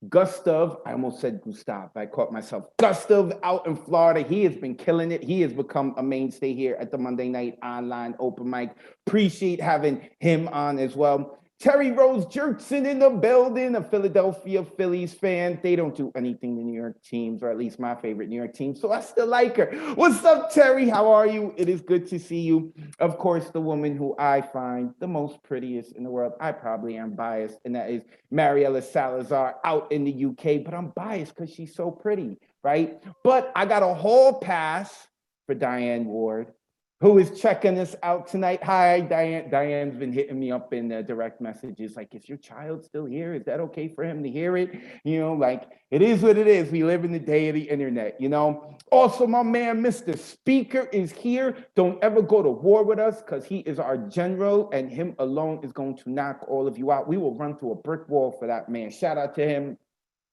Gustav, I almost said Gustav, I caught myself. Gustav out in Florida, he has been killing it. He has become a mainstay here at the Monday Night Online Open Mic. Appreciate having him on as well. Terry Rose Jerkson in the building, a Philadelphia Phillies fan. They don't do anything to New York teams, or at least my favorite New York team, so I still like her. What's up, Terry? How are you? It is good to see you. Of course, the woman who I find the most prettiest in the world. I probably am biased, and that is Mariela Salazar out in the UK, but I'm biased because she's so pretty, right? But I got a whole pass for Diane Ward, who is checking us out tonight. Hi, Diane. Diane's been hitting me up in the direct messages like, is your child still here? Is that okay for him to hear it? You know, like, it is what it is. We live in the day of the internet, you know? Also, my man, Mr. Speaker is here. Don't ever go to war with us because he is our general, and him alone is going to knock all of you out. We will run through a brick wall for that man. Shout out to him.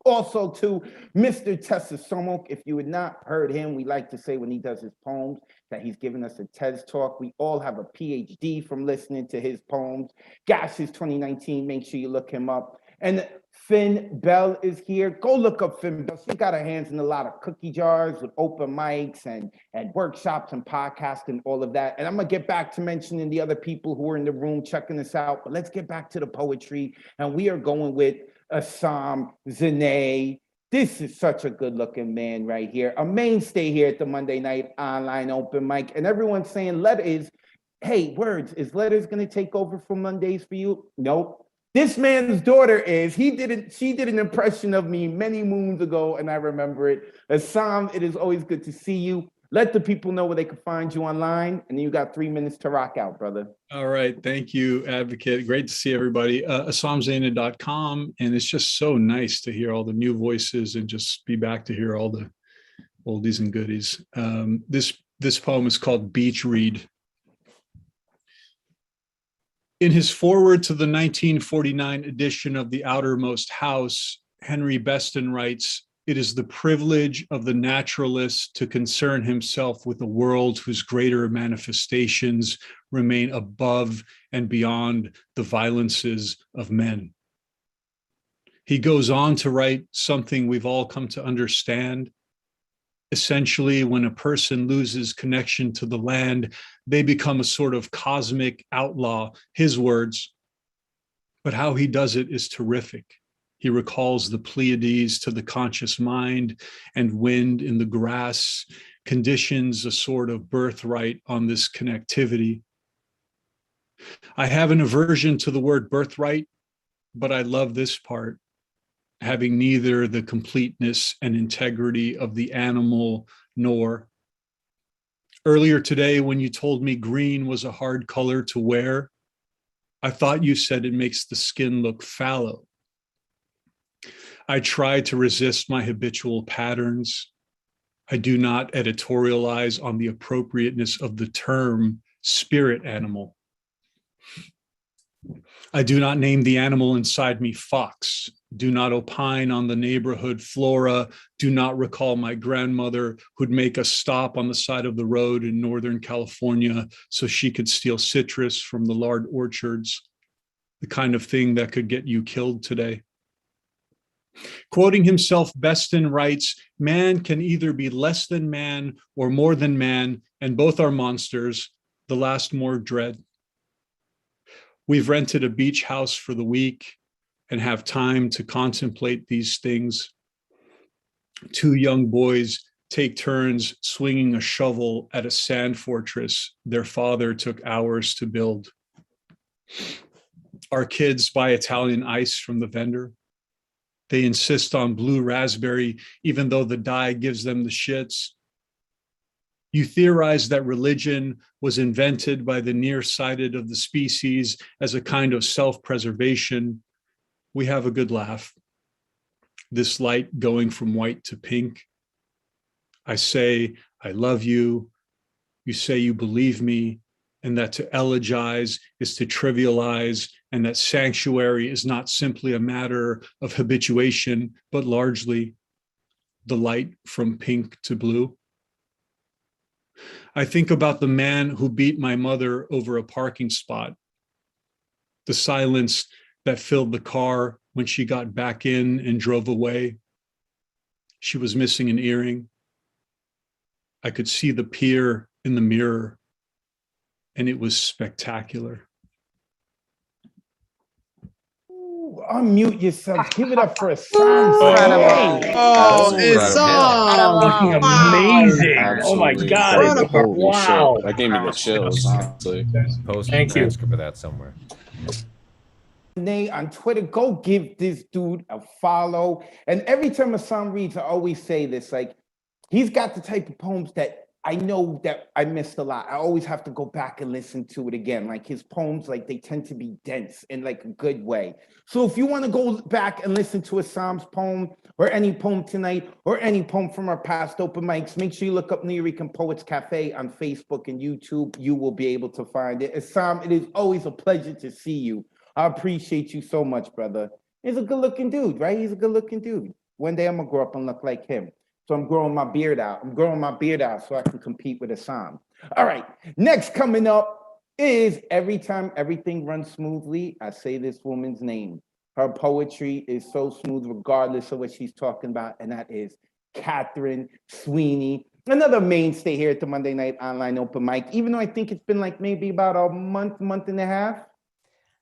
Also to Mr. Tessa Somok. If you had not heard him, we like to say when he does his poems that he's giving us a TED Talk. We all have a PhD from listening to his poems. Gosh, his 2019, make sure you look him up. And Finn Bell is here. Go look up Finn Bell. She's got her hands in a lot of cookie jars with open mics and workshops and podcasts and all of that. And I'm going to get back to mentioning the other people who are in the room checking this out. But let's get back to the poetry. And we are going with Assam Zane. This is such a good looking man right here. A mainstay here at the Monday Night Online Open Mic. And everyone's saying Letters, hey, Wordz, is Letters going to take over for Mondays for you? Nope. This man's daughter is. She did an impression of me many moons ago, and I remember it. Assam, it is always good to see you. Let the people know where they can find you online, and then you got 3 minutes to rock out, brother. All right. Thank you, Advocate. Great to see everybody. AssamZaina.com. And it's just so nice to hear all the new voices and just be back to hear all the oldies and goodies. This poem is called Beach Read. In his foreword to the 1949 edition of The Outermost House, Henry Beston writes, "It is the privilege of the naturalist to concern himself with a world whose greater manifestations remain above and beyond the violences of men." He goes on to write something we've all come to understand. Essentially, when a person loses connection to the land, they become a sort of cosmic outlaw, his words. But how he does it is terrific. He recalls the Pleiades to the conscious mind, and wind in the grass conditions a sort of birthright on this connectivity. I have an aversion to the word birthright, but I love this part, having neither the completeness and integrity of the animal nor. Earlier today, when you told me green was a hard color to wear, I thought you said it makes the skin look fallow. I try to resist my habitual patterns. I do not editorialize on the appropriateness of the term spirit animal. I do not name the animal inside me fox, do not opine on the neighborhood flora, do not recall my grandmother who'd make us stop on the side of the road in Northern California so she could steal citrus from the lard orchards, the kind of thing that could get you killed today. Quoting himself, Beston writes, "Man can either be less than man or more than man, and both are monsters, the last more dread." We've rented a beach house for the week and have time to contemplate these things. Two young boys take turns swinging a shovel at a sand fortress their father took hours to build. Our kids buy Italian ice from the vendor. They insist on blue raspberry, even though the dye gives them the shits. You theorize that religion was invented by the nearsighted of the species as a kind of self-preservation. We have a good laugh. This light going from white to pink. I say, I love you. You say you believe me, and that to elegize is to trivialize, and that sanctuary is not simply a matter of habituation, but largely the light from pink to blue. I think about the man who beat my mother over a parking spot, the silence that filled the car when she got back in and drove away. She was missing an earring. I could see the pier in the mirror, and it was spectacular. Unmute yourself. Give it up for a Incredible. it's Looking amazing. Absolutely Oh my God. incredible. Holy Wow. shit. That gave me the chills, honestly. Post Thank you. transcript of that somewhere. Nate on Twitter, go give this dude a follow. And every time a song reads, I always say this, like, he's got the type of poems that I know that I missed a lot. I always have to go back and listen to it again. Like his poems, like they tend to be dense in like a good way. So if you want to go back and listen to a Psalms poem or any poem tonight or any poem from our past open mics, make sure you look up New York Poets Cafe on Facebook and YouTube. You will be able to find it. Sam, it is always a pleasure to see you. I appreciate you so much, brother. He's a good looking dude, right? He's a good looking dude. One day I'm gonna grow up and look like him. So I'm growing my beard out. I'm growing my beard out so I can compete with Assam. All right, next coming up is Every Time Everything Runs Smoothly, I Say This Woman's Name. Her poetry is so smooth regardless of what she's talking about, and that is Catherine Sweeney, another mainstay here at the Monday Night Online Open Mic, even though I think it's been like maybe about a month and a half.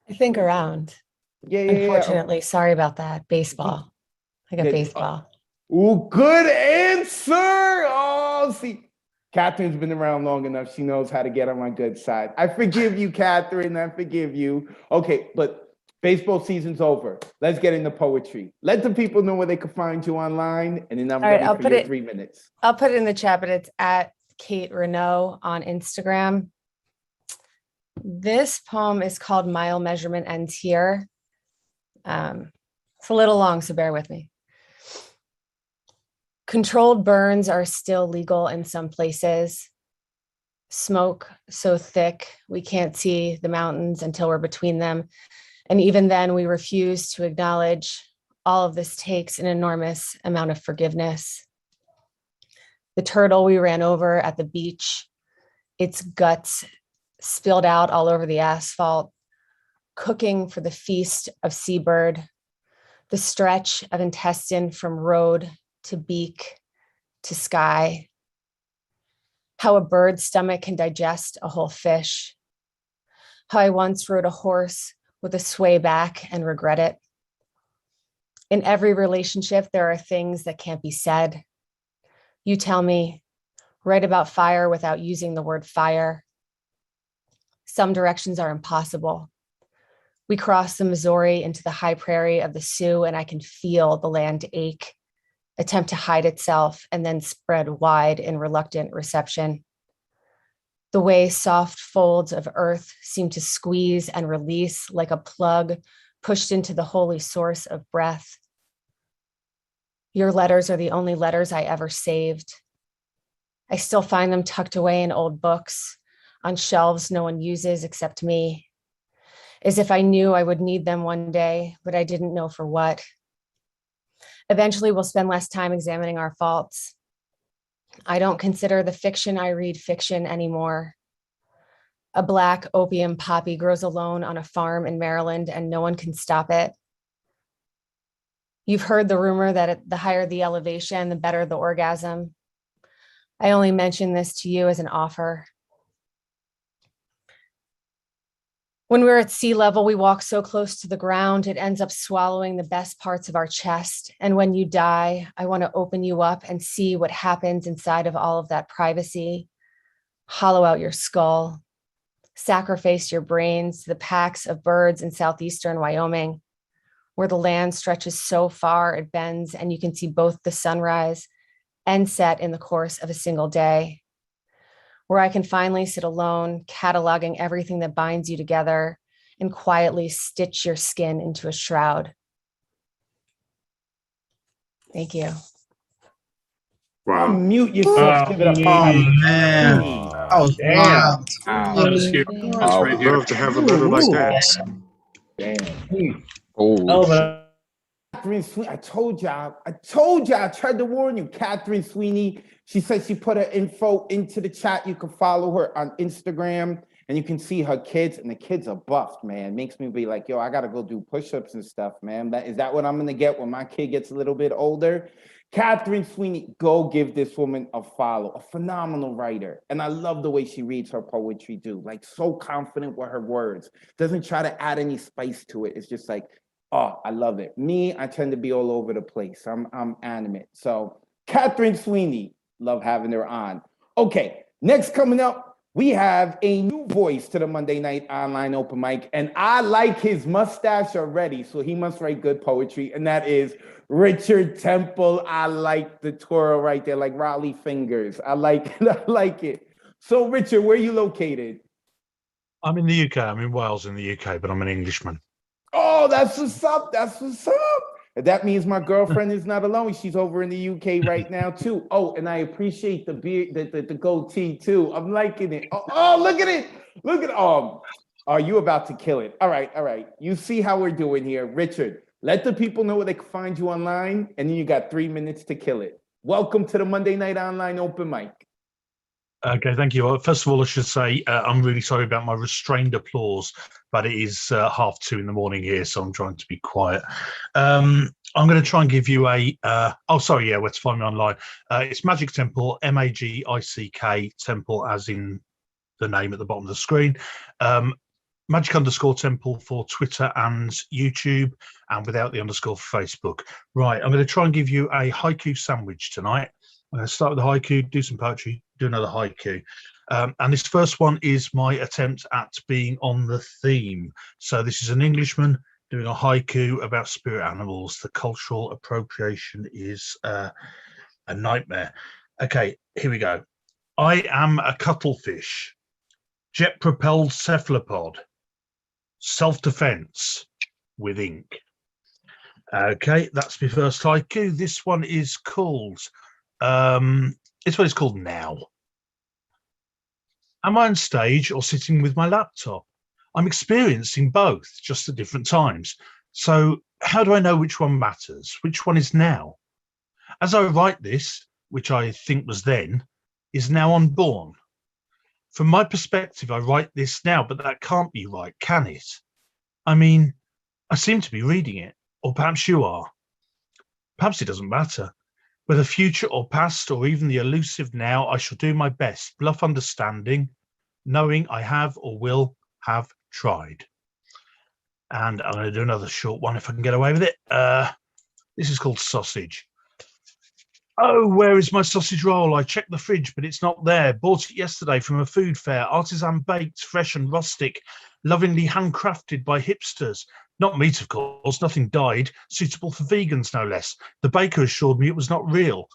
I think around. Yeah. Unfortunately, sorry about that. Baseball. I got baseball. Oh, good answer. Oh, see, Catherine's been around long enough. She knows how to get on my good side. I forgive you, Catherine. I forgive you. Okay, but baseball season's over. Let's get into poetry. Let the people know where they can find you online, and then I'm ready for your 3 minutes. I'll put it in the chat, but it's at Kate Renaud on Instagram. This poem is called Mile Measurement Ends Here. It's a little long, so bear with me. Controlled burns are still legal in some places. Smoke so thick, we can't see the mountains until we're between them. And even then, we refuse to acknowledge all of this takes an enormous amount of forgiveness. The turtle we ran over at the beach, its guts spilled out all over the asphalt, cooking for the feast of seabird, the stretch of intestine from road to beak to sky, how a bird's stomach can digest a whole fish, how I once rode a horse with a sway back and regret it. In every relationship, there are things that can't be said. You tell me, write about fire without using the word fire. Some directions are impossible. We cross the Missouri into the high prairie of the Sioux, and I can feel the land ache, attempt to hide itself, and then spread wide in reluctant reception. The way soft folds of earth seem to squeeze and release like a plug pushed into the holy source of breath. Your letters are the only letters I ever saved. I still find them tucked away in old books, on shelves no one uses except me, as if I knew I would need them one day, but I didn't know for what. Eventually, we'll spend less time examining our faults. I don't consider the fiction I read fiction anymore. A black opium poppy grows alone on a farm in Maryland, and no one can stop it. You've heard the rumor that the higher the elevation, the better the orgasm. I only mention this to you as an offer. When we're at sea level, we walk so close to the ground, it ends up swallowing the best parts of our chest. And when you die, I want to open you up and see what happens inside of all of that privacy. Hollow out your skull, sacrifice your brains to the packs of birds in southeastern Wyoming, where the land stretches so far it bends and you can see both the sunrise and set in the course of a single day. Where I can finally sit alone, cataloging everything that binds you together and quietly stitch your skin into a shroud. Thank you. Wow. Mute yourself. Give it up. Man. Oh, damn. That is here. That's right I'd here. love to have a letter like that. Damn. Oh, but Catherine Sweeney, I told y'all, I tried to warn you. Catherine Sweeney, she said she put her info into the chat. You can follow her on Instagram and you can see her kids, and the kids are buffed, man. Makes me be like, yo, I gotta go do push-ups and stuff, man. Is that what I'm gonna get when my kid gets a little bit older? Catherine Sweeney, go give this woman a follow. A phenomenal writer. And I love the way she reads her poetry, too. Like, so confident with her words. Doesn't try to add any spice to it. It's just like, oh, I love it. Me, I tend to be all over the place. I'm animate. So, Catherine Sweeney, love having her on. Okay, next coming up, we have a new voice to the Monday Night Online Open Mic, and I like his mustache already, so he must write good poetry, and that is Richard Temple. I like the twirl right there, like Raleigh fingers. I like it. I like it. So, Richard, where are you located? I'm in the UK. I'm in Wales in the UK, but I'm an Englishman. Oh, that's what's up. That's what's up. That means my girlfriend is not alone. She's over in the UK right now, too. Oh, and I appreciate the beard, the goatee, too. I'm liking it. Oh, look at it. Look at Oh, you about to kill it. All right, all right. You see how we're doing here. Richard, let the people know where they can find you online, and then you got 3 minutes to kill it. Welcome to the Monday Night Online Open Mic. Okay, thank you. First of all, I should say I'm really sorry about my restrained applause, but it is 2:30 in the morning here, so I'm trying to be quiet. I'm going to try and give you a. Where to find me online? It's Magic Temple, MAGICK Temple, as in the name at the bottom of the screen. Magic_Temple for Twitter and YouTube, and without the underscore for Facebook. Right, I'm going to try and give you a haiku sandwich tonight. I'm going to start with the haiku, do some poetry, do another haiku. And this first one is my attempt at being on the theme. So this is an Englishman doing a haiku about spirit animals. The cultural appropriation is a nightmare. Okay, here we go. I am a cuttlefish, jet-propelled cephalopod, self-defense with ink. Okay, that's my first haiku. This one is called Now. Am I on stage or sitting with my laptop? I'm experiencing both, just at different times. So how do I know which one matters? Which one is now? As I write this, which I think was then, is now unborn. From my perspective, I write this now, but that can't be right, can it? I mean, I seem to be reading it, or perhaps you are. Perhaps it doesn't matter. Whether future or past or even the elusive now, I shall do my best, bluff understanding, knowing I have or will have tried. And I'm going to do another short one if I can get away with it. This is called Sausage. Oh, where is my sausage roll? I checked the fridge, but it's not there. Bought it yesterday from a food fair, artisan baked, fresh and rustic, lovingly handcrafted by hipsters. Not meat, of course, nothing dyed, suitable for vegans, no less. The baker assured me it was not real.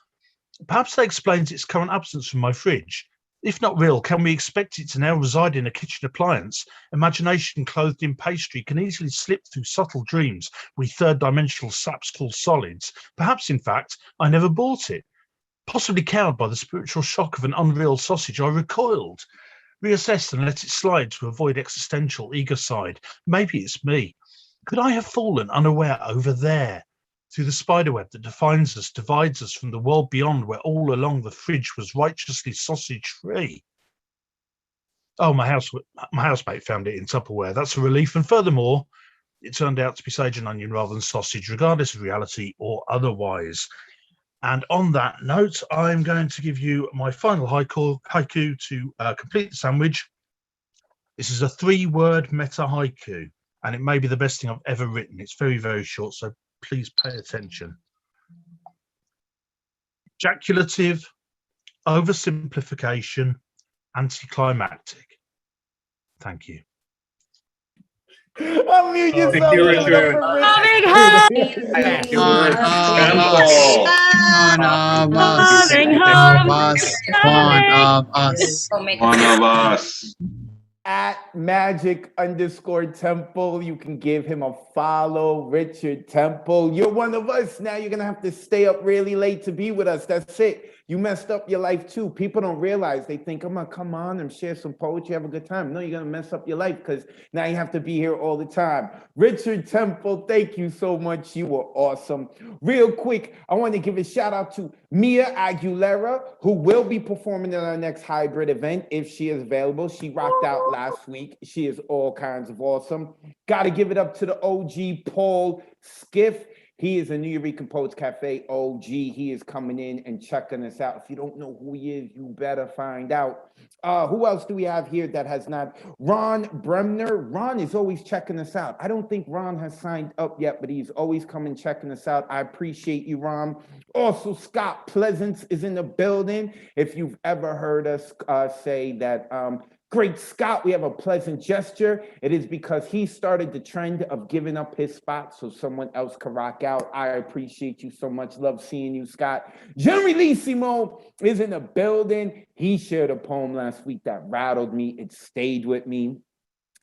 Perhaps that explains its current absence from my fridge. If not real, can we expect it to now reside in a kitchen appliance? Imagination clothed in pastry can easily slip through subtle dreams we third-dimensional saps call solids. Perhaps, in fact, I never bought it. Possibly cowed by the spiritual shock of an unreal sausage, I recoiled, reassessed and let it slide to avoid existential egocide. Maybe it's me. Could I have fallen unaware over there? Through the spiderweb that defines us, divides us from the world beyond, where all along the fridge was righteously sausage-free. Oh, my housemate found it in Tupperware. That's a relief. And furthermore, it turned out to be sage and onion rather than sausage, regardless of reality or otherwise. And on that note, I'm going to give you my final haiku to complete the sandwich. This is a 3-word meta haiku, and it may be the best thing I've ever written. It's very, very short, so please pay attention. Ejaculative, oversimplification, anticlimactic. Thank you. Unmute yourself. Thank you, One of us. At Magic_Temple, you can give him a follow. Richard Temple, you're one of us. Now you're gonna have to stay up really late to be with us. That's it. You messed up your life too. People don't realize. They think, I'm gonna come on and share some poetry, have a good time. No, you're gonna mess up your life because now you have to be here all the time. Richard Temple, thank you so much. You were awesome. Real quick, I want to give a shout out to Mia Aguilera, who will be performing at our next hybrid event if she is available. She rocked out last week. She is all kinds of awesome. Got to give it up to the OG Paul Skiff. He is a New Eureka Poets Cafe OG. He is coming in and checking us out. If you don't know who he is, you better find out. Who else do we have here that has not? Ron Bremner. Ron is always checking us out. I don't think Ron has signed up yet, but he's always coming checking us out. I appreciate you, Ron. Also, Scott Pleasance is in the building. If you've ever heard us say that Great Scott, we have a pleasant gesture. It is because he started the trend of giving up his spot so someone else can rock out. I appreciate you so much. Love seeing you, Scott. Jeremy Lissimo is in the building. He shared a poem last week that rattled me. It stayed with me.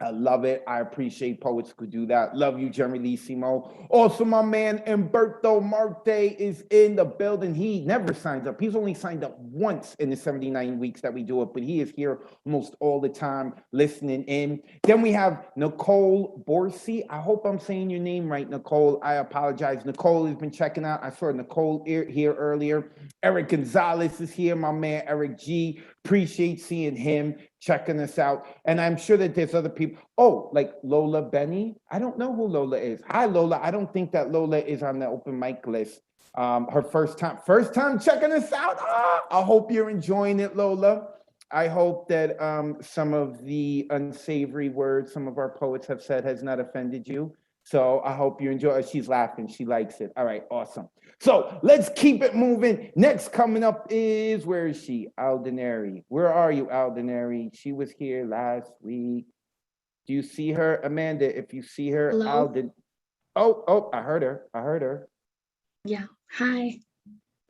I love it. I appreciate poets who do that. Love you, Jeremy Lissimo. Also, my man Umberto Marte is in the building. He never signs up. He's only signed up once in the 79 weeks that we do it, but he is here almost all the time listening in. Then we have Nicole Borsi. I hope I'm saying your name right, Nicole. I apologize. Nicole has been checking out. I saw Nicole here earlier. Eric Gonzalez is here, my man Eric G. Appreciate seeing him checking us out. And I'm sure that there's other people. Oh, like Lola Benny. I don't know who Lola is. Hi, Lola. I don't think that Lola is on the open mic list. Her first time checking us out. I hope you're enjoying it, Lola. I hope that some of the unsavory words some of our poets have said has not offended you. So I hope you enjoy it. She's laughing. She likes it. All right, awesome. So let's keep it moving. Next coming up is, where is she? Aldenary. Where are you, Aldenary? She was here last week. Do you see her, Amanda? If you see her, Hello? Alden. Oh, I heard her. Yeah. Hi.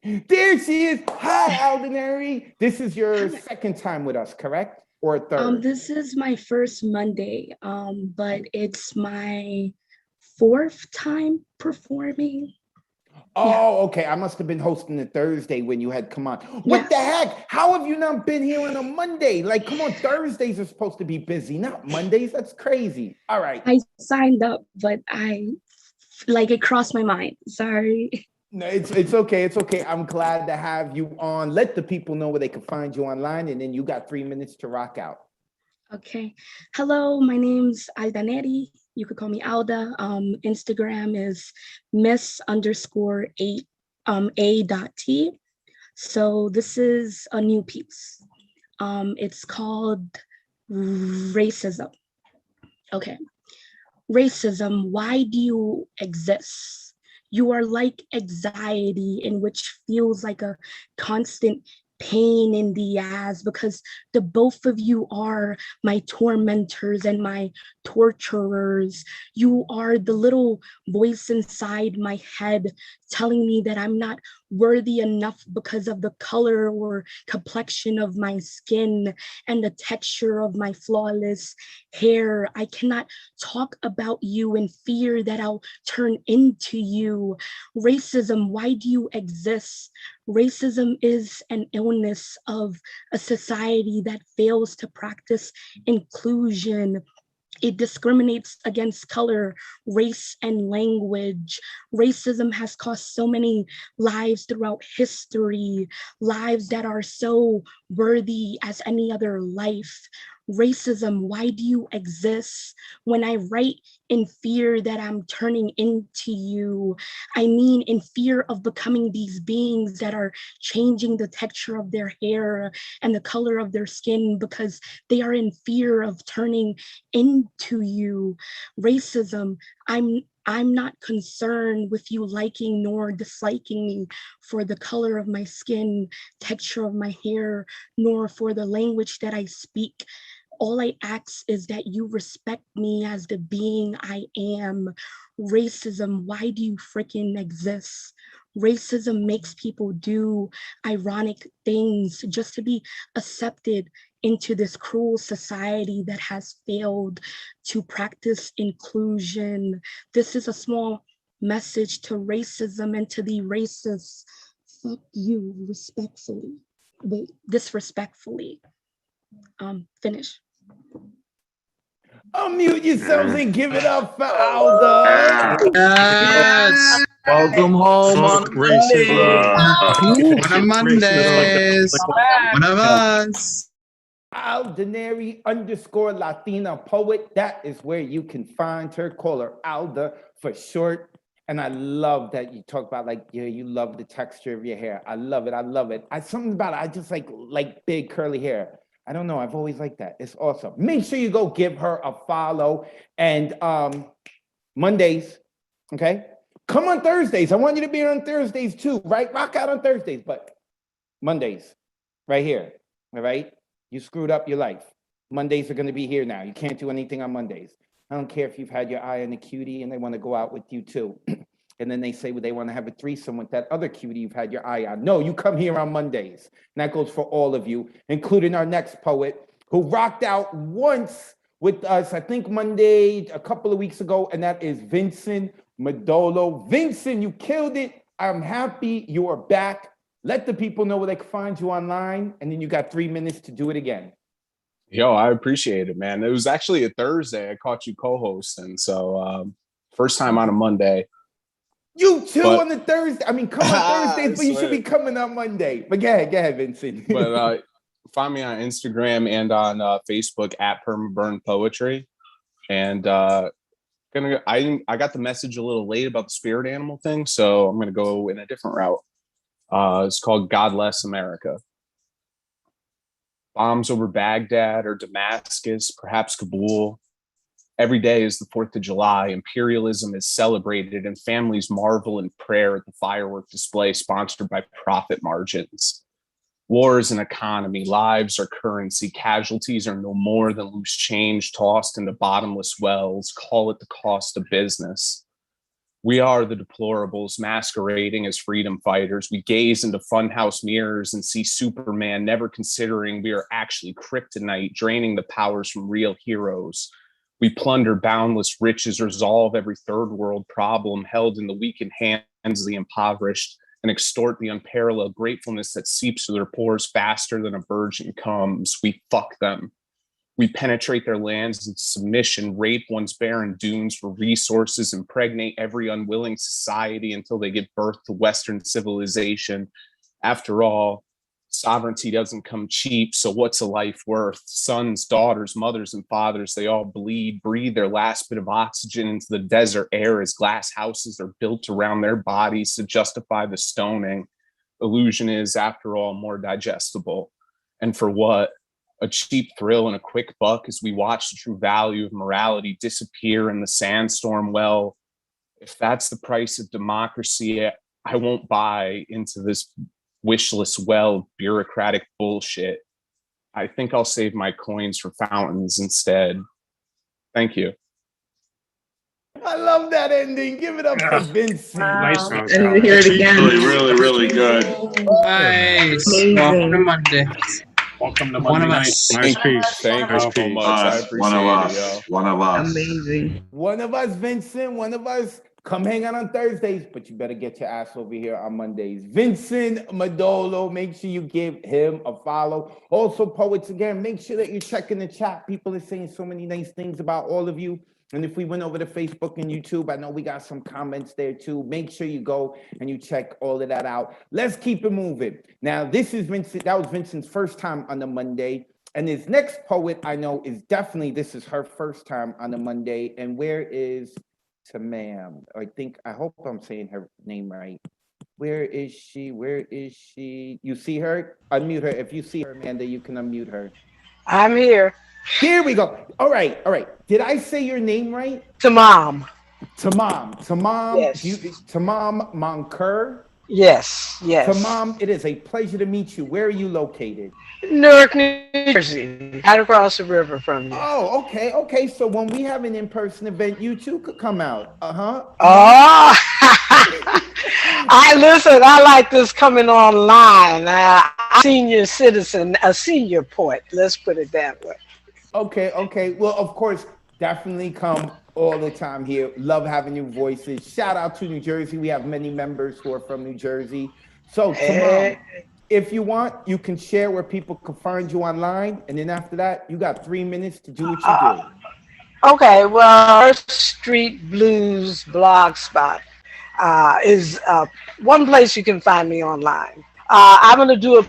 There she is. Hi, Aldenary. This is your second time with us, correct? Or third? This is my first Monday, but it's my fourth time performing. Oh, okay. I must have been hosting the Thursday when you had come on. What the heck? How have you not been here on a Monday? Like, come on, Thursdays are supposed to be busy, not Mondays. That's crazy. All right. I signed up, but it crossed my mind. Sorry. No, it's okay. It's okay. I'm glad to have you on. Let the people know where they can find you online, and then you got 3 minutes to rock out. Okay. Hello, my name's Aldaneri. You could call me Alda. Instagram is miss_8 a.t. So this is a new piece. It's called Racism. Okay. Racism, why do you exist? You are like anxiety, in which feels like a constant pain in the ass, because the both of you are my tormentors and my torturers. You are the little voice inside my head telling me that I'm not worthy enough because of the color or complexion of my skin and the texture of my flawless hair. I cannot talk about you in fear that I'll turn into you. Racism, why do you exist? Racism is an illness of a society that fails to practice inclusion. It discriminates against color, race, and language. Racism has cost so many lives throughout history, lives that are so worthy as any other life. Racism, why do you exist? When I write in fear that I'm turning into you, I mean in fear of becoming these beings that are changing the texture of their hair and the color of their skin because they are in fear of turning into you. Racism, I'm not concerned with you liking nor disliking me for the color of my skin, texture of my hair, nor for the language that I speak. All I ask is that you respect me as the being I am. Racism, why do you freaking exist? Racism makes people do ironic things just to be accepted into this cruel society that has failed to practice inclusion. This is a small message to racism and to the racists. fuck you respectfully. Wait, disrespectfully. Finish. Unmute yourselves and give it up for Alda. Yes. Welcome home on Mondays. One of us. Aldanary _ Latina poet. That is where you can find her. Call her Alda for short. And I love that you talk about like, yeah, you love the texture of your hair. I love it. I love it. Something about it. I just like big curly hair. I don't know. I've always liked that. It's awesome. Make sure you go give her a follow. And Mondays, okay? Come on Thursdays. I want you to be on Thursdays too, right? Rock out on Thursdays, but Mondays, right here, all right? You screwed up your life. Mondays are going to be here now. You can't do anything on Mondays. I don't care if you've had your eye on a cutie and they want to go out with you too. And then they say, well, they want to have a threesome with that other cutie you've had your eye on. No, you come here on Mondays. And that goes for all of you, including our next poet who rocked out once with us, I think Monday, a couple of weeks ago, and that is Vincent Madolo. Vincent, you killed it. I'm happy you are back. Let the people know where they can find you online, and then you got 3 minutes to do it again. Yo, I appreciate it, man. It was actually a Thursday. I caught you co-hosting, so first time on a Monday. You too on the Thursday. I mean, come on Thursdays, but you should be coming on Monday. But go ahead, Vincent. But find me on Instagram and on Facebook at Permaburn Poetry. And I got the message a little late about the spirit animal thing, so I'm gonna go in a different route. It's called God Bless America. Bombs over Baghdad or Damascus, perhaps Kabul. Every day is the 4th of July. Imperialism is celebrated and families marvel in prayer at the firework display sponsored by profit margins. War is an economy. Lives are currency. Casualties are no more than loose change tossed into bottomless wells. Call it the cost of business. We are the deplorables masquerading as freedom fighters. We gaze into funhouse mirrors and see Superman, never considering we are actually kryptonite, draining the powers from real heroes. We plunder boundless riches, resolve every third world problem held in the weakened hands of the impoverished, and extort the unparalleled gratefulness that seeps through their pores faster than a virgin comes. We fuck them. We penetrate their lands in submission, rape one's barren dunes for resources, impregnate every unwilling society until they give birth to Western civilization. After all, sovereignty doesn't come cheap, so what's a life worth? Sons, daughters, mothers, and fathers, they all bleed, breathe their last bit of oxygen into the desert air as glass houses are built around their bodies to justify the stoning. Illusion is, after all, more digestible. And for what? A cheap thrill and a quick buck as we watch the true value of morality disappear in the sandstorm. Well, if that's the price of democracy, I won't buy into this wishless well bureaucratic bullshit. I think I'll save my coins for fountains instead. Thank you. I love that ending. Give it up for Vincent. Nice. I need to hear it again. Really good. Nice. Amazing. Welcome to Monday. Welcome to One Monday of night. us. Thank you so much. I appreciate One of it, us. yo. One of us. Amazing. One of us, Vincent, one of us. Come hang out on Thursdays, but you better get your ass over here on Mondays. Vincent Madolo, make sure you give him a follow. Also, poets, again, make sure that you check in the chat. People are saying so many nice things about all of you. And if we went over to Facebook and YouTube, I know we got some comments there too. Make sure you go and you check all of that out. Let's keep it moving. Now, this is Vincent. That was Vincent's first time on the Monday. And his next poet I know is definitely, this is her first time on the Monday. And where is Tamam? I hope I'm saying her name right. Where is she? Where is she? You see her? Unmute her. If you see her, Amanda, you can unmute her. I'm here. Here we go. All right. Did I say your name right? Tamam. Tamam. Yes. Tamam Monker. Yes. Tamam, it is a pleasure to meet you. Where are you located? Newark, New Jersey. Right across the river from you. Oh, okay. So when we have an in-person event, you too could come out. Oh, I like this coming online. I'm a senior citizen, a senior poet. Let's put it that way. Okay. Well, of course, definitely come all the time here. Love having your voices. Shout out to New Jersey. We have many members who are from New Jersey. So Tamam, if you want, you can share where people can find you online, and then after that, you got 3 minutes to do what you do. Okay, well, First Street Blues Blogspot is one place you can find me online. I'm going to do a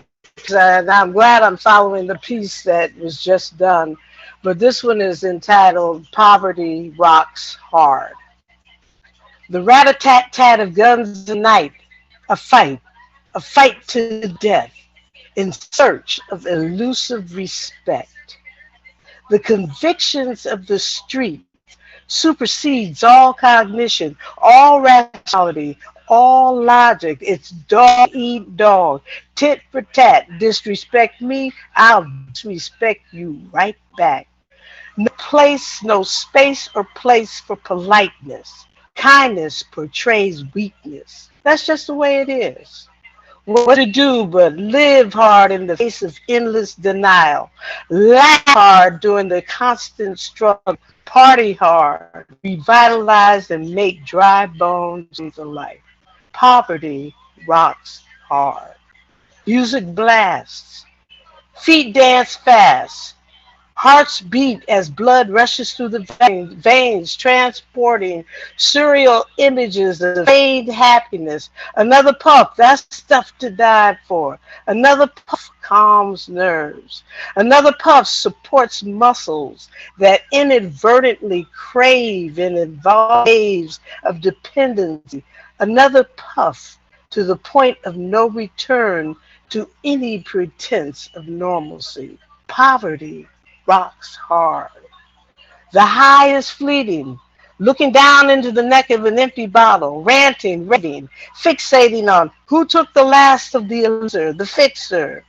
and I'm glad I'm following the piece that was just done, but this one is entitled Poverty Rocks Hard. The rat-a-tat-tat of guns and night, a fight to the death in search of elusive respect. The convictions of the street supersedes all cognition, all rationality, all logic. It's dog eat dog, tit for tat. Disrespect me, I'll disrespect you right back. No place, no space or place for politeness. Kindness portrays weakness. That's just the way it is. What to do but live hard in the face of endless denial, laugh hard during the constant struggle, party hard, revitalize and make dry bones into life. Poverty rocks hard. Music blasts, feet dance fast, hearts beat as blood rushes through the veins, transporting surreal images of fade happiness. Another puff, that's stuff to die for. Another puff calms nerves. Another puff supports muscles that inadvertently crave and involve waves of dependency. Another puff to the point of no return to any pretense of normalcy. Poverty rocks hard. The high is fleeting, looking down into the neck of an empty bottle, ranting, raving, fixating on who took the last of the elixir, the fixer.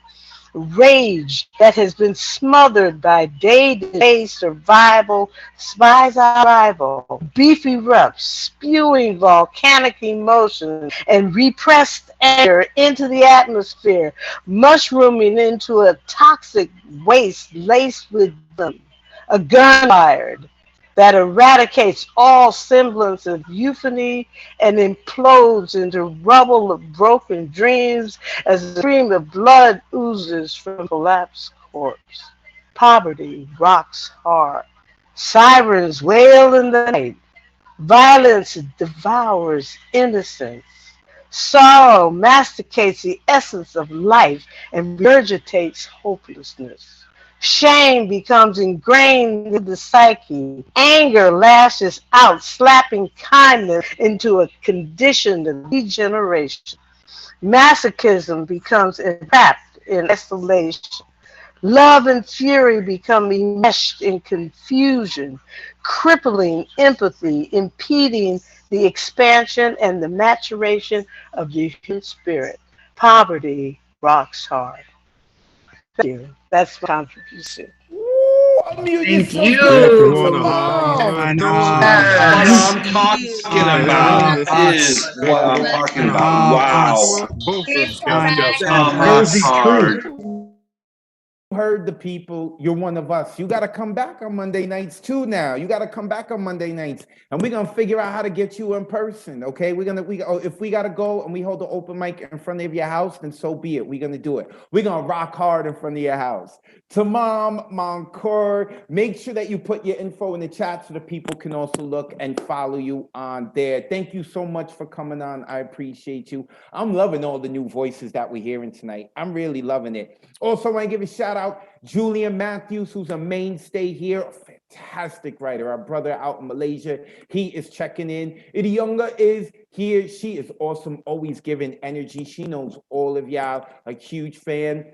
Rage that has been smothered by day-to-day survival spies our rival. Beef erupts, spewing volcanic emotion and repressed anger into the atmosphere, mushrooming into a toxic waste laced with them. A gun fired that eradicates all semblance of euphony and implodes into rubble of broken dreams as a stream of blood oozes from collapsed corpse. Poverty rocks hard. Sirens wail in the night. Violence devours innocence. Sorrow masticates the essence of life and regurgitates hopelessness. Shame becomes ingrained in the psyche. Anger lashes out, slapping kindness into a condition of degeneration. Masochism becomes entrapped in isolation. Love and fury become enmeshed in confusion, crippling empathy, impeding the expansion and the maturation of the human spirit. Poverty rocks hard. Thank you. That's my contribution. Unmute Thank yourself. you. Give it up for And Tamam. what I'm talking about is what I'm talking about. Wow. Both of Rosy hard. Heard the people, you're one of us. You got to come back on Monday nights too now. You got to come back on Monday nights, and we're going to figure out how to get you in person, okay? If we got to go and we hold the open mic in front of your house, then so be it. We're going to do it. We're going to rock hard in front of your house. Tamam, Mankur, make sure that you put your info in the chat so the people can also look and follow you on there. Thank you so much for coming on. I appreciate you. I'm loving all the new voices that we're hearing tonight. I'm really loving it. Also, I want to give a shout out Julian Matthews, who's a mainstay here, a fantastic writer. Our brother out in Malaysia, he is checking in. Idiunga is here. She is awesome, always giving energy. She knows all of y'all, a huge fan.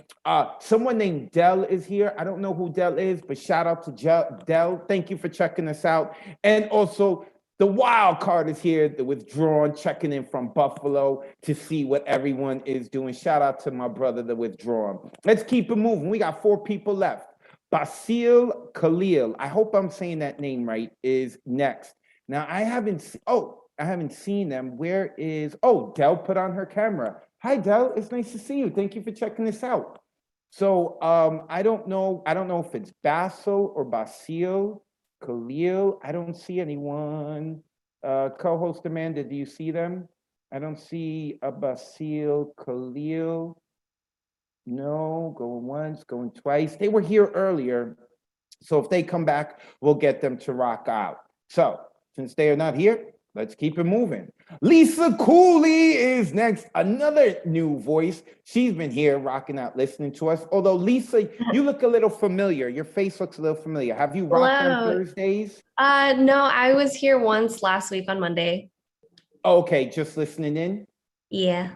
Someone named Dell is here. I don't know who Dell is, but shout out to Dell. Thank you for checking us out. And also, the wild card is here, the Withdrawn, checking in from Buffalo to see what everyone is doing. Shout out to my brother, the Withdrawn. Let's keep it moving. We got 4 people left. Basil Khalil, I hope I'm saying that name right, is next. Now, I haven't seen them. Where is, Del put on her camera. Hi, Del, it's nice to see you. Thank you for checking this out. So I don't know if it's Basil or Basil. Khalil, I don't see anyone. Co-host Amanda, do you see them? I don't see a Basil Khalil. No, going once, going twice. They were here earlier. So if they come back, we'll get them to rock out. So since they are not here, let's keep it moving. Lisa Cooley is next, another new voice. She's been here rocking out, listening to us. Although Lisa, you look a little familiar. Your face looks a little familiar. Have you rocked on Hello. Thursdays? No, I was here once last week on Monday. Okay, just listening in? Yeah.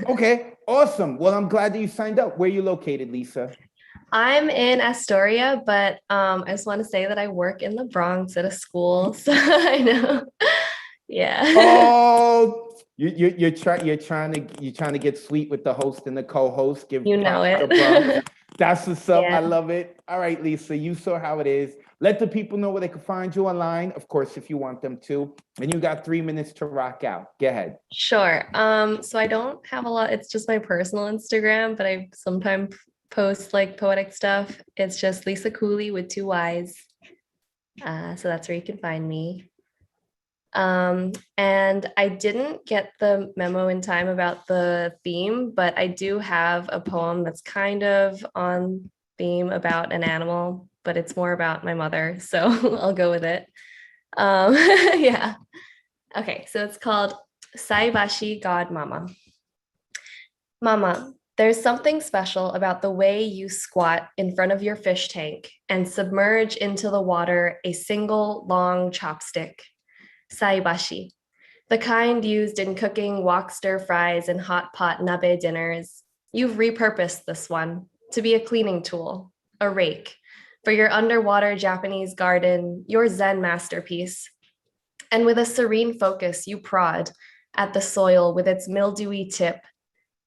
Okay, awesome. Well, I'm glad that you signed up. Where are you located, Lisa? I'm in Astoria, but I just want to say that I work in the Bronx at a school, so I know. Yeah. Oh, you're trying to get sweet with the host and the co-host. Give You know props to it. Bronx. That's what's up. Yeah. I love it. All right, Lisa, you saw how it is. Let the people know where they can find you online, of course, if you want them to. And you got 3 minutes to rock out. Go ahead. Sure. So I don't have a lot. It's just my personal Instagram, but I sometimes post like poetic stuff. It's just Lisa Cooley with 2 Y's. So that's where you can find me. And I didn't get the memo in time about the theme, but I do have a poem that's kind of on theme about an animal, but it's more about my mother, so I'll go with it. Yeah. Okay, so it's called Saibashi God Mama. Mama, there's something special about the way you squat in front of your fish tank and submerge into the water a single long chopstick. Saibashi, the kind used in cooking wok stir fries and hot pot nabe dinners. You've repurposed this one to be a cleaning tool, a rake, for your underwater Japanese garden, your Zen masterpiece. And with a serene focus, you prod at the soil with its mildewy tip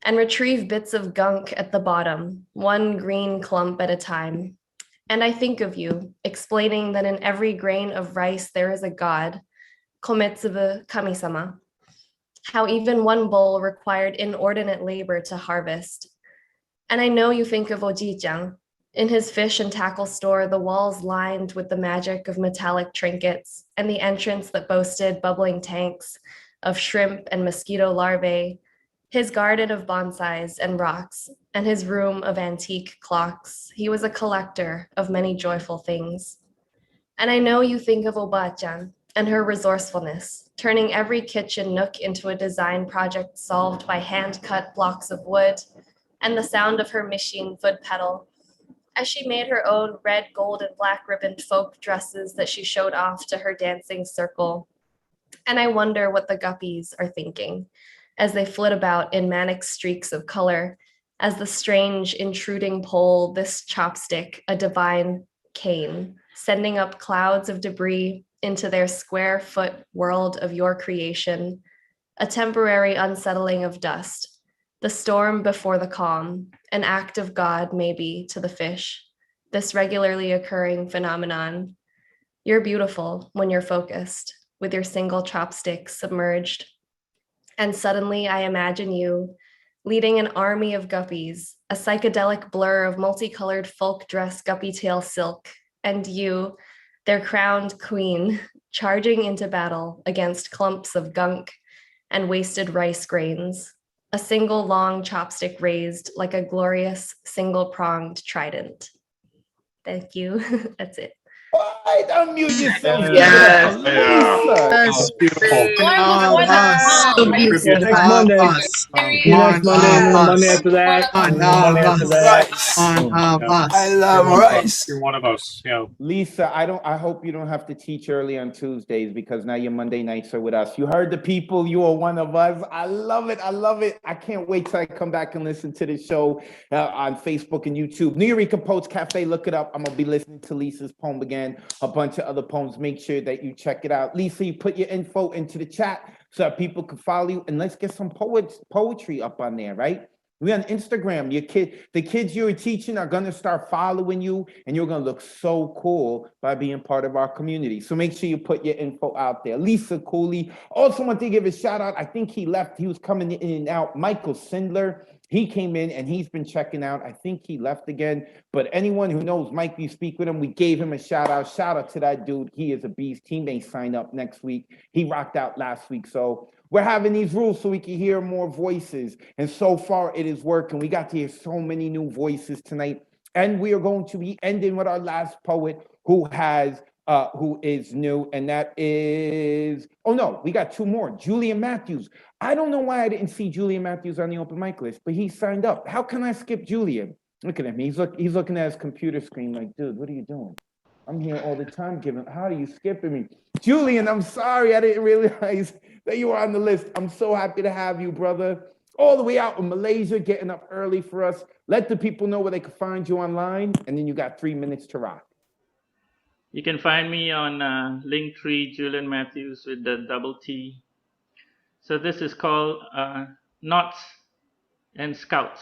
and retrieve bits of gunk at the bottom, one green clump at a time. And I think of you, explaining that in every grain of rice there is a god, Kometsubu Kami-sama, how even one bowl required inordinate labor to harvest. And I know you think of Oji-chan. In his fish and tackle store, the walls lined with the magic of metallic trinkets and the entrance that boasted bubbling tanks of shrimp and mosquito larvae, his garden of bonsais and rocks, and his room of antique clocks. He was a collector of many joyful things. And I know you think of Oba-chan and her resourcefulness, turning every kitchen nook into a design project solved by hand-cut blocks of wood and the sound of her machine foot pedal, as she made her own red, gold, and black ribboned folk dresses that she showed off to her dancing circle. And I wonder what the guppies are thinking as they flit about in manic streaks of color, as the strange intruding pole, this chopstick, a divine cane, sending up clouds of debris into their square foot world of your creation, a temporary unsettling of dust, the storm before the calm, an act of God maybe to the fish, this regularly occurring phenomenon. You're beautiful when you're focused, with your single chopstick submerged. And suddenly I imagine you leading an army of guppies, a psychedelic blur of multicolored folk dress guppy tail silk, and you, their crowned queen, charging into battle against clumps of gunk and wasted rice grains, a single long chopstick raised like a glorious single-pronged trident. Thank you. That's it. Right, unmute yourself. Yes. Yes. Beautiful. So beautiful. Next Monday. Next Monday, and then the Monday after that. And then the Monday after that. I love rice. You're one of us. Yeah. Lisa, I hope you don't have to teach early on Tuesdays because now your Monday nights are with us. You heard the people, you are one of us. I love it. I love it. I can't wait till I come back and listen to the show on Facebook and YouTube. New Eureka Poets Cafe, look it up. I'm gonna be listening to Lisa's poem again, a bunch of other poems. Make sure that you check it out. Lisa, you put your info into the chat so that people can follow you, and let's get some poetry up on there, right? We on Instagram. The kids you're teaching are gonna start following you, and you're gonna look so cool by being part of our community. So make sure you put your info out there. Lisa Cooley. Also want to give a shout out. I think he left. He was coming in and out. Michael Sindler. He came in and he's been checking out. I think he left again, but anyone who knows Mike, you speak with him, we gave him a shout out. Shout out to that dude. He is a beast. He may sign up next week. He rocked out last week. So we're having these rules so we can hear more voices. And so far it is working. We got to hear so many new voices tonight. And we are going to be ending with our last poet who is new, and that is, oh no, we got two more. Julian Matthews. I don't know why I didn't see Julian Matthews on the open mic list, but he signed up. How can I skip Julian? Look at him. He's looking at his computer screen like, dude, what are you doing? I'm here all the time giving. How are you skipping me? Julian, I'm sorry. I didn't realize that you were on the list. I'm so happy to have you, brother. All the way out in Malaysia, getting up early for us. Let the people know where they can find you online, and then you got 3 minutes to rock. You can find me on Linktree, Julian Matthews with the double T. So this is called Knots and Scouts.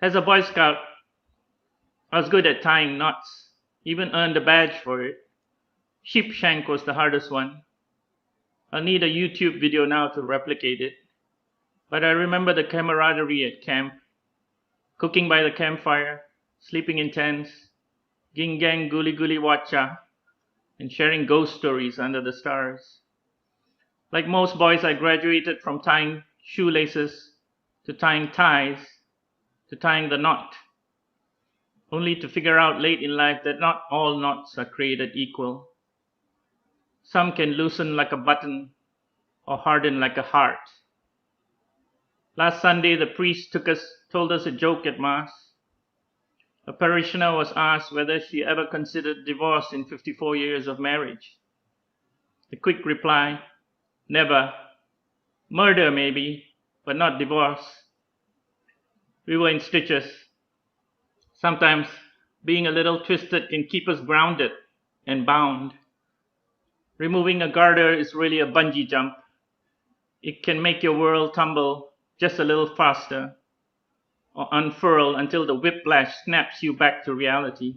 As a Boy Scout, I was good at tying knots, even earned a badge for it. Sheep shank was the hardest one. I'll need a YouTube video now to replicate it. But I remember the camaraderie at camp, cooking by the campfire, sleeping in tents, gingang guli guli wacha, and sharing ghost stories under the stars. Like most boys, I graduated from tying shoelaces to tying ties to tying the knot, only to figure out late in life that not all knots are created equal. Some can loosen like a button or harden like a heart. Last Sunday, the priest told us a joke at Mass. A parishioner was asked whether she ever considered divorce in 54 years of marriage. The quick reply, never. Murder maybe, but not divorce. We were in stitches. Sometimes being a little twisted can keep us grounded and bound. Removing a garter is really a bungee jump. It can make your world tumble just a little faster, or unfurl until the whiplash snaps you back to reality.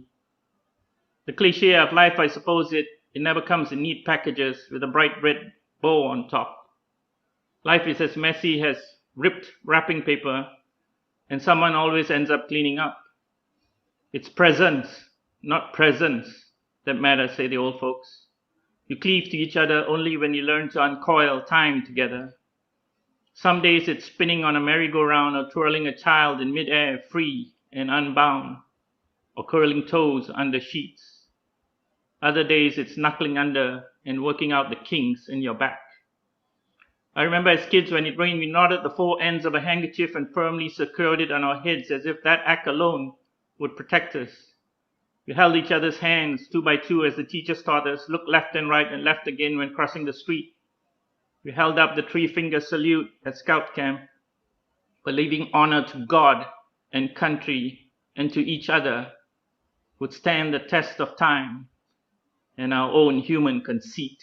The cliche of life, I suppose it never comes in neat packages with a bright red bow on top. Life is as messy as ripped wrapping paper, and someone always ends up cleaning up. It's presence, not presence, that matters, say the old folks. You cleave to each other only when you learn to uncoil time together. Some days it's spinning on a merry-go-round or twirling a child in midair, free and unbound, or curling toes under sheets. Other days it's knuckling under and working out the kinks in your back. I remember as kids when it rained, we knotted the four ends of a handkerchief and firmly secured it on our heads as if that act alone would protect us. We held each other's hands 2 by 2 as the teachers taught us, look left and right and left again when crossing the street. We held up the 3-finger salute at scout camp, believing honor to God and country and to each other would stand the test of time and our own human conceit.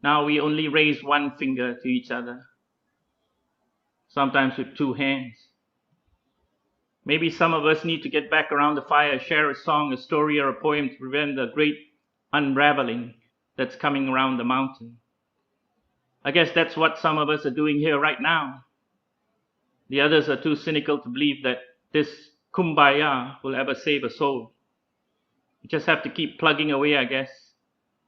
Now we only raise 1 finger to each other, sometimes with 2 hands. Maybe some of us need to get back around the fire, share a song, a story, or a poem to prevent the great unraveling that's coming around the mountain. I guess that's what some of us are doing here right now. The others are too cynical to believe that this kumbaya will ever save a soul. We just have to keep plugging away, I guess,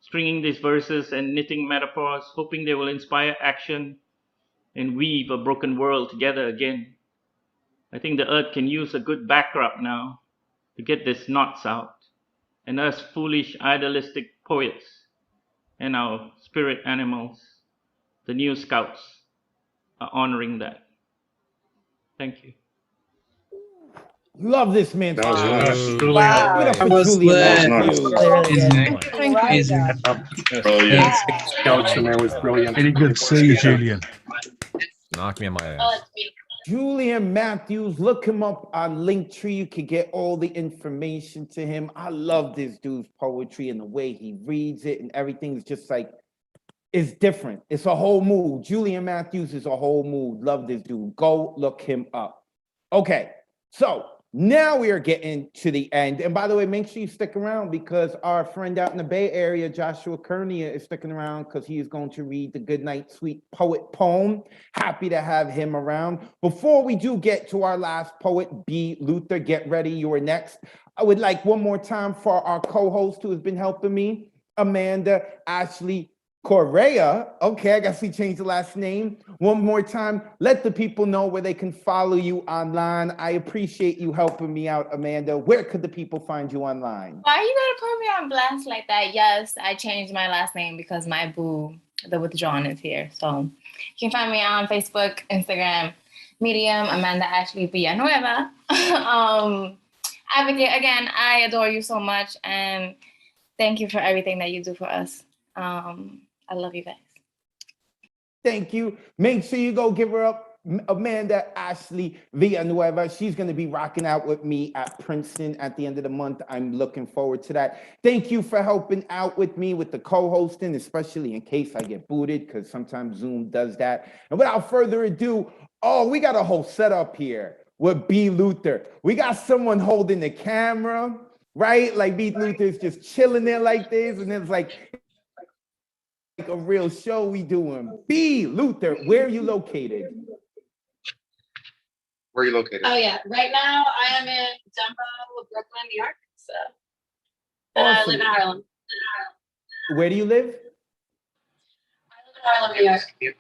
stringing these verses and knitting metaphors, hoping they will inspire action and weave a broken world together again. I think the earth can use a good backdrop now to get these knots out, and us foolish, idealistic poets and our spirit animals, the new scouts, are honoring that. Thank you. Love this man. That was nice. Wow. That was Brilliant. Scouts in there was brilliant. Really good to see you, Julian. Knock me on my ass. Julian Matthews, look him up on Linktree. You can get all the information to him. I love this dude's poetry and the way he reads it, and everything's just like, it's different. It's a whole mood. Julian Matthews is a whole mood. Love this dude. Go look him up. Okay, so Now we are getting to the end. And by the way, make sure you stick around because our friend out in the Bay Area, Joshua Kernia, is sticking around because he is going to read the Goodnight Sweet Poet poem. Happy to have him around. Before we do get to our last poet, B. Luther, get ready, you're next. I would like one more time for our co-host who has been helping me, Amanda Ashley Correa. Okay, I guess we changed the last name. One more time, let the people know where they can follow you online. I appreciate you helping me out, Amanda. Where could the people find you online? Why are you gonna put me on blast like that? Yes, I changed my last name because my boo, the withdrawn, is here. So you can find me on Facebook, Instagram, Medium, Amanda Ashley Villanueva. Advocate, again, I adore you so much and thank you for everything that you do for us. I love you guys. Thank you. Make sure you go give her up, Amanda Ashley Villanueva. She's going to be rocking out with me at Princeton at the end of the month. I'm looking forward to that. Thank you for helping out with me with the co-hosting, especially in case I get booted, because sometimes Zoom does that. And without further ado, we got a whole setup here with B. Luther. We got someone holding the camera, right? Like B. Luther's just chilling there like this, and it's like a real show we doing. B. Luther, where are you located? Where are you located? Oh yeah, right now I am in Dumbo, Brooklyn, New York. So, and I live in Harlem. Where do you live? I live in Harlem, New York.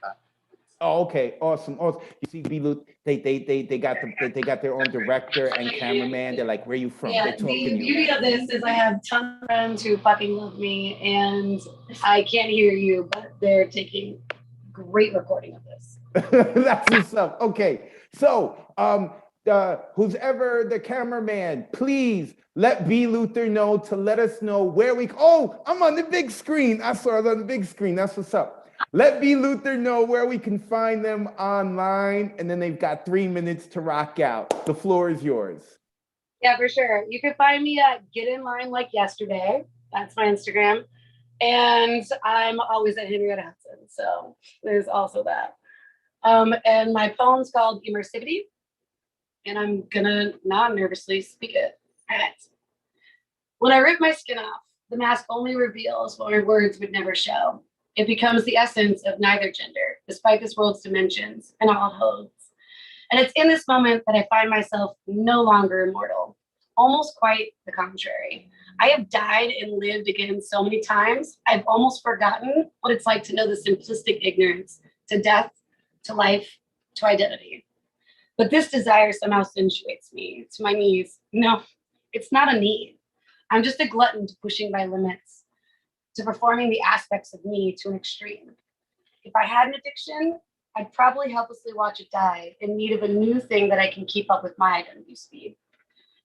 Oh, okay, awesome. You see, B. Luther, they got their own director and cameraman. They're like, where are you from? Yeah, They're talking the to beauty you. of this is I have tons of friends who fucking love me, and I can't hear you, but they're taking great recording of this. That's what's up. Okay, so who's ever the cameraman, please let B. Luther know to let us know where we. Oh, I'm on the big screen. I saw it on the big screen. That's what's up. Let B. Luther know where we can find them online, and then they've got 3 minutes to rock out. The floor is yours. Yeah, for sure. You can find me at Get In Line Like Yesterday. That's my Instagram. And I'm always at Henrietta Hudson. So there's also that. And my poem's called Immersivity. And I'm gonna non-nervously speak it. All right. When I rip my skin off, the mask only reveals what my words would never show. It becomes the essence of neither gender, despite this world's dimensions and all it holds. And it's in this moment that I find myself no longer immortal, almost quite the contrary. I have died and lived again so many times, I've almost forgotten what it's like to know the simplistic ignorance to death, to life, to identity. But this desire somehow accentuates me to my knees. No, it's not a need. I'm just a glutton to pushing my limits, to performing the aspects of me to an extreme. If I had an addiction, I'd probably helplessly watch it die in need of a new thing that I can keep up with my identity speed.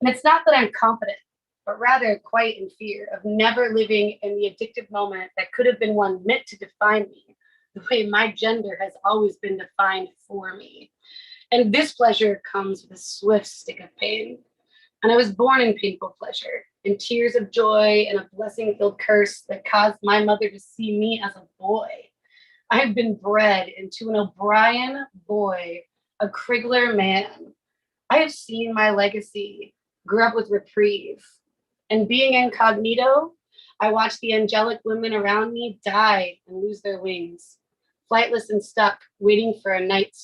And it's not that I'm confident, but rather quite in fear of never living in the addictive moment that could have been one meant to define me, the way my gender has always been defined for me. And this pleasure comes with a swift stick of pain. And I was born in painful pleasure, in tears of joy and a blessing-filled curse that caused my mother to see me as a boy. I have been bred into an O'Brien boy, a Krigler man. I have seen my legacy, grew up with reprieve. And being incognito, I watched the angelic women around me die and lose their wings, flightless and stuck, waiting for a night,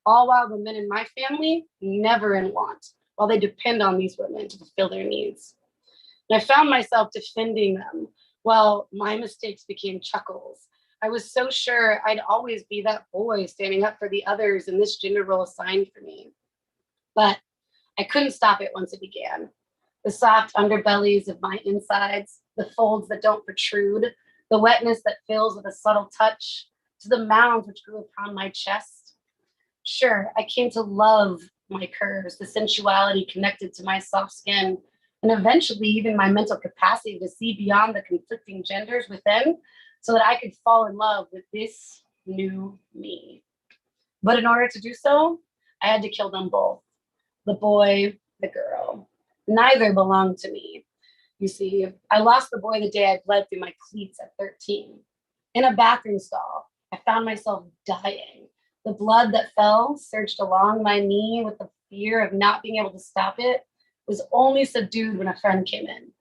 all while the men in my family never in want, while they depend on these women to fulfill their needs. And I found myself defending them while my mistakes became chuckles. I was so sure I'd always be that boy standing up for the others in this gender role assigned for me. But I couldn't stop it once it began. The soft underbellies of my insides, the folds that don't protrude, the wetness that fills with a subtle touch, to the mounds which grew upon my chest. Sure, I came to love my curves, the sensuality connected to my soft skin, and eventually even my mental capacity to see beyond the conflicting genders within so that I could fall in love with this new me. But in order to do so, I had to kill them both, the boy, the girl. Neither belonged to me. You see, I lost the boy the day I bled through my cleats at 13. In a bathroom stall, I found myself dying. The blood that fell surged along my knee with the fear of not being able to stop it. was only subdued when a friend came in.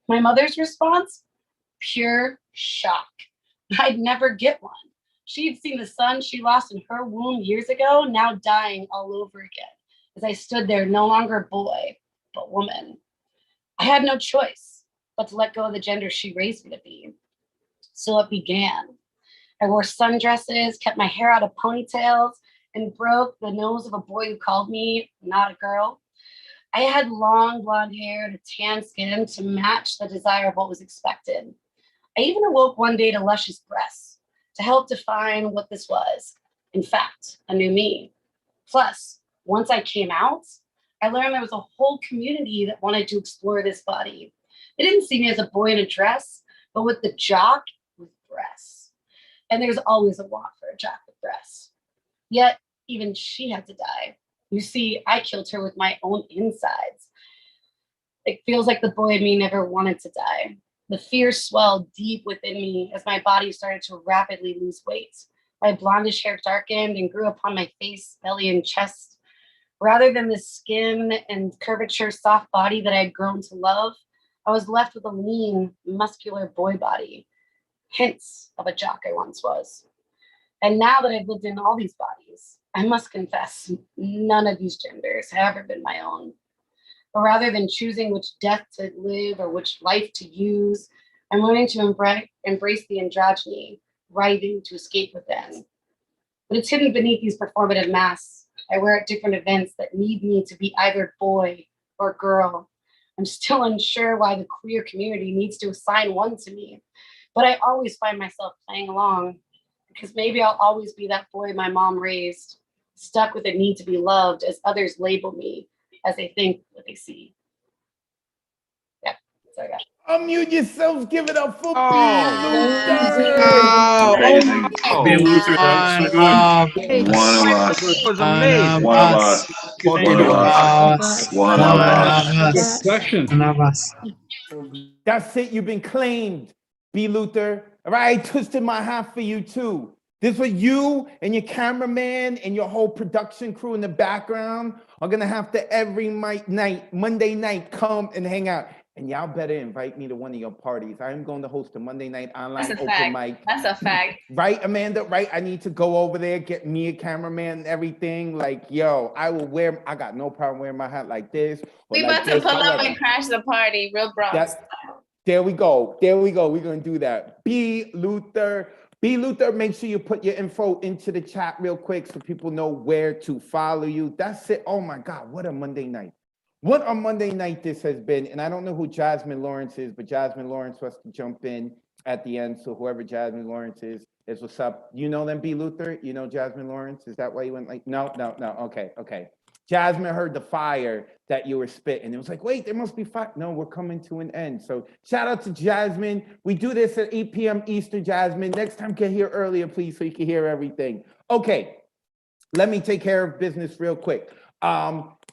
My mother's response? Pure shock. I'd never get one. She'd seen the son she lost in her womb years ago, now dying all over again, as I stood there, no longer boy, but woman. I had no choice but to let go of the gender she raised me to be. So it began. I wore sundresses, kept my hair out of ponytails, and broke the nose of a boy who called me not a girl. I had long blonde hair and a tan skin to match the desire of what was expected. I even awoke one day to luscious breasts to help define what this was. In fact, a new me. Plus, once I came out, I learned there was a whole community that wanted to explore this body. They didn't see me as a boy in a dress, but with the jock with breasts. And there's always a want for a jock with breasts. Yet, even she had to die. You see, I killed her with my own insides. It feels like the boy in me never wanted to die. The fear swelled deep within me as my body started to rapidly lose weight. My blondish hair darkened and grew upon my face, belly, and chest. Rather than the skin and curvature soft body that I had grown to love, I was left with a lean, muscular boy body. Hints of a jock I once was. And now that I've lived in all these bodies, I must confess, none of these genders have ever been my own. But rather than choosing which death to live or which life to use, I'm learning to embrace the androgyny, writhing to escape within. But it's hidden beneath these performative masks I wear at different events that need me to be either boy or girl. I'm still unsure why the queer community needs to assign one to me, but I always find myself playing along because maybe I'll always be that boy my mom raised, stuck with a need to be loved as others label me as they think what they see. Yeah, that's all I got. Unmute yourselves, give it up for Amazing. B. Luther, that was so good. One of us. was amazing. One of us. One of us. One of us. Question. That's it, you've been claimed, B. Luther. All right, I twisted my hat for you too. This is what you and your cameraman and your whole production crew in the background are gonna have to every Monday night come and hang out. And y'all better invite me to one of your parties. I am going to host a Monday night online open mic. That's a fact. Right, Amanda? Right? I need to go over there, get me a cameraman and everything. Like, yo, I got no problem wearing my hat like this. We about to pull up and crash the party, real Bronx. There we go. We're going to do that. B. Luther, make sure you put your info into the chat real quick so people know where to follow you. That's it. Oh my God, what a Monday night. What a Monday night this has been. And I don't know who Jasmine Lawrence is, but Jasmine Lawrence wants to jump in at the end. So whoever Jasmine Lawrence is what's up. You know them, B. Luther? You know Jasmine Lawrence? Is that why you went like, no. Okay. Jasmine heard the fire that you were spitting. It was like, wait, there must be fire. No, we're coming to an end. So shout out to Jasmine. We do this at 8 p.m. Eastern, Jasmine. Next time, get here earlier, please, so you can hear everything. Okay, let me take care of business real quick.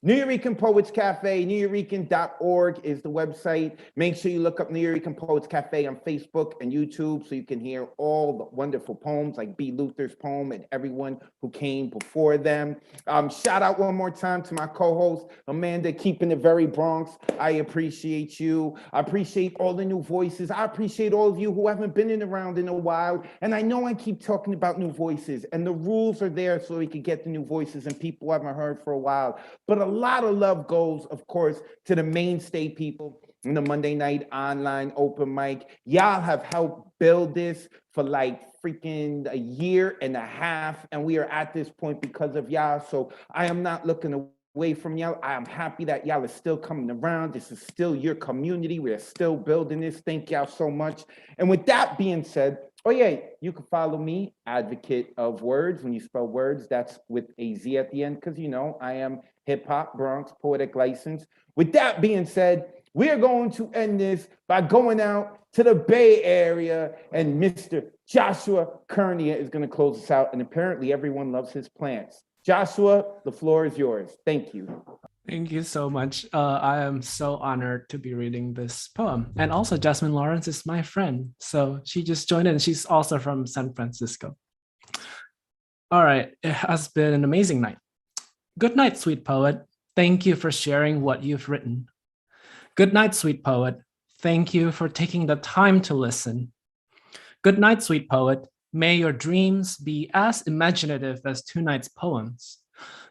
Nuyorican Poets Cafe, nuyorican.org is the website. Make sure you look up Nuyorican Poets Cafe on Facebook and YouTube so you can hear all the wonderful poems like B. Luther's poem and everyone who came before them. Shout out one more time to my co-host, Amanda, keeping it very Bronx. I appreciate you. I appreciate all the new voices. I appreciate all of you who haven't been around in a while. And I know I keep talking about new voices and the rules are there so we can get the new voices and people haven't heard for a while. But a lot of love goes, of course, to the mainstay people in the Monday night online open mic. Y'all have helped build this for like freaking a year and a half, and we are at this point because of y'all. So I am not looking away from y'all. I am happy that y'all are still coming around. This is still your community. We are still building this. Thank y'all so much. And with that being said, oh yeah, you can follow me, Advocate of Wordz. When you spell words, that's with a Z at the end, because you know I am Hip Hop Bronx Poetic License. With that being said, we are going to end this by going out to the Bay Area, and Mr. Joshua Kernia is going to close us out. And apparently everyone loves his plants. Joshua, the floor is yours. Thank you. Thank you so much. I am so honored to be reading this poem. And also Jasmine Lawrence is my friend. So she just joined in. She's also from San Francisco. All right, it has been an amazing night. Good night, sweet poet. Thank you for sharing what you've written. Good night, sweet poet. Thank you for taking the time to listen. Good night, sweet poet. May your dreams be as imaginative as tonight's poems.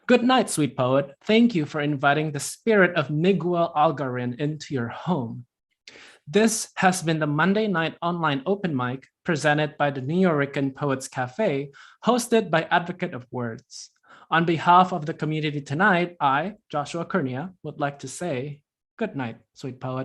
Good night, sweet poet. Thank you for inviting the spirit of Miguel Algarin into your home. This has been the Monday Night Online Open Mic presented by the Nuyorican Poets Cafe, hosted by Advocate of Wordz. On behalf of the community tonight, I, Joshua Kurnia, would like to say good night, sweet poet.